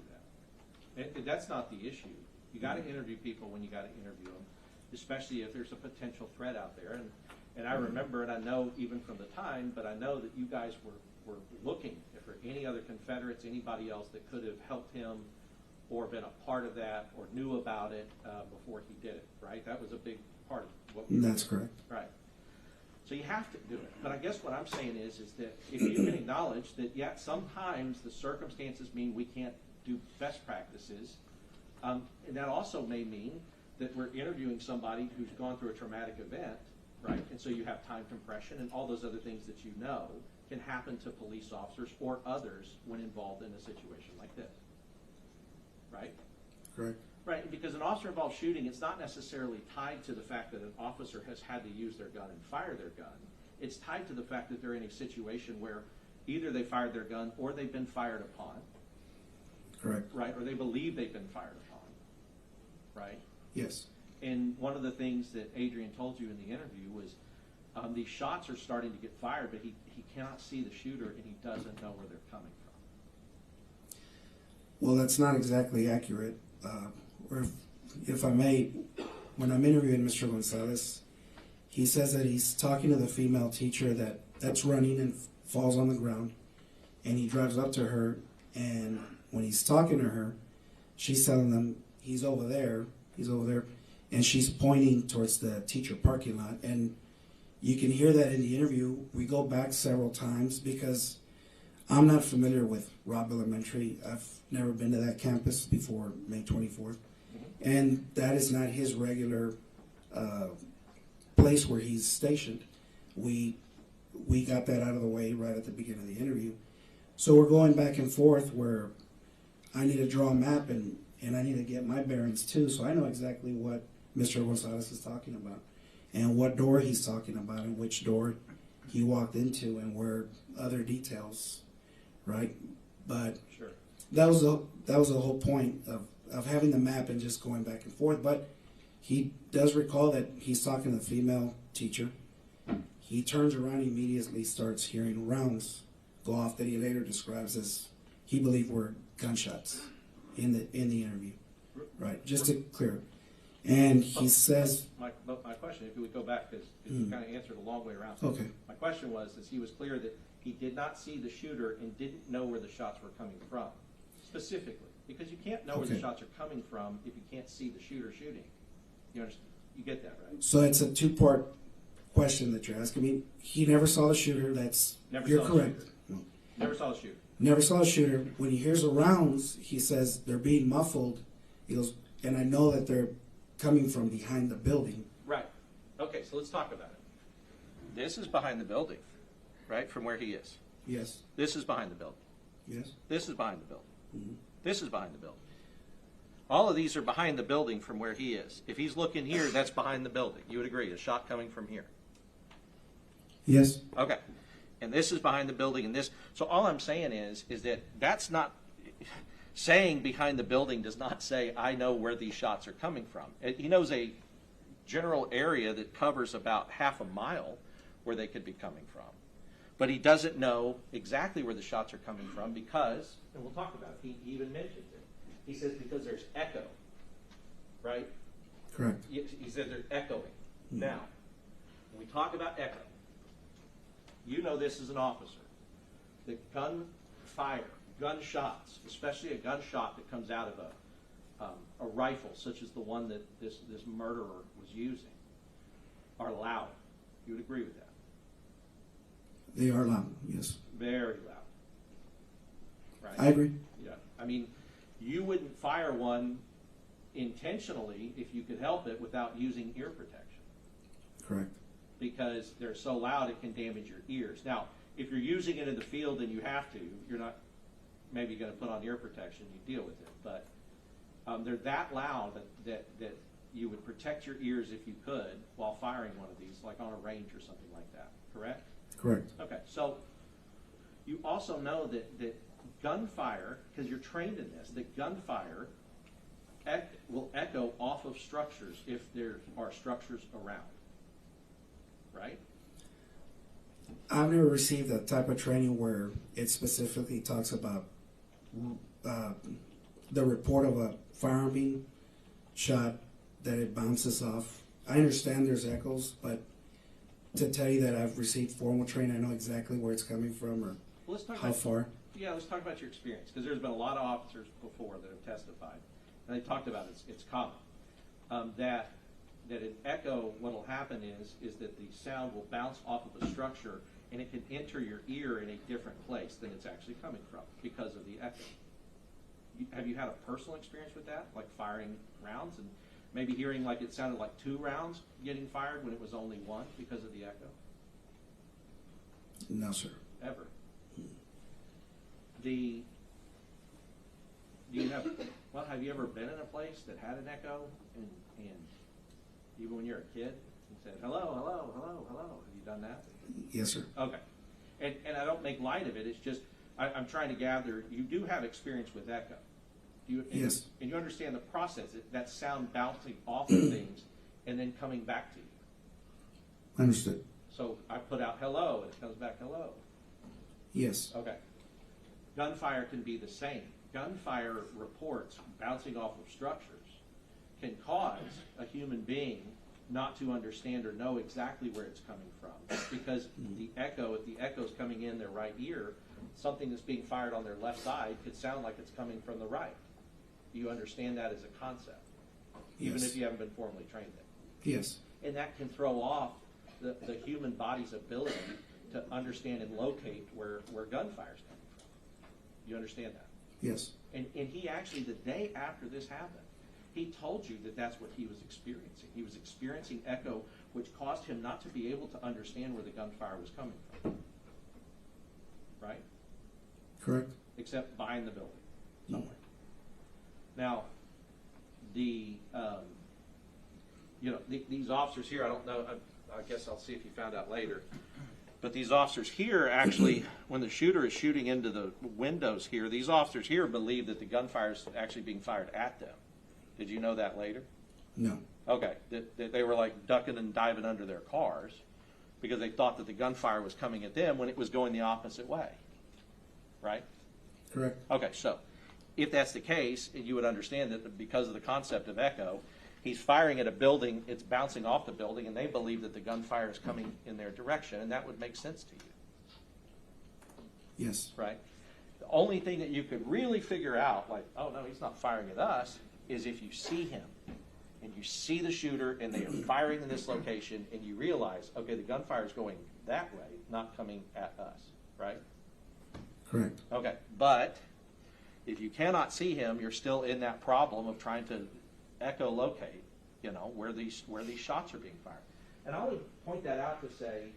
that. That's not the issue. You got to interview people when you got to interview them, especially if there's a potential threat out there. And I remember, and I know even from the time, but I know that you guys were looking for any other Confederates, anybody else that could have helped him or been a part of that or knew about it before he did it, right? That was a big part of what we That's correct. Right. So you have to do it. But I guess what I'm saying is that if you can acknowledge that, yeah, sometimes the circumstances mean we can't do best practices, and that also may mean that we're interviewing somebody who's gone through a traumatic event, right? And so you have time compression and all those other things that can happen to police officers or others when involved in a situation like this, right? Correct. Right, because an officer-involved shooting, it's not necessarily tied to the fact that an officer has had to use their gun and fire their gun. It's tied to the fact that they're in a situation where either they fired their gun or they've been fired upon. Correct. Right, or they believe they've been fired upon. Right? Yes. And one of the things that Adrian told you in the interview was these shots are starting to get fired, but he cannot see the shooter and he doesn't know where they're coming from. Well, that's not exactly accurate. Or if I may, when I'm interviewing Mr. Gonzales, he says that he's talking to the female teacher that's running and falls on the ground, and he drives up to her, and when he's talking to her, she's telling them he's over there, and she's pointing towards the teacher parking lot, and you can hear that in the interview. We go back several times because I'm not familiar with Robb Elementary. I've never been to that campus before May 24th. and that is not his regular place where he's stationed. We got that out of the way right at the beginning of the interview. So we're going back and forth where I need to draw a map and I need to get my bearings too, so I know exactly what Mr. Gonzales is talking about and what door he's talking about and which door he walked into and where other details, right? But Sure. that was the whole point of having the map and just going back and forth. But he does recall that he's talking to the female teacher. He turns around and immediately starts hearing rounds go off that he later describes as he believed were gunshots in the interview. Right, just to clear it. And he says, My question, if we would go back, because you kind of answered a long way around. okay, My question was, is he was clear that he did not see the shooter and didn't know where the shots were coming from, specifically, because you can't know where the Okay. shots are coming from if you can't see the shooter shooting. You understand? You get that, right? so it's a two-part question that you're asking me. He never saw the shooter. You're saw the correct. shooter. Never saw the shooter. Never saw a shooter. When he hears the rounds, he says they're being muffled. He goes, and I know that they're coming from behind the building. Right. Okay, so let's talk about it. This is behind the building, right, from where he is. Yes, This is behind the building. yes. This is behind the building. This is behind the building. All of these are behind the building from where he is. If he's looking here, that's behind the building. You would agree, a shot coming from here. Yes, Okay. And this is behind the building and this. So all I'm saying is that that's not, saying behind the building does not say, I know where these shots are coming from. He knows a general area that covers about half a mile where they could be coming from. But he doesn't know exactly where the shots are coming from because, and we'll talk about it, he even mentions it. He says because there's echo, right? correct. He said they're echoing. Now, when we talk about echo, you know this as an officer, that gunfire, gunshots, especially a gunshot that comes out of a rifle, such as the one that this murderer was using, are loud. You would agree with that? They are loud, yes. Very loud. Right? I agree. Yeah. I mean, you wouldn't fire one intentionally if you could help it without using ear protection, Correct. because they're so loud it can damage your ears. Now, if you're using it in the field and you have to, you're not maybe going to put on ear protection, you deal with it. But they're that loud that you would protect your ears if you could while firing one of these, like on a range or something like that, correct? Correct. Okay, so you also know that gunfire, because you're trained in this, that gunfire will echo off of structures if there are structures around, right? I've never received that type of training where it specifically talks about the report of a firearm being shot, that it bounces off. I understand there's echoes, but to tell you that I've received formal training, I know exactly where it's coming from or Well, let's talk how about, far. yeah, let's talk about your experience, because there's been a lot of officers before that have testified, and they talked about it's common, that an echo, what will happen is that the sound will bounce off of a structure and it can enter your ear in a different place than it's actually coming from because of the echo. Have you had a personal experience with that, like firing rounds and maybe hearing like it sounded like 2 rounds getting fired when it was only 1 because of the echo? No, sir. Ever? Have you ever been in a place that had an echo and even when you're a kid and said, hello, hello, hello, hello? Have you done that? Yes, sir. Okay. And I don't make light of it. It's just I'm trying to gather, you do have experience with echo. Yes. And you understand the process, that sound bouncing off of things and then coming back to you. Understood. So I put out hello and it comes back hello. Yes. Okay. Gunfire can be the same. Gunfire reports bouncing off of structures can cause a human being not to understand or know exactly where it's coming from, because the echo, if the echo's coming in their right ear, something that's being fired on their left side could sound like it's coming from the right. Do you understand that as a concept, even Yes. if you haven't been formally trained in it? Yes. And that can throw off the human body's ability to understand and locate where gunfire's coming from. You understand that? Yes. And he actually, the day after this happened, He told you that that's what he was experiencing. He was experiencing echo, which caused him not to be able to understand where the gunfire was coming from. Right? Correct. Except behind the building somewhere. Now, these officers here, I don't know, I guess I'll see if you found out later, but these officers here actually, when the shooter is shooting into the windows here, these officers here believe that the gunfire is actually being fired at them. Did you know that later? No. Okay, that they were like ducking and diving under their cars because they thought that the gunfire was coming at them when it was going the opposite way, right? Correct. Okay, so if that's the case, you would understand that because of the concept of echo, he's firing at a building, it's bouncing off the building, and they believe that the gunfire is coming in their direction, and that would make sense to you, Yes. right? The only thing that you could really figure out, like, oh no, he's not firing at us, is if you see him, and you see the shooter, and they are firing in this location, and you realize, okay, the gunfire is going that way, not coming at us, right? Correct. Okay, but if you cannot see him, you're still in that problem of trying to echolocate, where these shots are being fired. And I would point that out to say,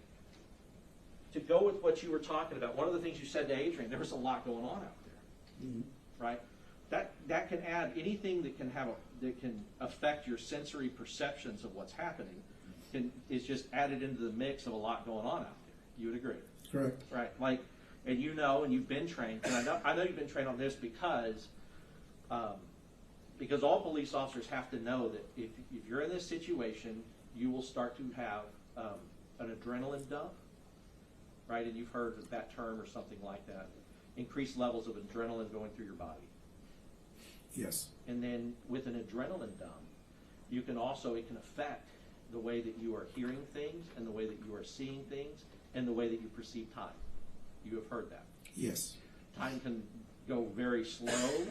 to go with what you were talking about, one of the things you said to Adrian, there was a lot going on out there, right? That can add anything that can affect your sensory perceptions of what's happening is just added into the mix of a lot going on out there. You would agree? Correct. Right, like, and you've been trained, and I know you've been trained on this because all police officers have to know that if you're in this situation, you will start to have an adrenaline dump, right? And you've heard that term or something like that. Increased levels of adrenaline going through your body. Yes. And then with an adrenaline dump, it can affect the way that you are hearing things and the way that you are seeing things and the way that you perceive time. You have heard that. Yes. Time can go very slow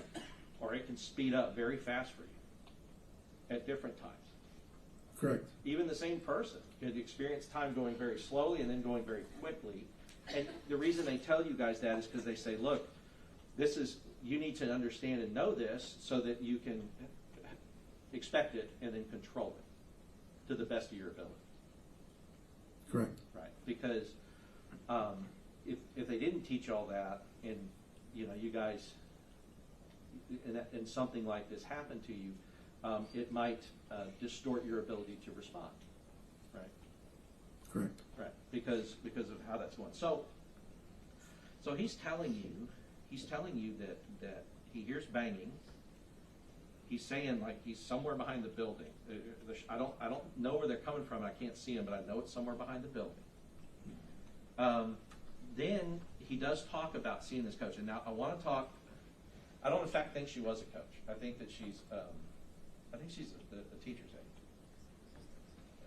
or it can speed up very fast for you at different times. Correct. Even the same person could experience time going very slowly and then going very quickly. And the reason they tell you guys that is because they say, look, you need to understand and know this so that you can expect it and then control it to the best of your ability. Correct. Right? Because if they didn't teach all that, and you guys, and something like this happened to you, it might distort your ability to respond. Right? Correct. Right? Because of how that's going. So he's telling you that he hears banging. He's saying like he's somewhere behind the building. I don't know where they're coming from. I can't see him, but I know it's somewhere behind the building. Then he does talk about seeing this coach. And now I want to talk. I don't in fact think she was a coach. I think that she's a teacher's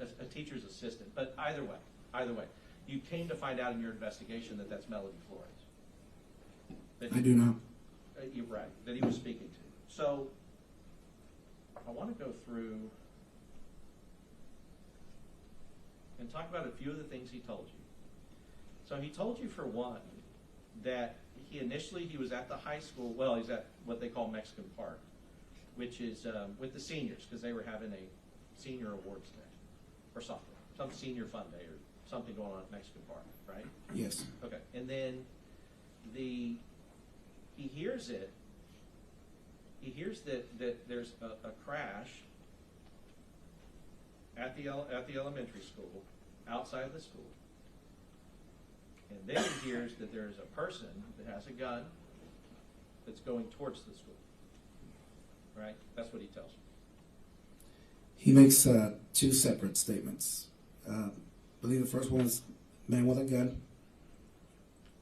aide, a teacher's assistant. But either way, you came to find out in your investigation that that's Melody Flores. I do know. You're right, that he was speaking to. So I want to go through and talk about a few of the things he told you. So he told you, for one, that he was at the high school, well, he's at what they call Mexican Park, which is with the seniors, because they were having a senior awards day or something, some senior fun day or something going on at Mexican Park, right? Yes. Okay, and then he hears it. He hears that there's a crash at the elementary school, outside the school. And then he hears that there's a person that has a gun that's going towards the school. Right? That's what he tells you. He makes two separate statements. I believe the first one is man with a gun.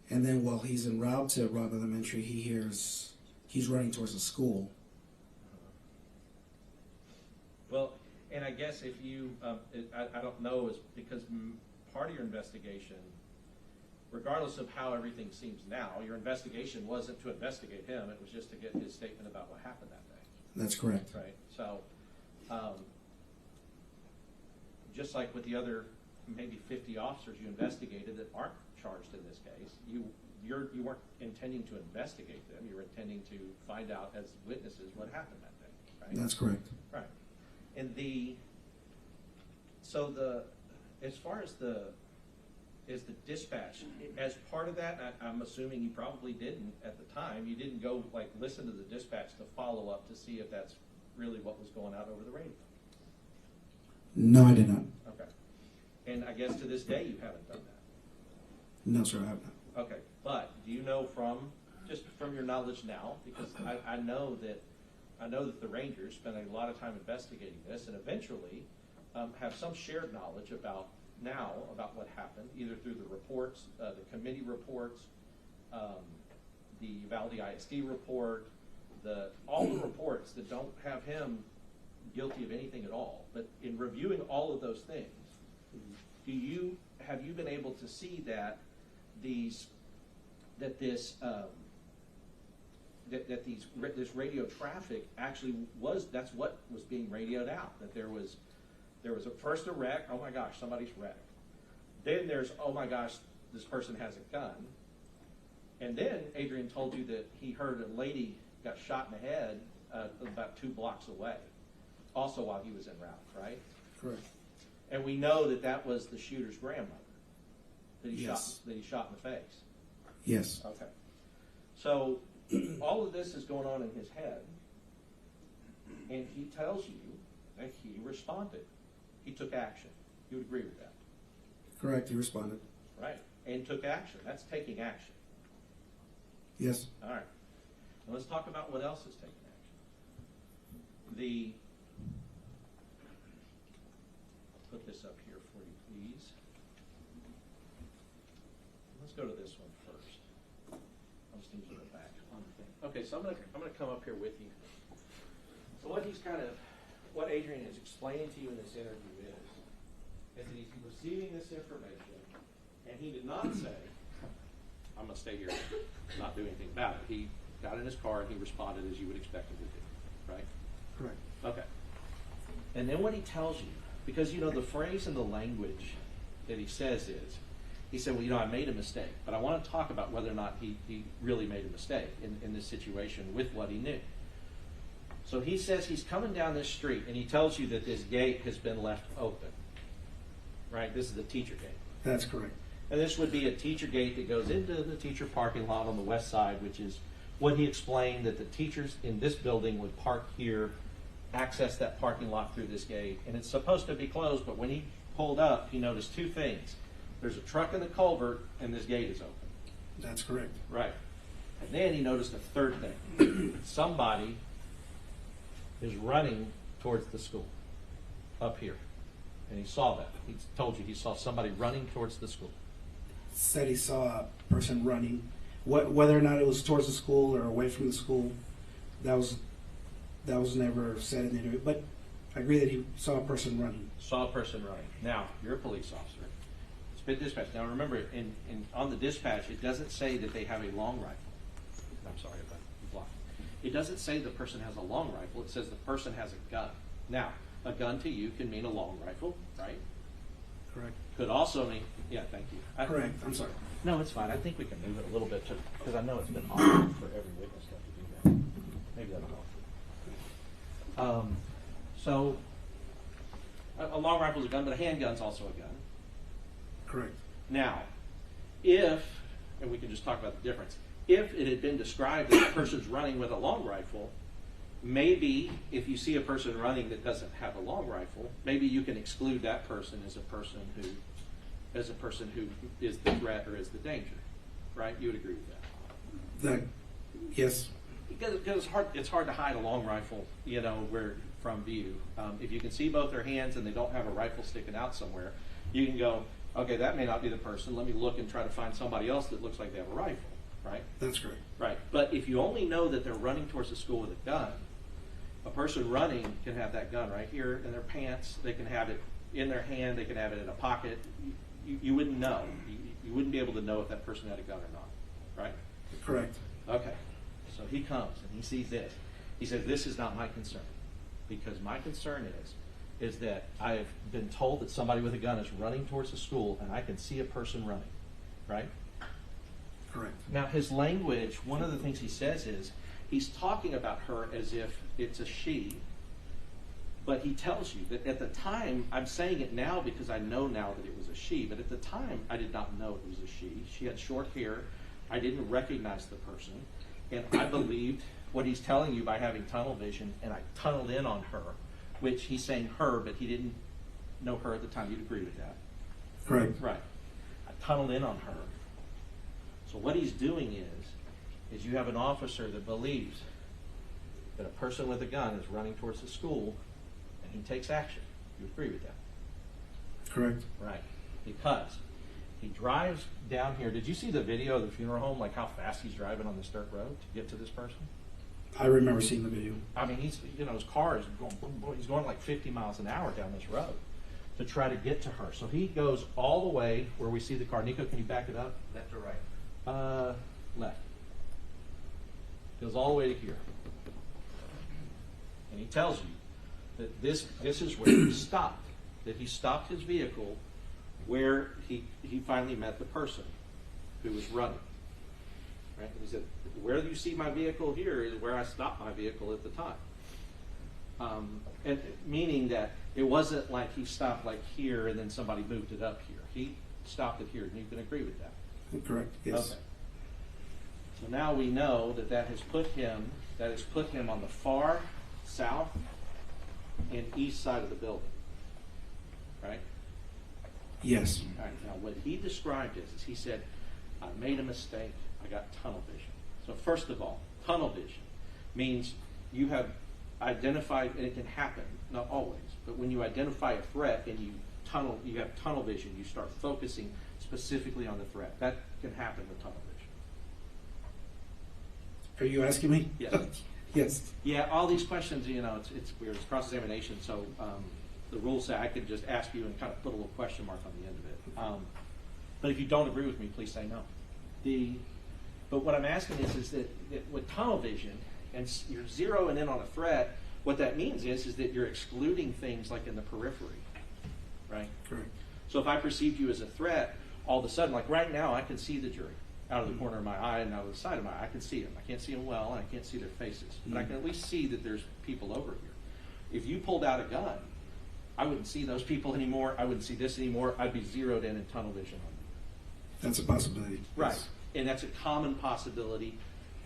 And then while he's en route to Robb Elementary, he hears he's running towards the school. Well, and I guess if you, I don't know, is because part of your investigation, regardless of how everything seems now, your investigation wasn't to investigate him, it was just to get his statement about what happened that day. That's correct. Right. So, just like with the other maybe 50 officers you investigated that aren't charged in this case, you weren't intending to investigate them. You were intending to find out as witnesses what happened that day. right? That's correct. Right. And as far as the dispatch, as part of that, I'm assuming you probably didn't at the time, you didn't go like listen to the dispatch to follow up to see if that's really what was going out over the radio. No, I did not. Okay. And I guess to this day you haven't done that. No, sir, I have not. Okay. But do you know from your knowledge now, because I know that the Rangers spend a lot of time investigating this and eventually have some shared knowledge about what happened, either through the reports, the committee reports, the Uvalde ISD report, all the reports that don't have him guilty of anything at all. But in reviewing all of those things, have you been able to see that this radio traffic actually that's what was being radioed out, that there was first a wreck, oh my gosh, somebody's wrecked. Then there's, oh my gosh, this person has a gun. And then Adrian told you that he heard a lady got shot in the head about 2 blocks away, also while he was en route, right? Correct. And we know that was the shooter's grandmother that he Yes. shot in the face. Yes. Okay. So all of this is going on in his head, and he tells you that he responded. He took action. You would agree with that? Correct, he responded. Right. And took action. That's taking action. Yes. All right. Now let's talk about what else is taking action. Put this up here for you, please. Let's go to this one first. I'll just need you to go back on the thing. Okay, so I'm gonna come up here with you. So what Adrian is explaining to you in this interview is that he's receiving this information, and he did not say, I'm gonna stay here, not do anything about it. He got in his car and he responded as you would expect him to do, right? Correct. Okay. And then what he tells you, because the phrase and the language that he says is, he said, well, I made a mistake, but I want to talk about whether or not he really made a mistake in this situation with what he knew. So he says he's coming down this street and he tells you that this gate has been left open, right? This is the teacher gate. That's correct. And this would be a teacher gate that goes into the teacher parking lot on the west side, which is what he explained that the teachers in this building would park here, access that parking lot through this gate. And it's supposed to be closed, but when he pulled up, he noticed 2 things. There's a truck in the culvert and this gate is open. That's correct. Right. And then he noticed a third thing. Somebody is running towards the school up here. And he saw that. He told you he saw somebody running towards the school. Said he saw a person running. Whether or not it was towards the school or away from the school, that was never said in the interview. But I agree that he saw a person running. Saw a person running. Now, you're a police officer. It's been dispatched. Now remember, on the dispatch, it doesn't say that they have a long rifle. I'm sorry about the block. It doesn't say the person has a long rifle. It says the person has a gun. Now, a gun to you can mean a long rifle, right? Correct. Could also mean, yeah, thank you. Correct. I'm sorry. No, it's fine. I think we can move it a little bit because I know it's been awkward for every witness to have to do that. Maybe that'll help. So, a long rifle is a gun, but a handgun's also a gun. Correct. Now, and we can just talk about the difference, if it had been described that a person's running with a long rifle, maybe if you see a person running that doesn't have a long rifle, maybe you can exclude that person as a person who is the threat or is the danger, right? You would agree with that? Yes. Because it's hard to hide a long rifle, from view. If you can see both their hands and they don't have a rifle sticking out somewhere, you can go, okay, that may not be the person. Let me look and try to find somebody else that looks like they have a rifle, right? That's correct. Right. But if you only know that they're running towards the school with a gun, a person running can have that gun right here in their pants. They can have it in their hand. They can have it in a pocket. You wouldn't know. You wouldn't be able to know if that person had a gun or not, right? Correct. Okay. So he comes and he sees this. He says, this is not my concern, because my concern is that I've been told that somebody with a gun is running towards the school and I can see a person running, right? Correct. Now his language, one of the things he says is, he's talking about her as if it's a she, But he tells you that at the time, I'm saying it now because I know now that it was a she, but at the time I did not know it was a she. She had short hair. I didn't recognize the person. And I believed what he's telling you by having tunnel vision, and I tunneled in on her, which he's saying her, but he didn't know her at the time. You'd agree with that? Correct. Right. I tunneled in on her. So what he's doing is you have an officer that believes that a person with a gun is running towards the school, and he takes action. You agree with that? Correct. Right. Because he drives down here. Did you see the video of the funeral home, like how fast he's driving on this dirt road to get to this person? I remember seeing the video. I mean, he's, his car is going, boom, boom, he's going like 50 miles an hour down this road to try to get to her. So he goes all the way where we see the car. Nico, can you back it up? Left or right? Left. Goes all the way to here. And he tells you that this is where he stopped. That he stopped his vehicle where he finally met the person who was running. Right? And he said, where you see my vehicle here is where I stopped my vehicle at the time. And meaning that it wasn't like he stopped like here and then somebody moved it up here. He stopped it here, and you can agree with that. Correct. Yes. Okay. So now we know that has put him on the far south and east side of the building. Right? Yes. All right. Now what he described is he said, I made a mistake. I got tunnel vision. So first of all, tunnel vision means you have identified, and it can happen, not always, but when you identify a threat and you have tunnel vision, you start focusing specifically on the threat. That can happen with tunnel vision. Are you asking me? Yes. Yes. Yeah, all these questions, it's weird. It's cross-examination, so the rules say I could just ask you and kind of put a little question mark on the end of it. But if you don't agree with me, please say no. But what I'm asking is that with tunnel vision, and you're zeroing in on a threat, what that means is that you're excluding things like in the periphery, right? Correct. So if I perceived you as a threat, all of a sudden, like right now, I can see the jury out of the corner of my eye and out of the side of my eye. I can see them. I can't see them well, and I can't see their faces. But I can at least see that there's people over here. If you pulled out a gun, I wouldn't see those people anymore. I wouldn't see this anymore. I'd be zeroed in tunnel vision on them. That's a possibility. Right. Yes. And that's a common possibility,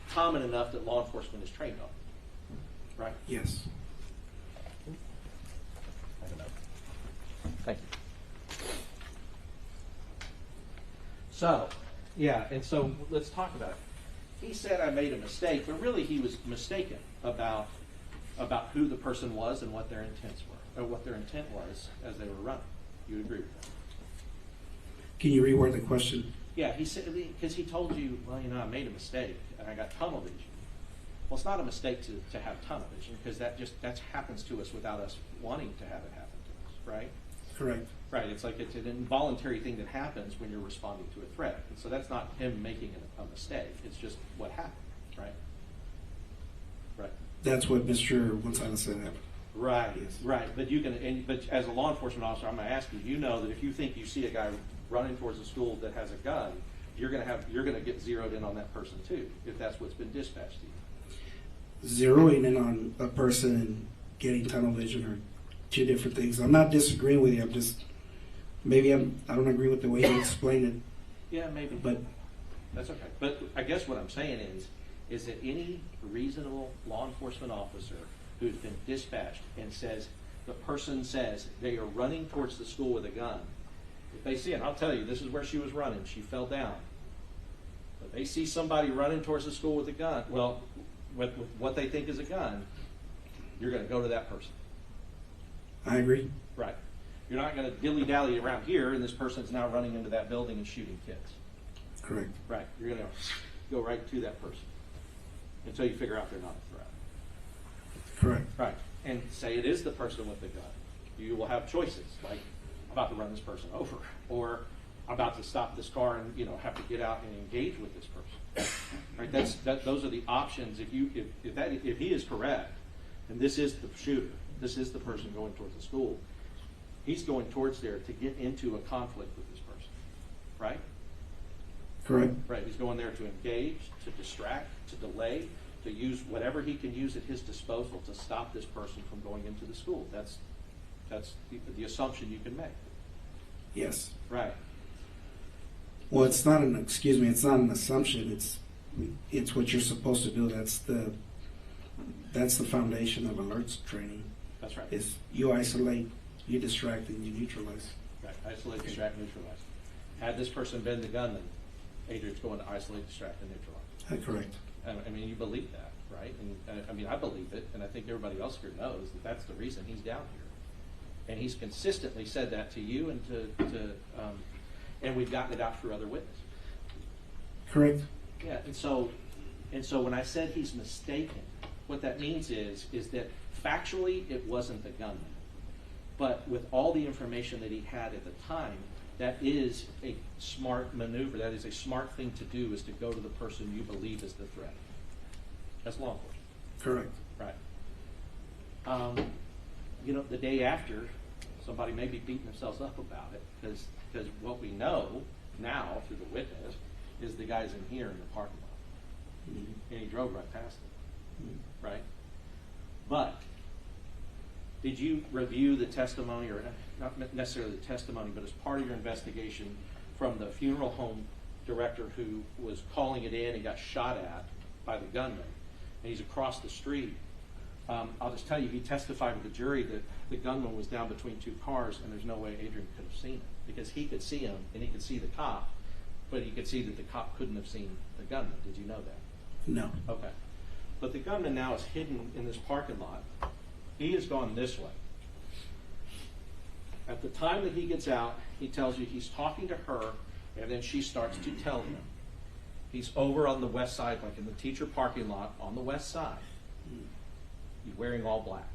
common enough that law enforcement is trained on. Right? Yes. I don't know. Thank you. So, yeah, and so let's talk about it. He said I made a mistake, but really he was mistaken about who the person was and what their intents were, or what their intent was as they were running. You agree with that? Can you reword the question? Yeah, he said, because he told you, well, I made a mistake and I got tunnel vision. Well, it's not a mistake to have tunnel vision, because that happens to us without us wanting to have it happen to us, right? Correct. Right, it's like it's an involuntary thing that happens when you're responding to a threat. And so that's not him making a mistake, it's just what happened, right? Right. That's what Mr. Gonzales said happened. Right, Yes. right. But as a law enforcement officer, I'm going to ask you that if you think you see a guy running towards a school that has a gun, you're going to get zeroed in on that person too, if that's what's been dispatched to you. Zeroing in on a person and getting tunnel vision are two different things. I'm not disagreeing with you. I'm just, I don't agree with the way you explain it. Yeah, maybe. But That's okay. But I guess what I'm saying is that any reasonable law enforcement officer who's been dispatched and the person says they are running towards the school with a gun, if they see it, I'll tell you, this is where she was running, she fell down. But they see somebody running towards the school with a gun, well, with what they think is a gun, you're going to go to that person. I agree. Right. You're not going to dilly-dally around here and this person's now running into that building and shooting kids. Correct. Right. You're going to go right to that person until you figure out they're not a threat. Correct. Right. And say it is the person with the gun. You will have choices, like about to run this person over, or about to stop this car and have to get out and engage with this person. Right. Those are the options. If he is correct, and this is the shooter, this is the person going towards the school, he's going towards there to get into a conflict with this person. Right. Correct. Right. He's going there to engage, to distract, to delay, to use whatever he can use at his disposal to stop this person from going into the school. That's the assumption you can make. Yes. Right. Well, it's not an, excuse me, it's not an assumption. It's what you're supposed to do. That's the foundation of alerts training. That's right. Is you isolate, you distract, and you neutralize. Right. Isolate, distract, neutralize. Had this person been the gunman, Adrian's going to isolate, distract, and neutralize. Correct. I mean, you believe that, right? And I mean, I believe it, and I think everybody else here knows that that's the reason he's down here. And he's consistently said that to you and and we've gotten it out through other witnesses. Correct. Yeah, and so when I said he's mistaken, what that means is that factually it wasn't the gunman, but with all the information that he had at the time, that is a smart maneuver. That is a smart thing to do, is to go to the person you believe is the threat. That's law enforcement. Correct. Right. You know, the day after, somebody may be beating themselves up about it, because what we know now through the witness is the guy's in here in the parking lot. Mm-hmm. And he drove right past it, right? But did you review the testimony, or not necessarily the testimony, but as part of your investigation from the funeral home director who was calling it in and got shot at by the gunman, and he's across the street? I'll just tell you, he testified to the jury that the gunman was down between two cars, and there's no way Adrian could have seen him, because he could see him and he could see the cop, but he could see that the cop couldn't have seen the gunman. Did you know that? No. Okay. But the gunman now is hidden in this parking lot. He has gone this way. At the time that he gets out, he tells you he's talking to her, and then she starts to tell him. He's over on the west side, like in the teacher parking lot on the west side. He's wearing all black.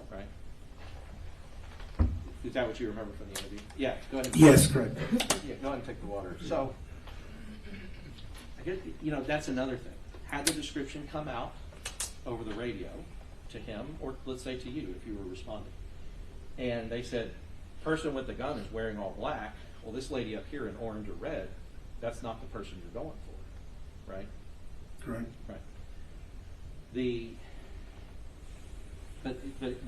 Right? Is that what you remember from the interview? Yeah, go ahead. Yes, correct. Yeah, go ahead and take the water. So, I guess, you know, that's another thing. Had the description come out over the radio to him, or let's say to you if you were responding, and they said, person with the gun is wearing all black, well, this lady up here in orange or red, that's not the person you're going for, right? Correct. Right. But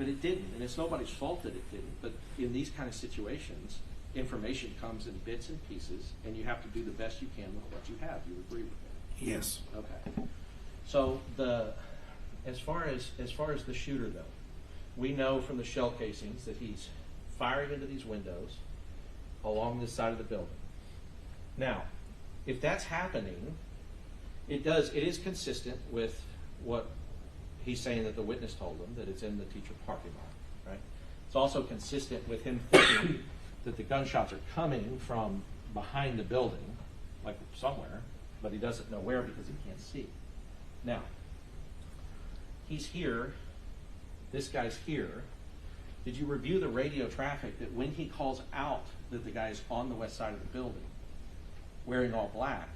it didn't, and it's nobody's fault that it didn't. But in these kind of situations, information comes in bits and pieces, and you have to do the best you can with what you have. You agree with that? Yes. Okay. So as far as the shooter though, we know from the shell casings that he's firing into these windows along this side of the building. Now, if that's happening, it is consistent with what he's saying that the witness told him, that it's in the teacher parking lot, right? It's also consistent with him thinking that the gunshots are coming from behind the building, like somewhere, but he doesn't know where because he can't see. Now, he's here, this guy's here. Did you review the radio traffic that when he calls out that the guy's on the west side of the building, wearing all black,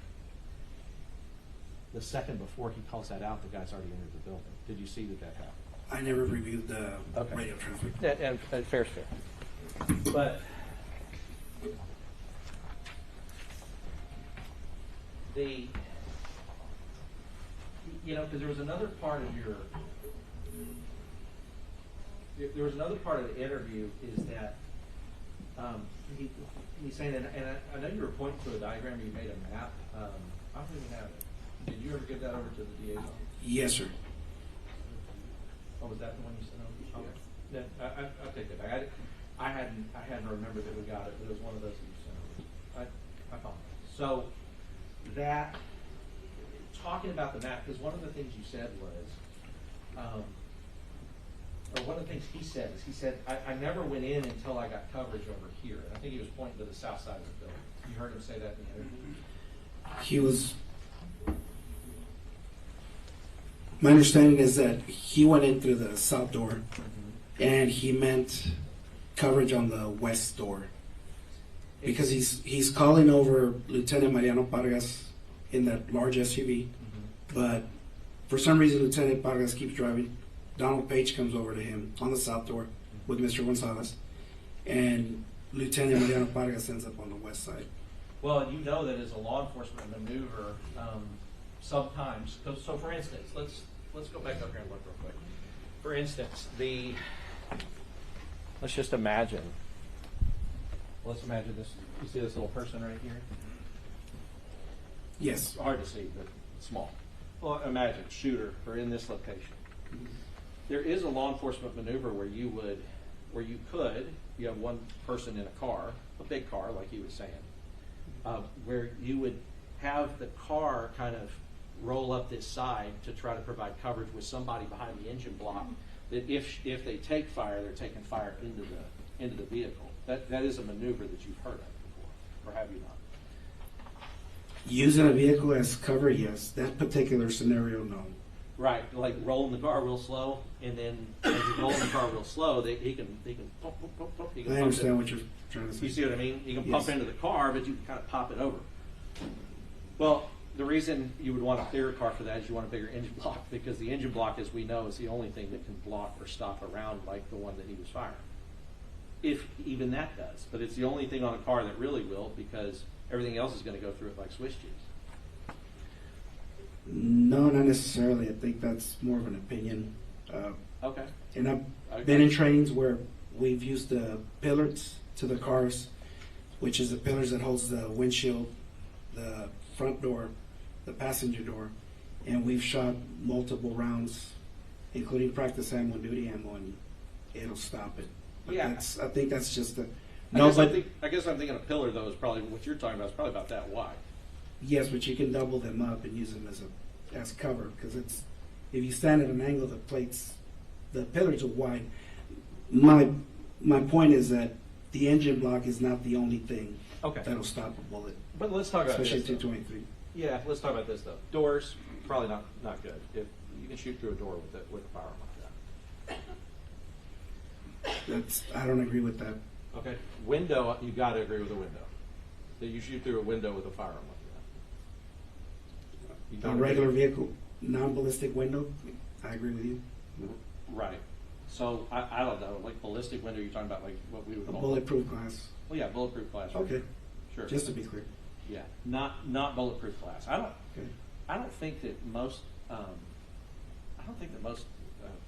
the second before he calls that out, the guy's already entered the building? Did you see that happened? I never reviewed the Okay. radio traffic. And fair's fair. But because there was another part of the interview is that he's saying, and I know you were pointing to a diagram, you made a map. I don't even have it. Did you ever give that over to the DA's office? Yes, sir. Oh, was that the one you sent over? Okay. Yeah, I'll take that back. I hadn't remembered that we got it, but it was one of those that you sent over. I found it. So that, talking about the map, because one of the things you said was, or one of the things he said is, he said, I never went in until I got coverage over here. And I think he was pointing to the south side of the building. You heard him say that in the interview? He was. My understanding is that he went in through the south door, and he meant coverage on the west door, because he's calling over Lieutenant Mariano Vargas in that large SUV, but for some reason Lieutenant Vargas keeps driving. Donald Page comes over to him on the south door with Mr. Gonzales, and Lieutenant Mariano Vargas ends up on the west side. Well, you know that as a law enforcement maneuver, sometimes, so for instance, let's go back up here and look real quick. For instance, let's just imagine, let's imagine this, you see this little person right here? Yes. It's hard to see, but small. Well, imagine shooter or in this location. There is a law enforcement maneuver where you have one person in a car, a big car, like you were saying, where you would have the car kind of roll up this side to try to provide coverage with somebody behind the engine block. That if they take fire, they're taking fire into the vehicle. That is a maneuver that you've heard of before, or have you not? Using a vehicle as cover, yes. That particular scenario, no. Right, like rolling the car real slow, and then as you're rolling the car real slow, he can pump, pump, pump, pump. He can I pump understand it. what you're trying to say. You see what I mean? You can Yes. pump into the car, but you can kind of pop it over. Well, the reason you would want a bigger car for that is you want a bigger engine block, because the engine block, as we know, is the only thing that can block or stop a round like the one that he was firing. If even that does, but it's the only thing on a car that really will, because everything else is going to go through it like Swiss cheese. No, not necessarily. I think that's more of an opinion. Okay. And I've been in trainings where we've used the pillars to the cars, which is the pillars that holds the windshield, the front door, the passenger door, and we've shot multiple rounds, including practice ammo and duty ammo, and it'll stop it. But Yeah. I think that's just the. I guess I'm thinking a pillar, though, is probably what you're talking about. Is probably about that wide. Yes, but you can double them up and use them as cover, because it's, if you stand at an angle, the pillars are wide. My point is that the engine block is not the only thing Okay. that'll stop a bullet, But let's talk about especially this. though. 223. Yeah, let's talk about this though. Doors, probably not good. If you can shoot through a door with a firearm like I don't agree with that. that. Okay. Window, you got to agree with a window. That you shoot through a window with a firearm like that. You A don't regular agree? vehicle, non-ballistic window, I agree with you. Right. So I don't know, like ballistic window. You're talking about like what we would A call bulletproof glass. Well, yeah, bulletproof glass. Okay, Sure. just to be clear. Yeah, not bulletproof glass. Okay. I don't think that most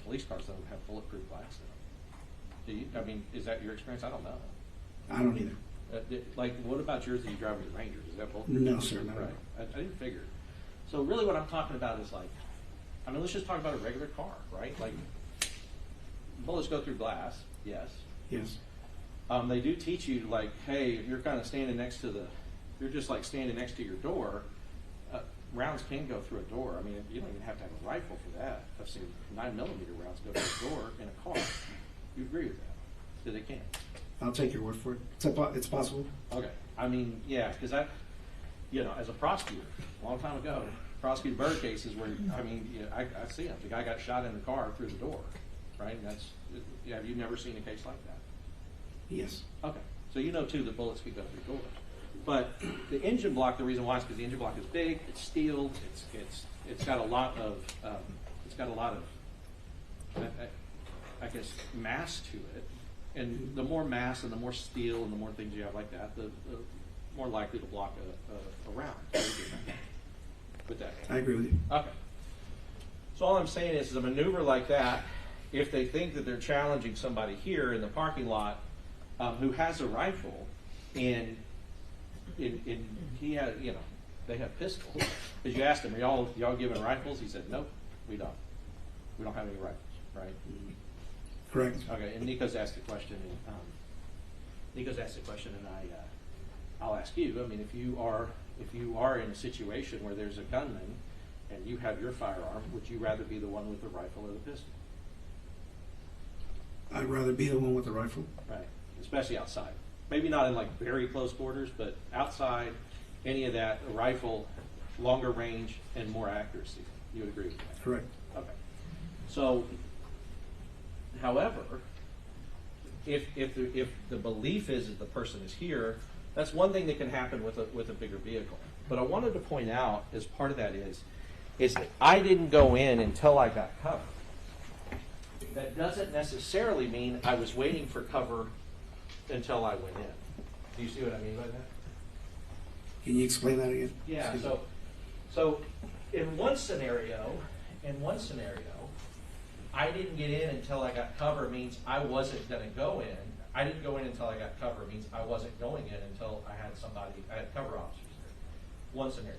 police cars though have bulletproof glass in them. Do you? I mean, is that your experience? I don't know. I don't either. Like, what about yours that you drive with your Rangers? Is that bulletproof? No, sir, no. Right. I didn't figure. So really, what I'm talking about is like, I mean, let's just talk about a regular car, right? Like, bullets go through glass. Yes. Yes. They do teach you, like, hey, if you're kind of standing next to you're just like standing next to your door, rounds can go through a door. I mean, you don't even have to have a rifle for that. I've seen 9mm rounds go through a door in a car. You agree with that? That they can? I'll take your word for it. It's possible. Okay. I mean, yeah, because as a prosecutor, a long time ago, prosecuted murder cases where, I mean, I see them. The guy got shot in the car through the door, right? And have you never seen a case like that? Yes. Okay, so you know too that bullets can go through doors, but the engine block. The reason why is because the engine block is big. It's steel. It's got a lot of I guess mass to it, and the more mass and the more steel and the more things you have like that, the more likely to block a round. With that, I agree with you. okay. So all I'm saying is a maneuver like that, if they think that they're challenging somebody here in the parking lot who has a rifle, and he has, they have pistols. Because you asked him, y'all giving rifles? He said, nope, we don't. We don't have any rifles, right? Correct. Okay, and Nico's asked a question, and I'll ask you. I mean, if you are in a situation where there's a gunman and you have your firearm, would you rather be the one with the rifle or the pistol? I'd rather be the one with the rifle. Right, especially outside. Maybe not in like very close quarters, but outside, any of that, a rifle, longer range and more accuracy. You would agree with that? Correct. Okay. So, however, if the belief is that the person is here, that's one thing that can happen with a bigger vehicle. But I wanted to point out, as part of that is that I didn't go in until I got cover. That doesn't necessarily mean I was waiting for cover until I went in. Do you see what I mean by that? Can you explain that again? Yeah. Excuse me. So in one scenario, I didn't get in until I got cover means I wasn't going to go in. I didn't go in until I got cover means I wasn't going in until I had cover officers there. One scenario.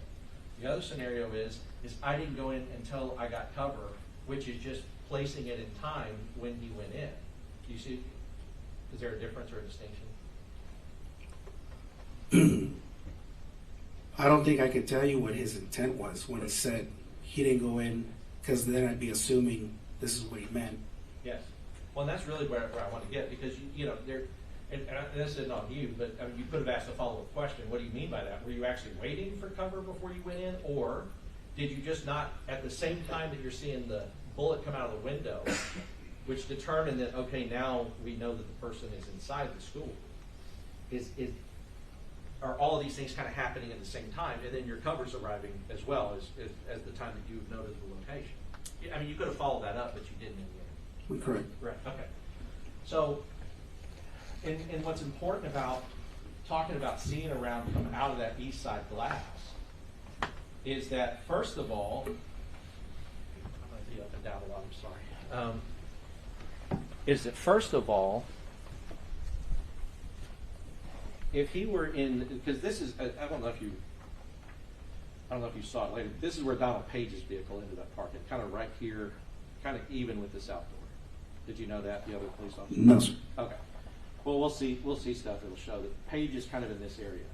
The other scenario is I didn't go in until I got cover, which is just placing it in time when he went in. Do you see? Is there a difference or a distinction? I don't think I could tell you what his intent was when he said he didn't go in, because then I'd be assuming this is what he meant. Yes. Well, and that's really where I want to get, because you know, there, and this isn't on you, but I mean, you could have asked a follow-up question. What do you mean by that? Were you actually waiting for cover before you went in, or did you just not, at the same time that you're seeing the bullet come out of the window, which determined that, okay, now we know that the person is inside the school, are all of these things kind of happening at the same time, and then your cover's arriving as well as the time that you've noted the location? I mean, you could have followed that up, but you didn't in the end. Correct. Right, okay. So, and what's important about talking about seeing a round come out of that east side glass is that, first of all, I'm going to be up and down a lot, I'm sorry. Is that, first of all, if he were in, because this is, I don't know if you saw it later, this is where Donald Page's vehicle ended up parking, kind of right here, kind of even with the south door. Did you know that, the other police officer? No, sir. Okay. Well, we'll see stuff that'll show that Page is kind of in this area.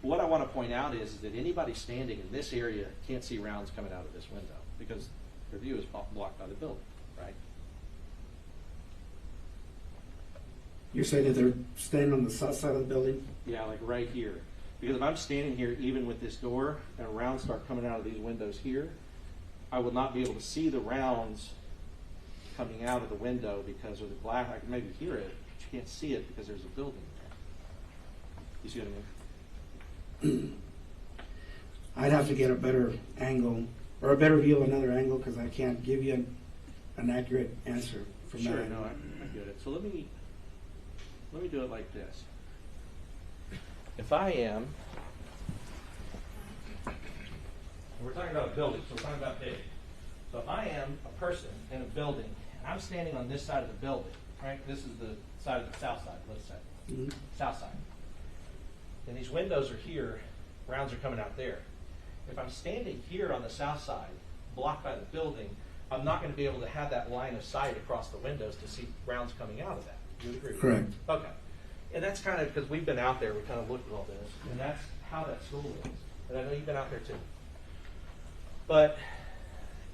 What I want to point out is that anybody standing in this area can't see rounds coming out of this window because their view is blocked by the building, right? You're saying that they're standing on the south side of the building? Yeah, like right here. Because if I'm standing here, even with this door, and rounds start coming out of these windows here, I will not be able to see the rounds coming out of the window because of the glass. I can maybe hear it, but you can't see it because there's a building there. You see what I mean? I'd have to get a better angle, or a better view of another angle, because I can't give you an accurate answer from Sure, that. no, I get it. So let me do it like this. If I am, we're talking about a building, so we're talking about big. So if I am a person in a building, and I'm standing on this side of the building, right? This is the side of the south side, let's say. Mhm. South side. And these windows are here, rounds are coming out there. If I'm standing here on the south side, blocked by the building, I'm not going to be able to have that line of sight across the windows to see rounds coming out of that. Do you agree? Correct. Okay. And that's kind of, because we've been out there, we kind of looked at all this, and that's how that school is. And I know you've been out there too. But,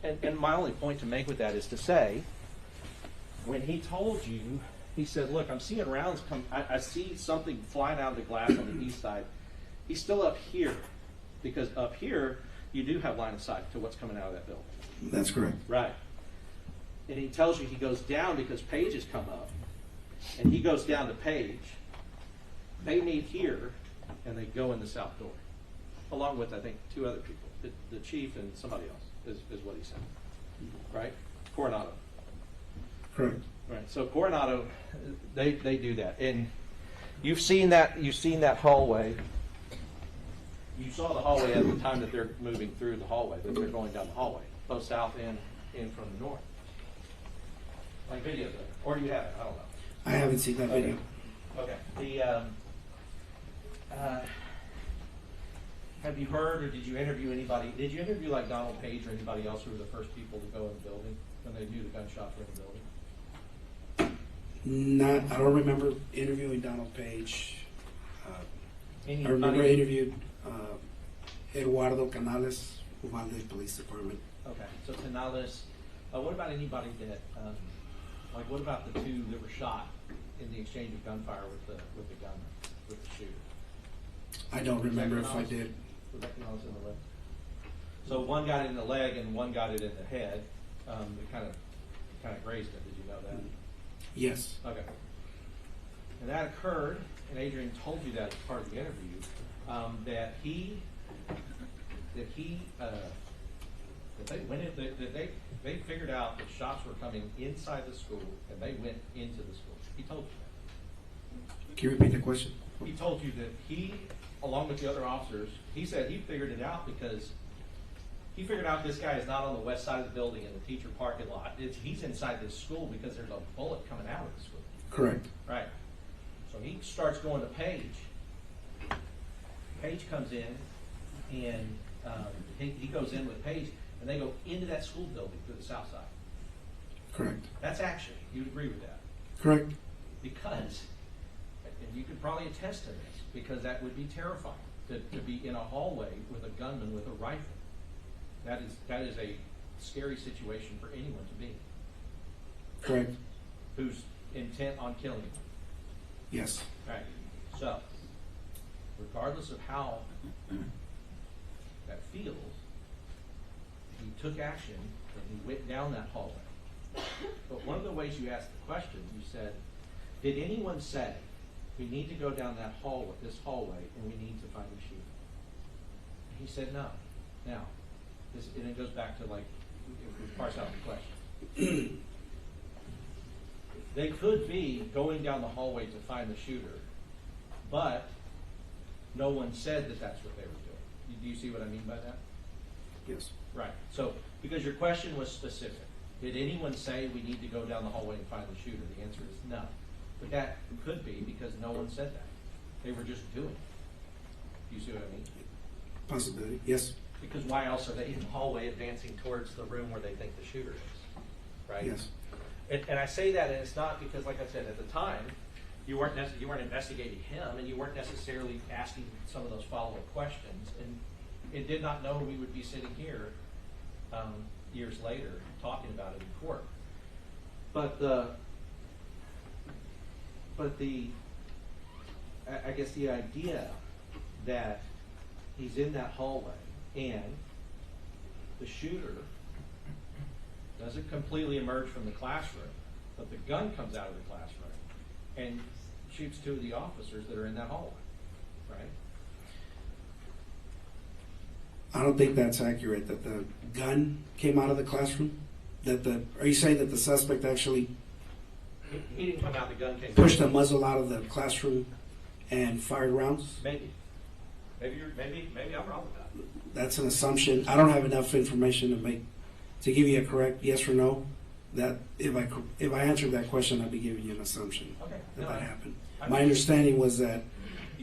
and my only point to make with that is to say, when he told you, he said, look, I'm seeing rounds come, I see something flying out of the glass on the east side. He's still up here, because up here, you do have line of sight to what's coming out of that building. That's correct. Right. And he tells you he goes down because Page has come up, and he goes down to Page. They meet here, and they go in the south door, along with, I think, two other people, the chief and somebody else, is what he said. Right? Coronado. Correct. Right. So Coronado, they do that, and you've seen that hallway. You saw the hallway at the time that they're moving through the hallway, that they're going down the hallway, both south and in from the north. Like video, or you haven't? I don't know. I haven't seen that video. Okay. Have you heard, or did you interview anybody? Did you interview like Donald Page or anybody else who were the first people to go in the building when they knew the gunshots were in the building? I don't remember interviewing Donald Page. I Anybody? remember I interviewed Eduardo Canales, Uvalde Police Department. Okay, so Canales. What about anybody that, like, what about the two that were shot in the exchange of gunfire with the gunman, with the shooter? I don't remember if I Canales? did. Was that Canales in the leg? So one got it in the leg and one got it in the head. It kind of grazed it. Did you know that? Yes. Okay. And that occurred, and Adrian told you that as part of the interview, that they went in, that they figured out that shots were coming inside the school, and they went into the school. He told you that. Can you repeat the question? He told you that he, along with the other officers, he said he figured it out because he figured out this guy is not on the west side of the building in the teacher parking lot. He's inside this school because there's a bullet coming out of the school. Correct. Right. So he starts going to Paige. Paige comes in, and he goes in with Paige, and they go into that school building to the south side. Correct. That's action. You'd agree with that? Correct. Because, and you could probably attest to this, because that would be terrifying to be in a hallway with a gunman with a rifle. That is a scary situation for anyone to be in, Correct. who's intent on killing you. Yes. Right. So, regardless of how that feels, he took action and he went down that hallway. But one of the ways you asked the question, you said, did anyone say, we need to go down that hallway, this hallway, and we need to find the shooter? And he said no. Now, and it goes back to, like, if we parse out the question. They could be going down the hallway to find the shooter, but no one said that that's what they were doing. Do you see what I mean by that? Yes. Right. So, because your question was specific. Did anyone say we need to go down the hallway and find the shooter? The answer is no. But that could be because no one said that. They were just doing it. Do you see what I mean? Possibility. Yes. Because why else are they in the hallway advancing towards the room where they think the shooter is? Right? Yes. And I say that, and it's not because, like I said, at the time, you weren't investigating him, and you weren't necessarily asking some of those follow-up questions, and it did not know we would be sitting here years later talking about it in court. But I guess the idea that he's in that hallway and the shooter doesn't completely emerge from the classroom, but the gun comes out of the classroom and shoots two of the officers that are in that hallway, right? I don't think that's accurate, that the gun came out of the classroom? Are you saying that the suspect actually He didn't come out, the gun came pushed the muzzle out of the classroom and fired rounds? Maybe I'm wrong with that. That's an assumption. I don't have enough information to give you a correct yes or no. That if I answered that question, I'd be giving you an assumption Okay. that happened. My understanding was that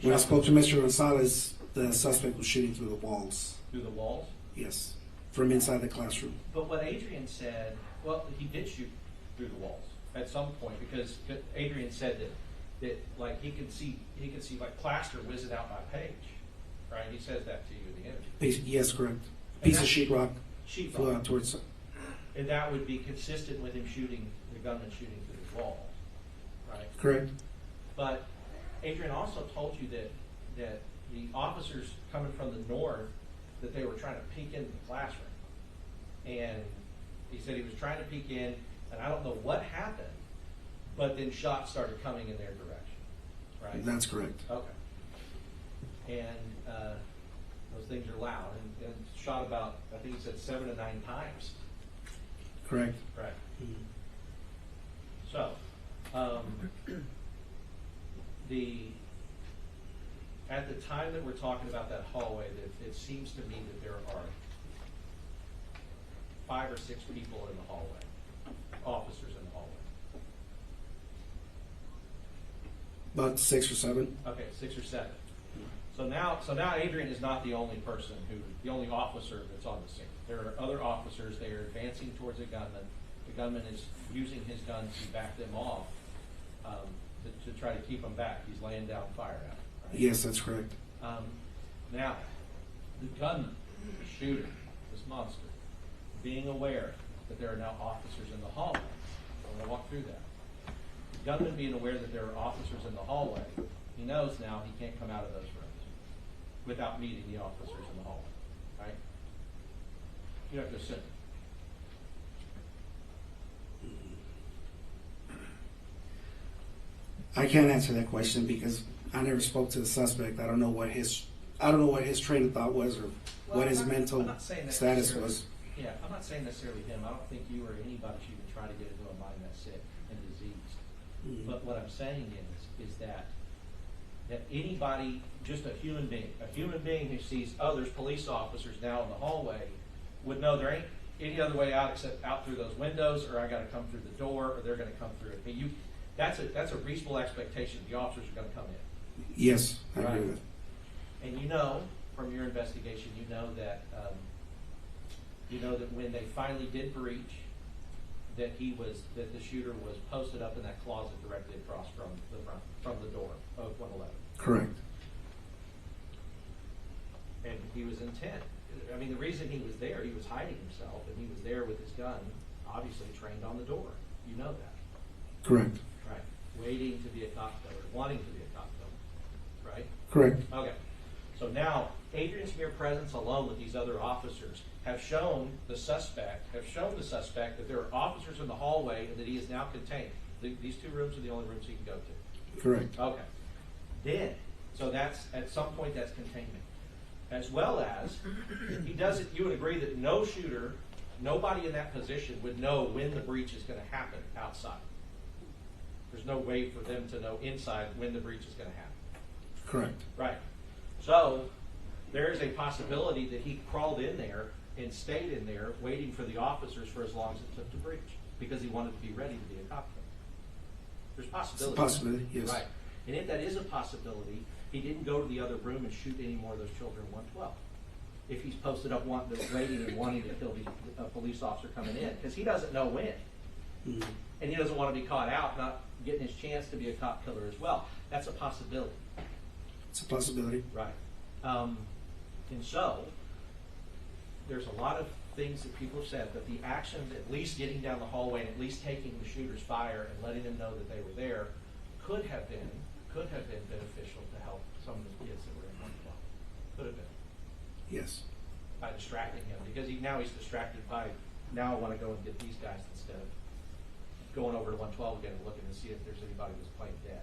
when I spoke to Mr. Gonzales, the suspect was shooting through the walls. Through the walls? Yes, from inside the classroom. But what Adrian said, well, he did shoot through the walls at some point, because Adrian said that like he could see like plaster whizzing out by Paige, right? He says that to you in the interview. Yes, correct. Piece of sheetrock Sheetrock. flew out towards. And that would be consistent with him the gunman shooting through the wall, right? Correct. But Adrian also told you that the officers coming from the north, that they were trying to peek into the classroom. And he said he was trying to peek in, and I don't know what happened, but then shots started coming in their direction, right? That's correct. Okay. And those things are loud, and shot about, I think he said 7 to 9 times. Correct. Right. Mhm. So, at the time that we're talking about that hallway, it seems to me that there are 5 or 6 people in the hallway, officers in the hallway. About 6 or 7. Okay, 6 or 7. So now Adrian is not the only person the only officer that's on the scene. There are other officers. They are advancing towards a gunman. The gunman is using his gun to back them off, to try to keep them back. He's laying down fire at them. Right? Yes, that's correct. Now, the gunman, the shooter, this monster, being aware that there are now officers in the hallway. I'm going to walk through that. The gunman being aware that there are officers in the hallway, he knows now he can't come out of those rooms without meeting the officers in the hallway, right? You have to assume. I can't answer that question because I never spoke to the suspect. I don't know what his train of thought was or what his mental status was. Yeah, I'm not saying necessarily him. I don't think you or anybody should even try to get into a mind that's sick and diseased. Mm-hmm. But what I'm saying is that anybody, just a human being who sees, oh, there's police officers now in the hallway, would know there ain't any other way out except out through those windows, or I gotta come through the door, or they're gonna come through it. I mean, that's a reasonable expectation. The officers are gonna come in. Yes, I agree Right. with. And you know, from your investigation, you know that when they finally did breach, that the shooter was posted up in that closet directly across from the door of 111. Correct. And he was intent. I mean, the reason he was there, he was hiding himself, and he was there with his gun, obviously trained on the door. You know that. Correct. Right. Waiting to be a cop killer, wanting to be a cop killer. Right? Correct. Okay. So now, Adrian's mere presence alone with these other officers have shown the suspect that there are officers in the hallway and that he is now contained. These two rooms are the only rooms he can go to. Correct. Okay. Then, so that's, at some point, that's containment. As well as, he doesn't, you would agree that no shooter, nobody in that position would know when the breach is gonna happen outside. There's no way for them to know inside when the breach is gonna happen. Correct. Right. So, there is a possibility that he crawled in there and stayed in there waiting for the officers for as long as it took to breach, because he wanted to be ready to be a cop killer. There's It's a possibility. possibility, yes. Right. And if that is a possibility, he didn't go to the other room and shoot any more of those children in 112. If he's posted up waiting and wanting to kill a police officer coming in, because he doesn't know when. Mhm. And he doesn't want to be caught out, not getting his chance to be a cop killer as well. That's a possibility. It's a possibility. Right. And so, there's a lot of things that people have said, but the actions, at least getting down the hallway and at least taking the shooter's fire and letting them know that they were there, could have been beneficial to help some of the kids that were in 112. Could have been. Yes. By distracting him, because now he's distracted by, now I want to go and get these guys instead of going over to 112 again and looking to see if there's anybody who's playing dead,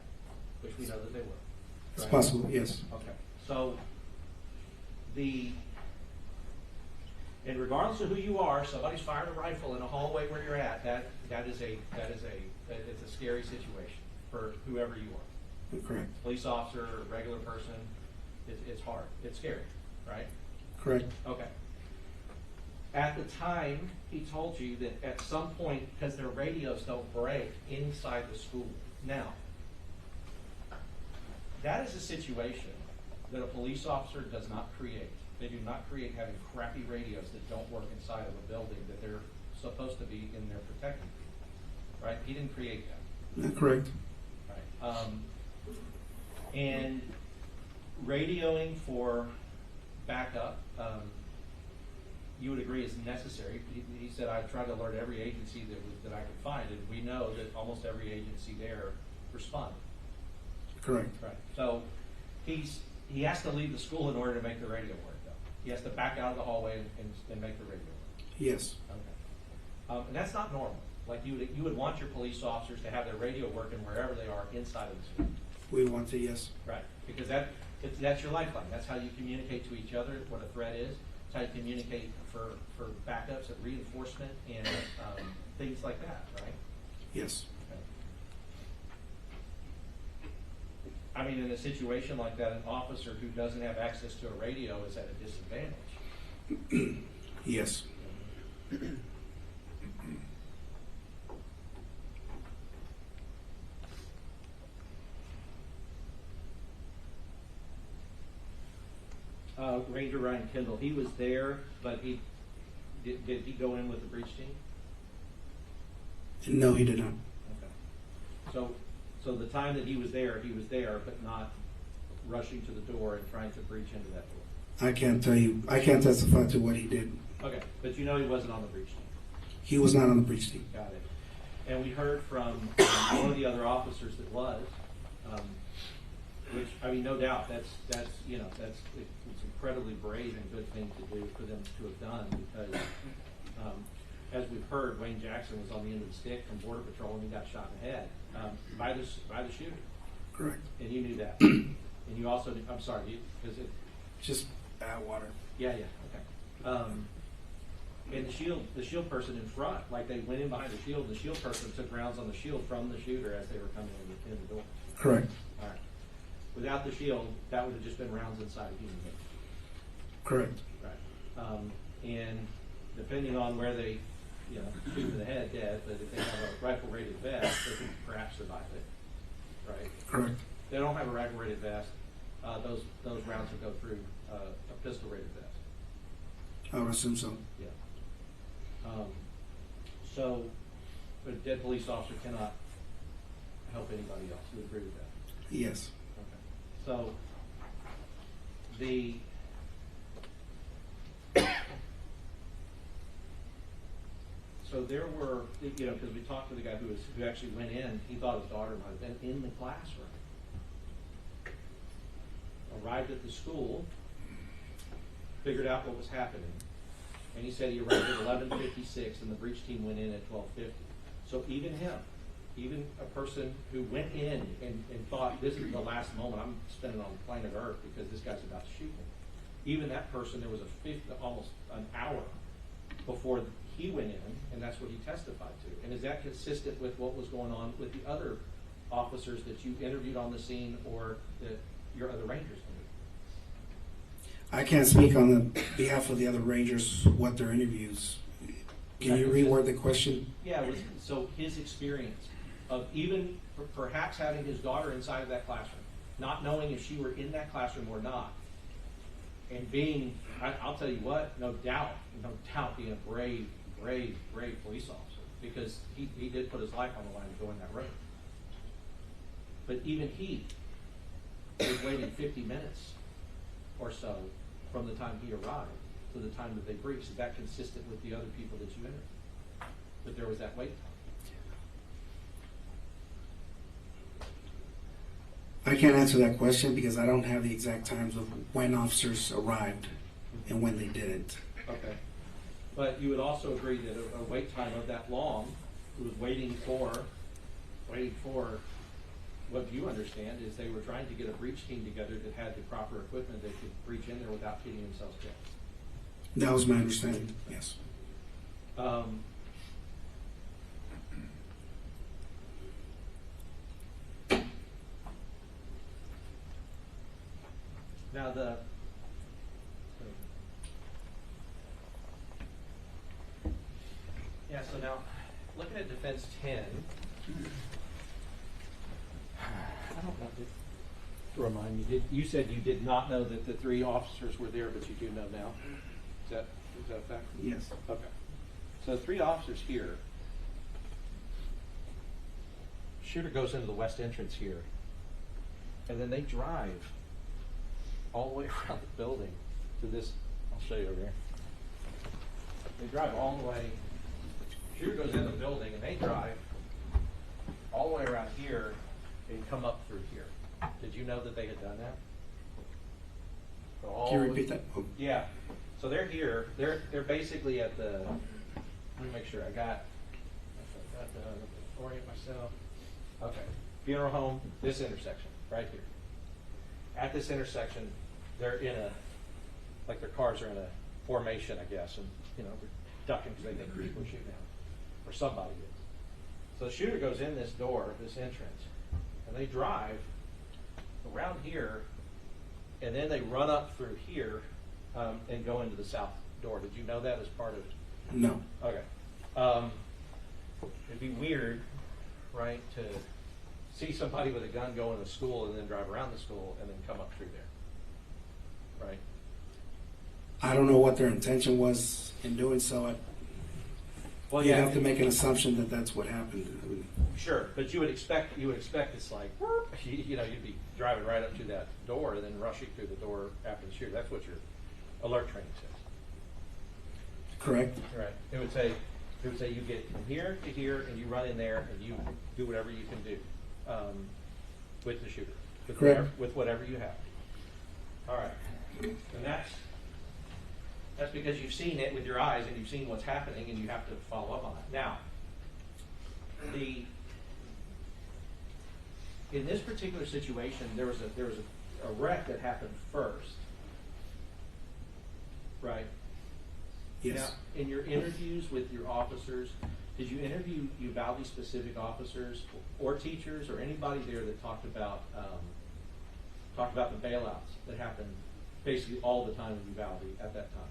which we know that they were. It's Right? possible, yes. Okay, so and regardless of who you are, somebody's firing a rifle in a hallway where you're at, it's a scary situation for whoever you are. Correct. Police officer, regular person, it's hard, it's scary, right? Correct. Okay. At the time, he told you that at some point, because their radios don't break inside the school. Now, that is a situation that a police officer does not create. They do not create having crappy radios that don't work inside of a building that they're supposed to be in there protecting. Right? He didn't create that. Correct. Right. And radioing for backup, you would agree is necessary. He said, I've tried to alert every agency that I could find, and we know that almost every agency there responded. Correct. Right. So he has to leave the school in order to make the radio work, though. He has to back out of the hallway and make the radio work. Yes. Okay. And that's not normal. Like you would want your police officers to have their radio working wherever they are inside of the school. We want to, yes. Right. Because that's your lifeline. That's how you communicate to each other what a threat is. It's how you communicate for backups and reinforcement and things like that, right? Yes. I mean, in a situation like that, an officer who doesn't have access to a radio is at a disadvantage. Yes. Ranger Ryan Kendall, he was there, but did he go in with the breach team? No, he did not. Okay. So the time that he was there, but not rushing to the door and trying to breach into that door. I can't tell you. I can't testify to what he did. Okay, but you know he wasn't on the breach team. He was not on the breach team. Got it. And we heard from one of the other officers that was, which, I mean, no doubt, it's incredibly brave and good thing to do for them to have done, because as we've heard, Wayne Jackson was on the end of the stick from Border Patrol and he got shot in the head by the shooter. Correct. And you knew that. And you also knew, I'm sorry, because it. Just bad water. Yeah, okay. And the shield person in front, like they went in behind the shield person took rounds on the shield from the shooter as they were coming in the door. Correct. All right. Without the shield, that would have just been rounds inside a human being. Correct. Right. And depending on where they, you know, shoot in the head, dead, but if they have a rifle-rated vest, they can perhaps survive it, right? Correct. If they don't have a rifle-rated vest, those rounds will go through a pistol-rated vest. I would assume so. Yeah. So, a dead police officer cannot help anybody else. You agree with that? Yes. Okay. So, so there were, you know, because we talked to the guy who actually went in, he thought his daughter might have been in the classroom. Arrived at the school, figured out what was happening, and he said he arrived at 11:56 and the breach team went in at 12:50. So even him, even a person who went in and thought this is the last moment I'm spending on planet Earth because this guy's about to shoot me, even that person, there was almost an hour before he went in, and that's what he testified to. And is that consistent with what was going on with the other officers that you interviewed on the scene or that your other rangers interviewed? I can't speak on the behalf of the other Rangers what their interviews. Can you reword the question? Yeah, so his experience of even perhaps having his daughter inside of that classroom, not knowing if she were in that classroom or not, and being, I'll tell you what, no doubt being a brave police officer, because he did put his life on the line to go in that road. But even he was waiting 50 minutes or so from the time he arrived to the time that they breached. Is that consistent with the other people that you interviewed? That there was that wait time? I can't answer that question because I don't have the exact times of when officers arrived and when they didn't. Okay. But you would also agree that a wait time of that long, who was waiting for what you understand is they were trying to get a breach team together that had the proper equipment that could breach in there without getting themselves killed. That was my understanding, yes. Now so now looking at defense 10, I don't know. Remind me, you said you did not know that the 3 officers were there, but you do know now? Is that a fact? Yes. Okay. So 3 officers here. Shooter goes into the west entrance here, and then they drive all the way around the building to this. I'll show you over here. They drive all the way. Shooter goes in the building, and they drive all the way around here and come up through here. Did you know that they had done that? So Can you repeat that? Oh. Yeah. So they're here. They're basically at the. Let me make sure I got to orient myself. Okay. Funeral home. This intersection right here. At this intersection, they're in a, like their cars are in a formation, I guess, and they're ducking because they think people are shooting at them, or somebody is. So the shooter goes in this door, this entrance, and they drive around here, and then they run up through here and go into the south door. Did you know that as part of? No. Okay. It'd be weird, right, to see somebody with a gun go into school and then drive around the school and then come up through there, right? I don't know what their intention was in doing so. Well, you have to make an assumption that that's what happened. I mean, sure, but you would expect it's like, you'd be driving right up to that door and then rushing through the door after the shooter. That's what your alert training says. correct? Right. It would say you get from here to here and you run in there and you do whatever you can do with the shooter, with whatever you have. All right, and that's because you've seen it with your eyes and you've seen what's happening and you have to follow up on it. Now, in this particular situation, there was a wreck that happened first, right? Yes. Now, in your interviews with your officers, did you interview Uvalde specific officers or teachers or anybody there that talked about the bailouts that happened basically all the time in Uvalde at that time?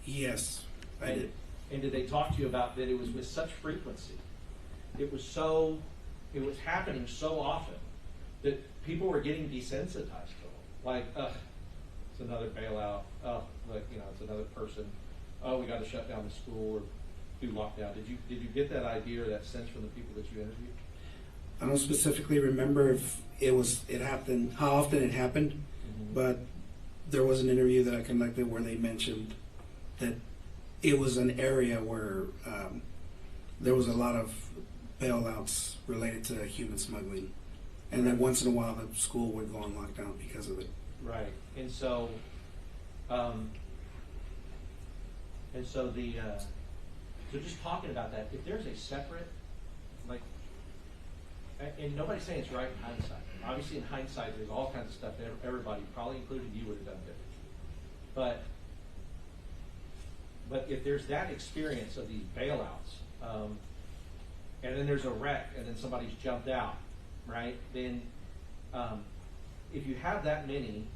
Yes. I did. And did they talk to you about that it was with such frequency? It was happening so often that people were getting desensitized to them. Like, it's another bailout. Like, it's another person. We got to shut down the school or do lockdown. Did you get that idea or that sense from the people that you interviewed? I don't specifically remember if it happened, how often it happened, but there was an interview that I conducted where they mentioned that it was an area where there was a lot of bailouts related to human smuggling, and then once in a while the school would go on lockdown because of it. Right, and so so just talking about that, if there's a separate, like, and nobody's saying it's right in hindsight. Obviously, in hindsight, there's all kinds of stuff that everybody, probably including you, would have done different. But if there's that experience of these bailouts, and then there's a wreck, and then somebody's jumped out, right? Then, if you have that many,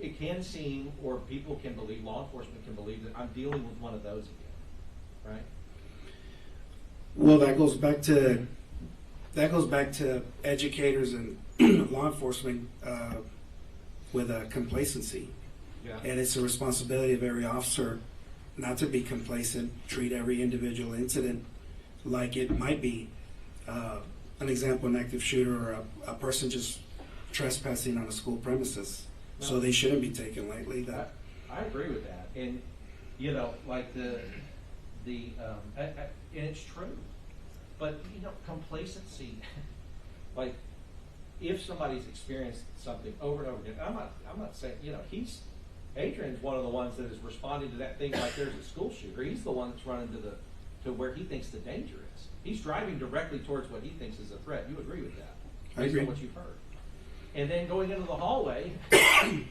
it can seem, or people can believe, law enforcement can believe that I'm dealing with one of those again, right? Well, that goes back to educators and law enforcement with complacency. Yeah. And it's a responsibility of every officer not to be complacent, treat every individual incident like it might be an example, an active shooter or a person just trespassing on a school premises. No. So they shouldn't be taken lightly. I agree with that. And, like and it's true. But, complacency, like, if somebody's experienced something over and over again, I'm not saying, Adrian's one of the ones that is responding to that thing like there's a school shooter. He's the one that's running to where he thinks the danger is. He's driving directly towards what he thinks is a threat. You agree with that? I agree. Based on what you've heard. And then going into the hallway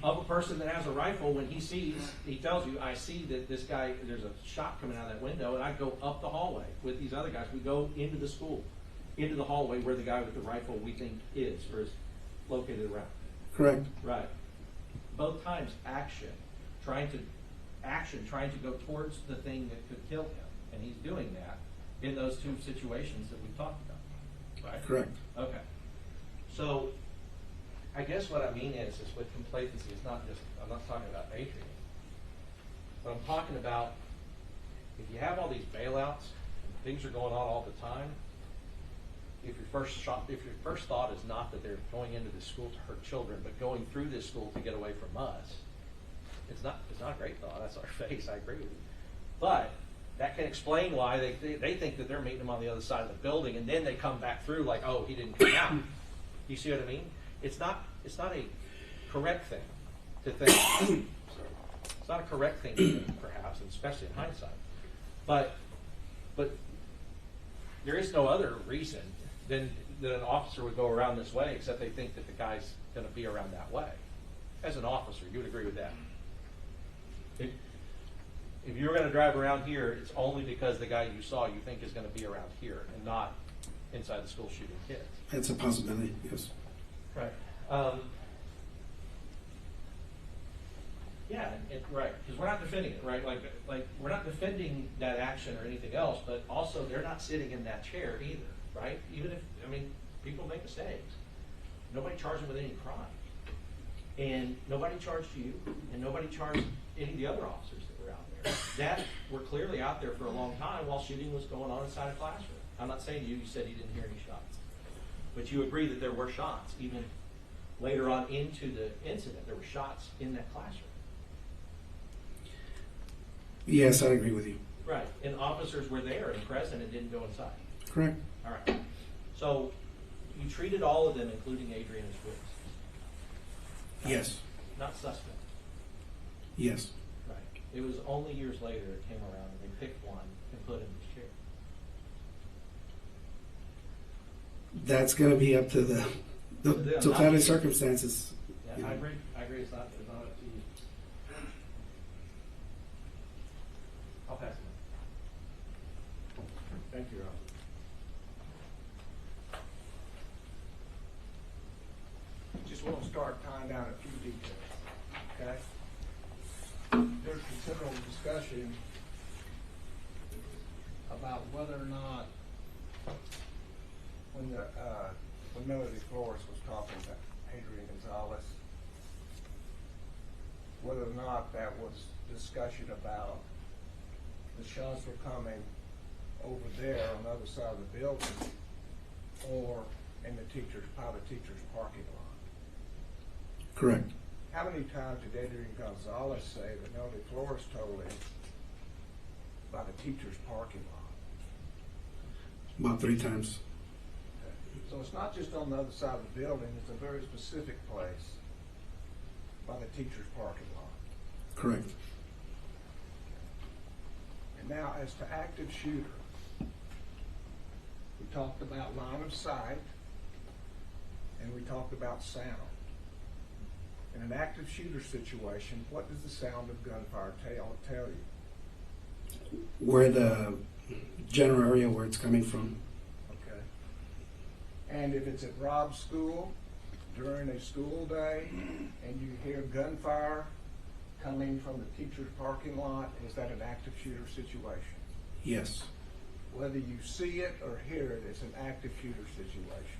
of a person that has a rifle, when he tells you, I see that this guy, there's a shot coming out of that window, and I go up the hallway with these other guys. We go into the school, into the hallway where the guy with the rifle we think is located around. Correct. Right. Both times trying to go towards the thing that could kill him. And he's doing that in those two situations that we talked about. Right? Correct. Okay. So I guess what I mean is with complacency, I'm not talking about Adrian. But I'm talking about if you have all these bailouts, and things are going on all the time, if your first thought is not that they're going into the school to hurt children, but going through this school to get away from us, it's not a great thought. That's our face. I agree with you. But that can explain why they think that they're meeting them on the other side of the building, and then they come back through like, oh, he didn't come out. You see what I mean? It's not a correct thing to think. It's not a correct thing to think, perhaps, and especially in hindsight. But there is no other reason than that an officer would go around this way, except they think that the guy's going to be around that way. As an officer, you would agree with that? If you're going to drive around here, it's only because the guy you saw you think is going to be around here and not inside the school shooting kids. It's a possibility, yes. Right. Yeah, right. Because we're not defending it, right? Like we're not defending that action or anything else, but also they're not sitting in that chair either, right? Even if, people make mistakes. Nobody charged them with any crime. And nobody charged you, and nobody charged any of the other officers that were out there. That were clearly out there for a long time while shooting was going on inside a classroom. I'm not saying you said you didn't hear any shots. But you agree that there were shots, even later on into the incident, there were shots in that classroom. Yes, I agree with you. Right, and officers were there and present and didn't go inside. Correct. All right. So you treated all of them, including Adrian, as witnesses. Yes. Not suspect. Yes. Right. It was only years later it came around and they picked one and put him in his chair. That's going to be up to the totality of circumstances. Yeah, You know. I agree. It's not up to you. I'll pass it. Thank you, Rob. Just want to start tying down a few details, okay? There's considerable discussion about whether or not, when Melody Flores was talking to Adrian Gonzales, whether or not that was discussion about the shots were coming over there on the other side of the building or in the teacher's parking lot. Correct. How many times did Adrian Gonzales say that Melody Flores told him about the teacher's parking lot? About 3 times. So it's not just on the other side of the building, it's a very specific place by the teacher's parking lot. Correct. And now, as to active shooter, we talked about line of sight, and we talked about sound. In an active shooter situation, what does the sound of gunfire tell you? Where the general area where it's coming from. Okay. And if it's at Robb's school during a school day and you hear gunfire coming from the teacher's parking lot, is that an active shooter situation? Yes. Whether you see it or hear it, it's an active shooter situation.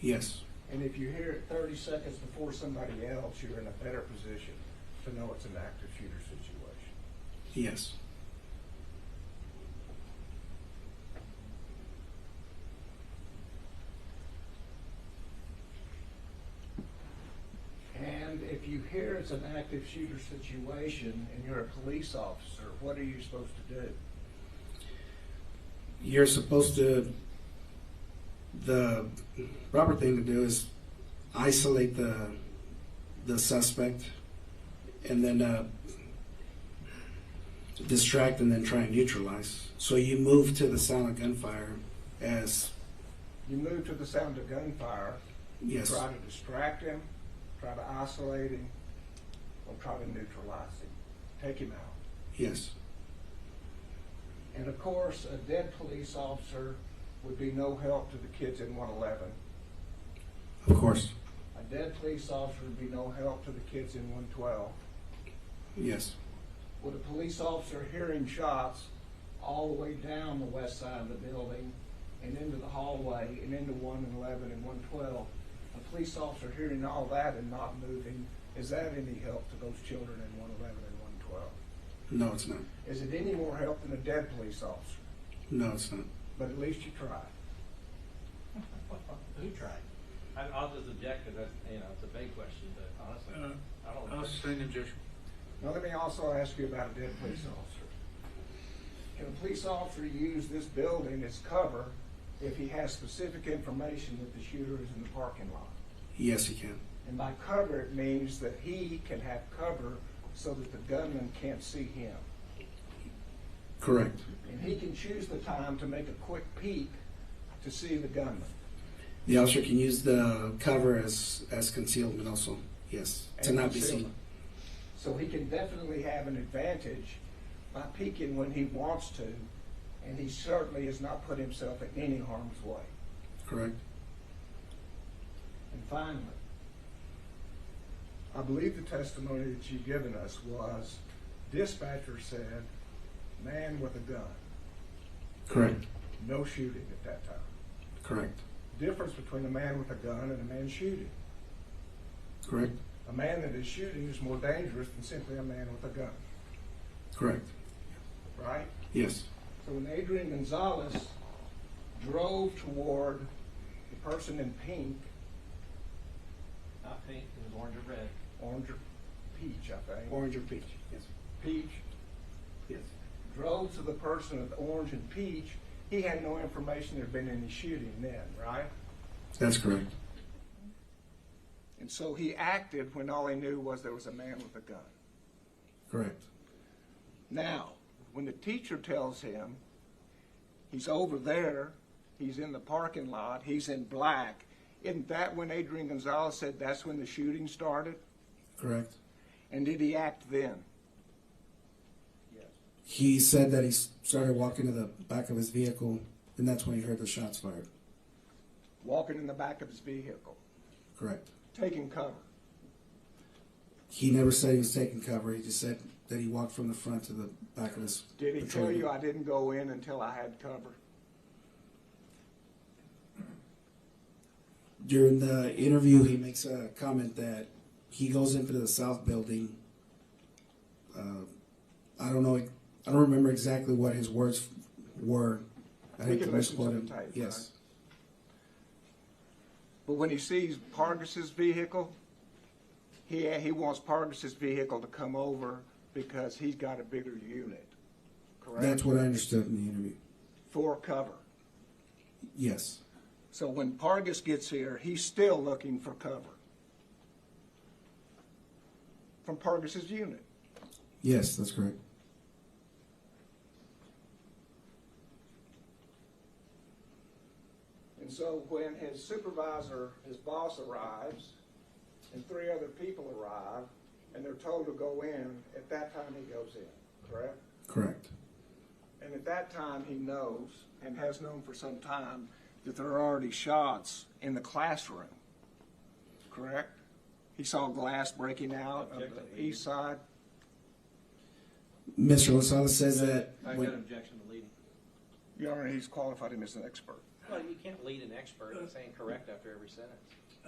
Yes. And if you hear it 30 seconds before somebody else, you're in a better position to know it's an active shooter situation. Yes. And if you hear it's an active shooter situation and you're a police officer, what are you supposed to do? You're supposed to, the proper thing to do is isolate the suspect and then distract and then try and neutralize. So you move to the sound of gunfire as... You move to the sound of gunfire, Yes. try to distract him, try to isolate him, or try to neutralize him, take him out. Yes. And of course, a dead police officer would be no help to the kids in 111. Of course. A dead police officer would be no help to the kids in 112. Yes. Would a police officer hearing shots all the way down the west side of the building and into the hallway and into 111 and 112, a police officer hearing all that and not moving, is that any help to those children in 111 and 112? No, it's not. Is it any more help than a dead police officer? No, it's not. But at least you tried. Who tried? I'll just object because that's, it's a big question, but honestly, I don't know. I'll sustain the objection. Now let me also ask you about a dead police officer. Can a police officer use this building as cover if he has specific information that the shooter is in the parking lot? Yes, he can. And by cover, it means that he can have cover so that the gunman can't see him. Correct. And he can choose the time to make a quick peek to see the gunman. The officer can use the cover as concealment also. Yes. To And not be seen. concealment. So he can definitely have an advantage by peeking when he wants to, and he certainly has not put himself in any harm's way. Correct. And finally, I believe the testimony that you've given us was dispatcher said, man with a gun. Correct. No shooting at that time. Correct. Difference between a man with a gun and a man shooting. Correct. A man that is shooting is more dangerous than simply a man with a gun, Correct. right? Yes. So when Adrian Gonzales drove toward the person in pink, Not pink, it was orange or red. orange or peach, I think. Orange or peach. Yes. Peach. Yes. Drove to the person with orange and peach. He had no information there'd been any shooting then, right? That's correct. And so he acted when all he knew was there was a man with a gun. Correct. Now, when the teacher tells him he's over there, he's in the parking lot, he's in black, isn't that when Adrian Gonzales said that's when the shooting started? Correct. And did he act then? He said that he started walking to the back of his vehicle, and that's when he heard the shots fired. Walking in the back of his vehicle, Correct. taking cover. He never said he was taking cover. He just said that he walked from the front to the back of his Did he patrol tell you unit. I didn't go in until I had cover? During the interview, he makes a comment that he goes into the south building. I don't know. I don't remember exactly what his words were. I We hate to can listen to misquote him. the tape, Yes, But when he sees Pargas's vehicle, he wants Pargas's vehicle to come over because he's got a bigger unit, correct? that's what I understood in the interview. For cover. Yes, So when Pargas gets here, he's still looking for cover from Pargas's unit. yes, that's correct. And so when his supervisor, his boss arrives, and 3 other people arrive, and they're told to go in, at that time he goes in, correct? Correct. And at that time, he knows, and has known for some time, that there are already shots in the classroom, correct? He saw glass breaking out of the east side. Mr. Gonzalez says that I got an objection to leading. Your Honor, he's qualified him as an expert. Well, you can't lead an expert in saying correct after every sentence.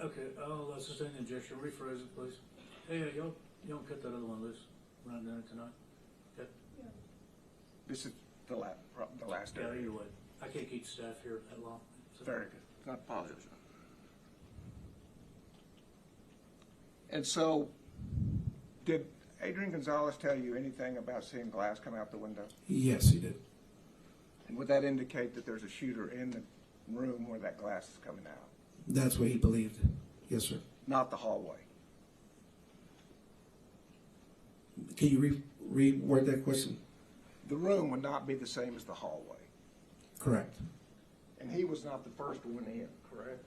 Okay, I'll sustain the objection. Rephrase it, please. Hey, y'all cut that other one loose. We're not doing it tonight. Okay? This is the last Yeah, area. either way. I can't keep staff here that long. So- Very good. Not apologize. And so, did Adrian Gonzales tell you anything about seeing glass come out the window? yes, he did. And would that indicate that there's a shooter in the room where that glass is coming out? That's what he believed. Yes, sir. Not the hallway? Can you reword that question? The room would not be the same as the hallway. Correct. And he was not the first one in, correct?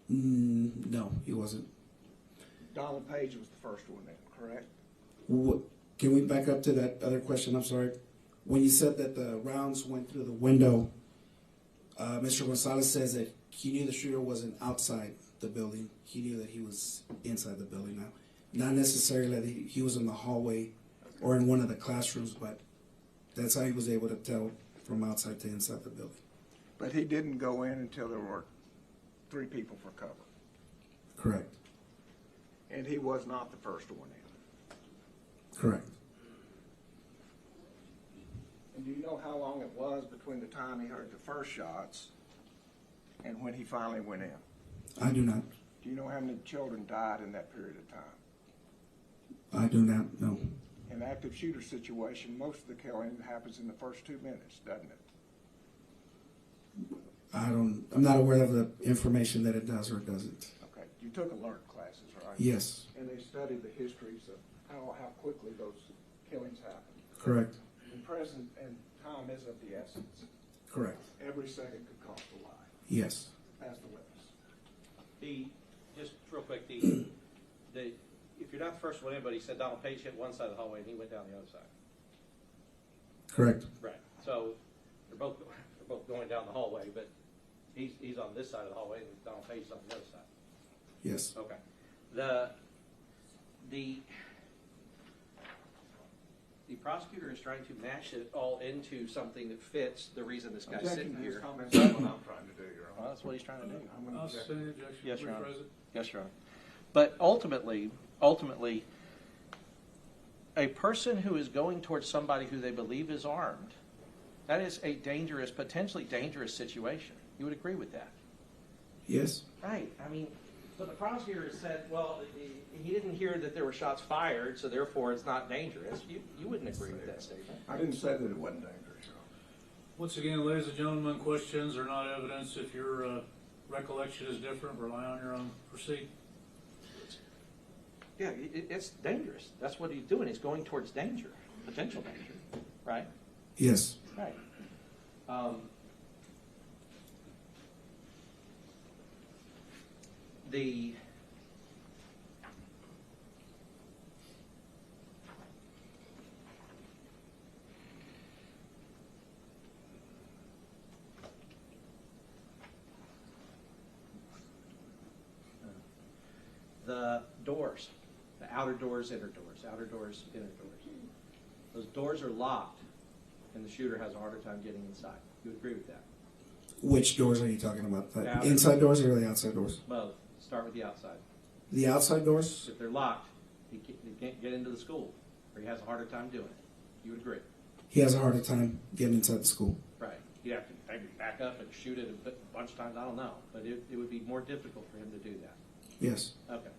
No, he wasn't. Donald Page was the first one in, correct? What, can we back up to that other question? I'm sorry. When you said that the rounds went through the window, Mr. Gonzalez says that he knew the shooter wasn't outside the building. He knew that he was inside the building now. Not necessarily that he was in the hallway or in one of the classrooms, but that's how he was able to tell from outside to inside the building. But he didn't go in until there were 3 people for cover. Correct. And he was not the first one in. Correct. And do you know how long it was between the time he heard the first shots and when he finally went in? I do not. Do you know how many children died in that period of time? I do not know. In an active shooter situation, most of the killing happens in the first 2 minutes, doesn't it? I'm not aware of the information that it does or doesn't. Okay, you took alert classes, right? Yes. And they studied the histories of how quickly those killings happen. Correct. And present and time is of the essence. Correct. Every second could cost a life. Yes. Ask the witness. Just real quick, if you're not the first one in, but he said Donald Page hit one side of the hallway and he went down the other side. Correct. Right. So they're both going down the hallway, but he's on this side of the hallway and Donald Page is on the other side. Yes. Okay. The prosecutor is trying to mash it all into something that fits the reason this guy's sitting Objecting to his here. comments, that's what I'm trying to do, Your Well, Honor. that's what he's trying to do. I'm gonna I'll object. sustain the objection. Yes, Your Honor. Rephrase it. Yes, Your Honor. But ultimately, a person who is going towards somebody who they believe is armed, that is a dangerous, potentially dangerous situation. You would agree with that? Yes. Right. I mean, but the prosecutor said, well, he didn't hear that there were shots fired, so therefore it's not dangerous. You wouldn't agree with that statement. I didn't say that it wasn't dangerous, Your Honor. Once again, ladies and gentlemen, questions are not evidence. If your recollection is different, rely on your own. Proceed. Yeah, it's dangerous. That's what he's doing. He's going towards danger, potential danger, right? Yes. Right. The doors. The outer doors, inner doors, outer doors, inner doors. Those doors are locked, and the shooter has a harder time getting inside. You would agree with that? Which doors are you talking about? The Outer. inside doors or the outside doors? Both. Start with the outside. The outside doors? If they're locked, he can't get into the school, or he has a harder time doing it. You would agree? He has a harder time getting inside the school. Right. He'd have to maybe back up and shoot it a bunch of times. I don't know, but it would be more difficult for him to do that. Yes. Okay.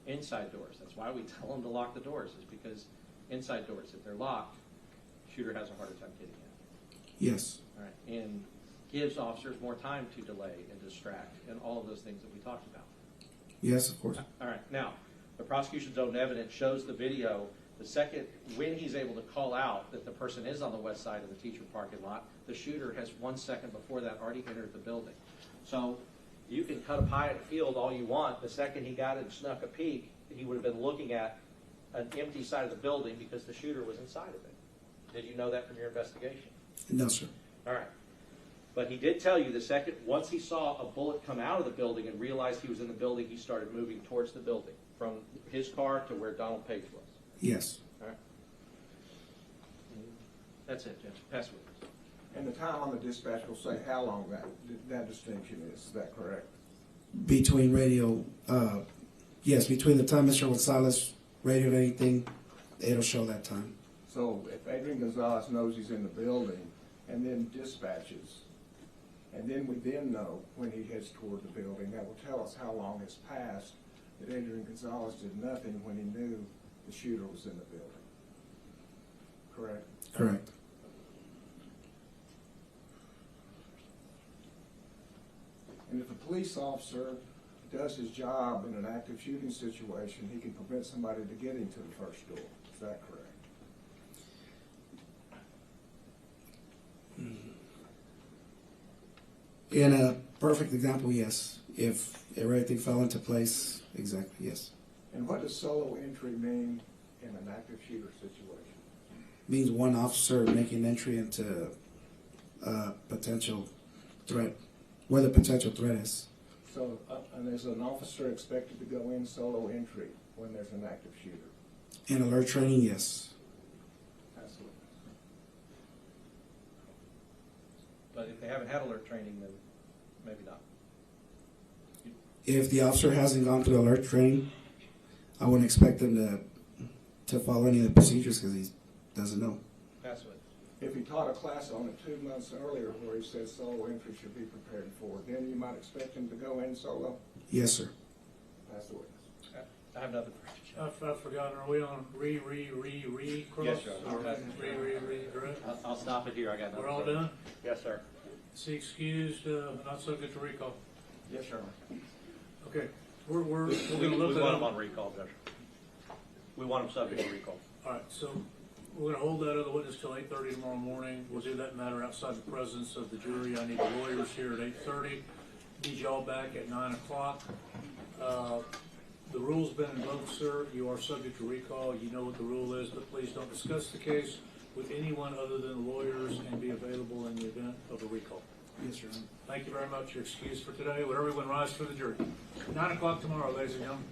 Inside doors. That's why we tell them to lock the doors, is because inside doors, if they're locked, shooter has a harder time getting in. Yes. All right. And gives officers more time to delay and distract and all of those things that we talked about. Yes, of course. All right. Now, the prosecution's own evidence shows the video. The second, when he's able to call out that the person is on the west side of the teacher parking lot, the shooter has 1 second before that already entered the building. So you can cut a pie at a field all you want. The second he got it and snuck a peek, he would have been looking at an empty side of the building because the shooter was inside of it. Did you know that from your investigation? No, sir. All right. But he did tell you the second, once he saw a bullet come out of the building and realized he was in the building, he started moving towards the building from his car to where Donald Page was. Yes. All right. That's it, Judge. Pass it. And the time on the dispatch will say how long that distinction is that correct? Between radio, yes, between the time Mr. Gonzales radioed anything, it'll show that time. So if Adrian Gonzales knows he's in the building and then dispatches, and then we then know when he heads toward the building, that will tell us how long has passed that Adrian Gonzales did nothing when he knew the shooter was in the building. Correct? Correct. And if a police officer does his job in an active shooting situation, he can prevent somebody to get into the first door. Is that correct? In a perfect example, yes. If everything fell into place, exactly, yes. And what does solo entry mean in an active shooter situation? Means one officer making entry into a potential threat, where the potential threat is. So, and is an officer expected to go in solo entry when there's an active shooter? In alert training, yes. Absolutely. But if they haven't had alert training, then maybe not. If the officer hasn't gone through alert training, I wouldn't expect them to follow any of the procedures because he doesn't know. Pass it. If he taught a class on it 2 months earlier where he said solo entry should be prepared for, then you might expect him to go in solo? Yes, sir. That's the witness. I have nothing for you, Judge. I've forgotten, are we on cross? Yes, sir. Re, direct? I'll stop it here. I got nothing. We're all further. done? Yes, sir. Is he excused, not subject to recall? Yes, sir. Okay, we're We gonna want look him at on recall, Judge. We want him subject to recall. All right, so we're gonna hold that other witness till 8:30 tomorrow morning. We'll do that matter outside the presence of the jury. I need the lawyers here at 8:30. Need y'all back at 9 o'clock. The rule's been invoked, sir. You are subject to recall. You know what the rule is, but please don't discuss the case with anyone other than the lawyers and be available in the event of a recall. Yes, sir. Thank you very much. You're excused for today. Would everyone rise for the jury? 9 o'clock tomorrow, ladies and gentlemen.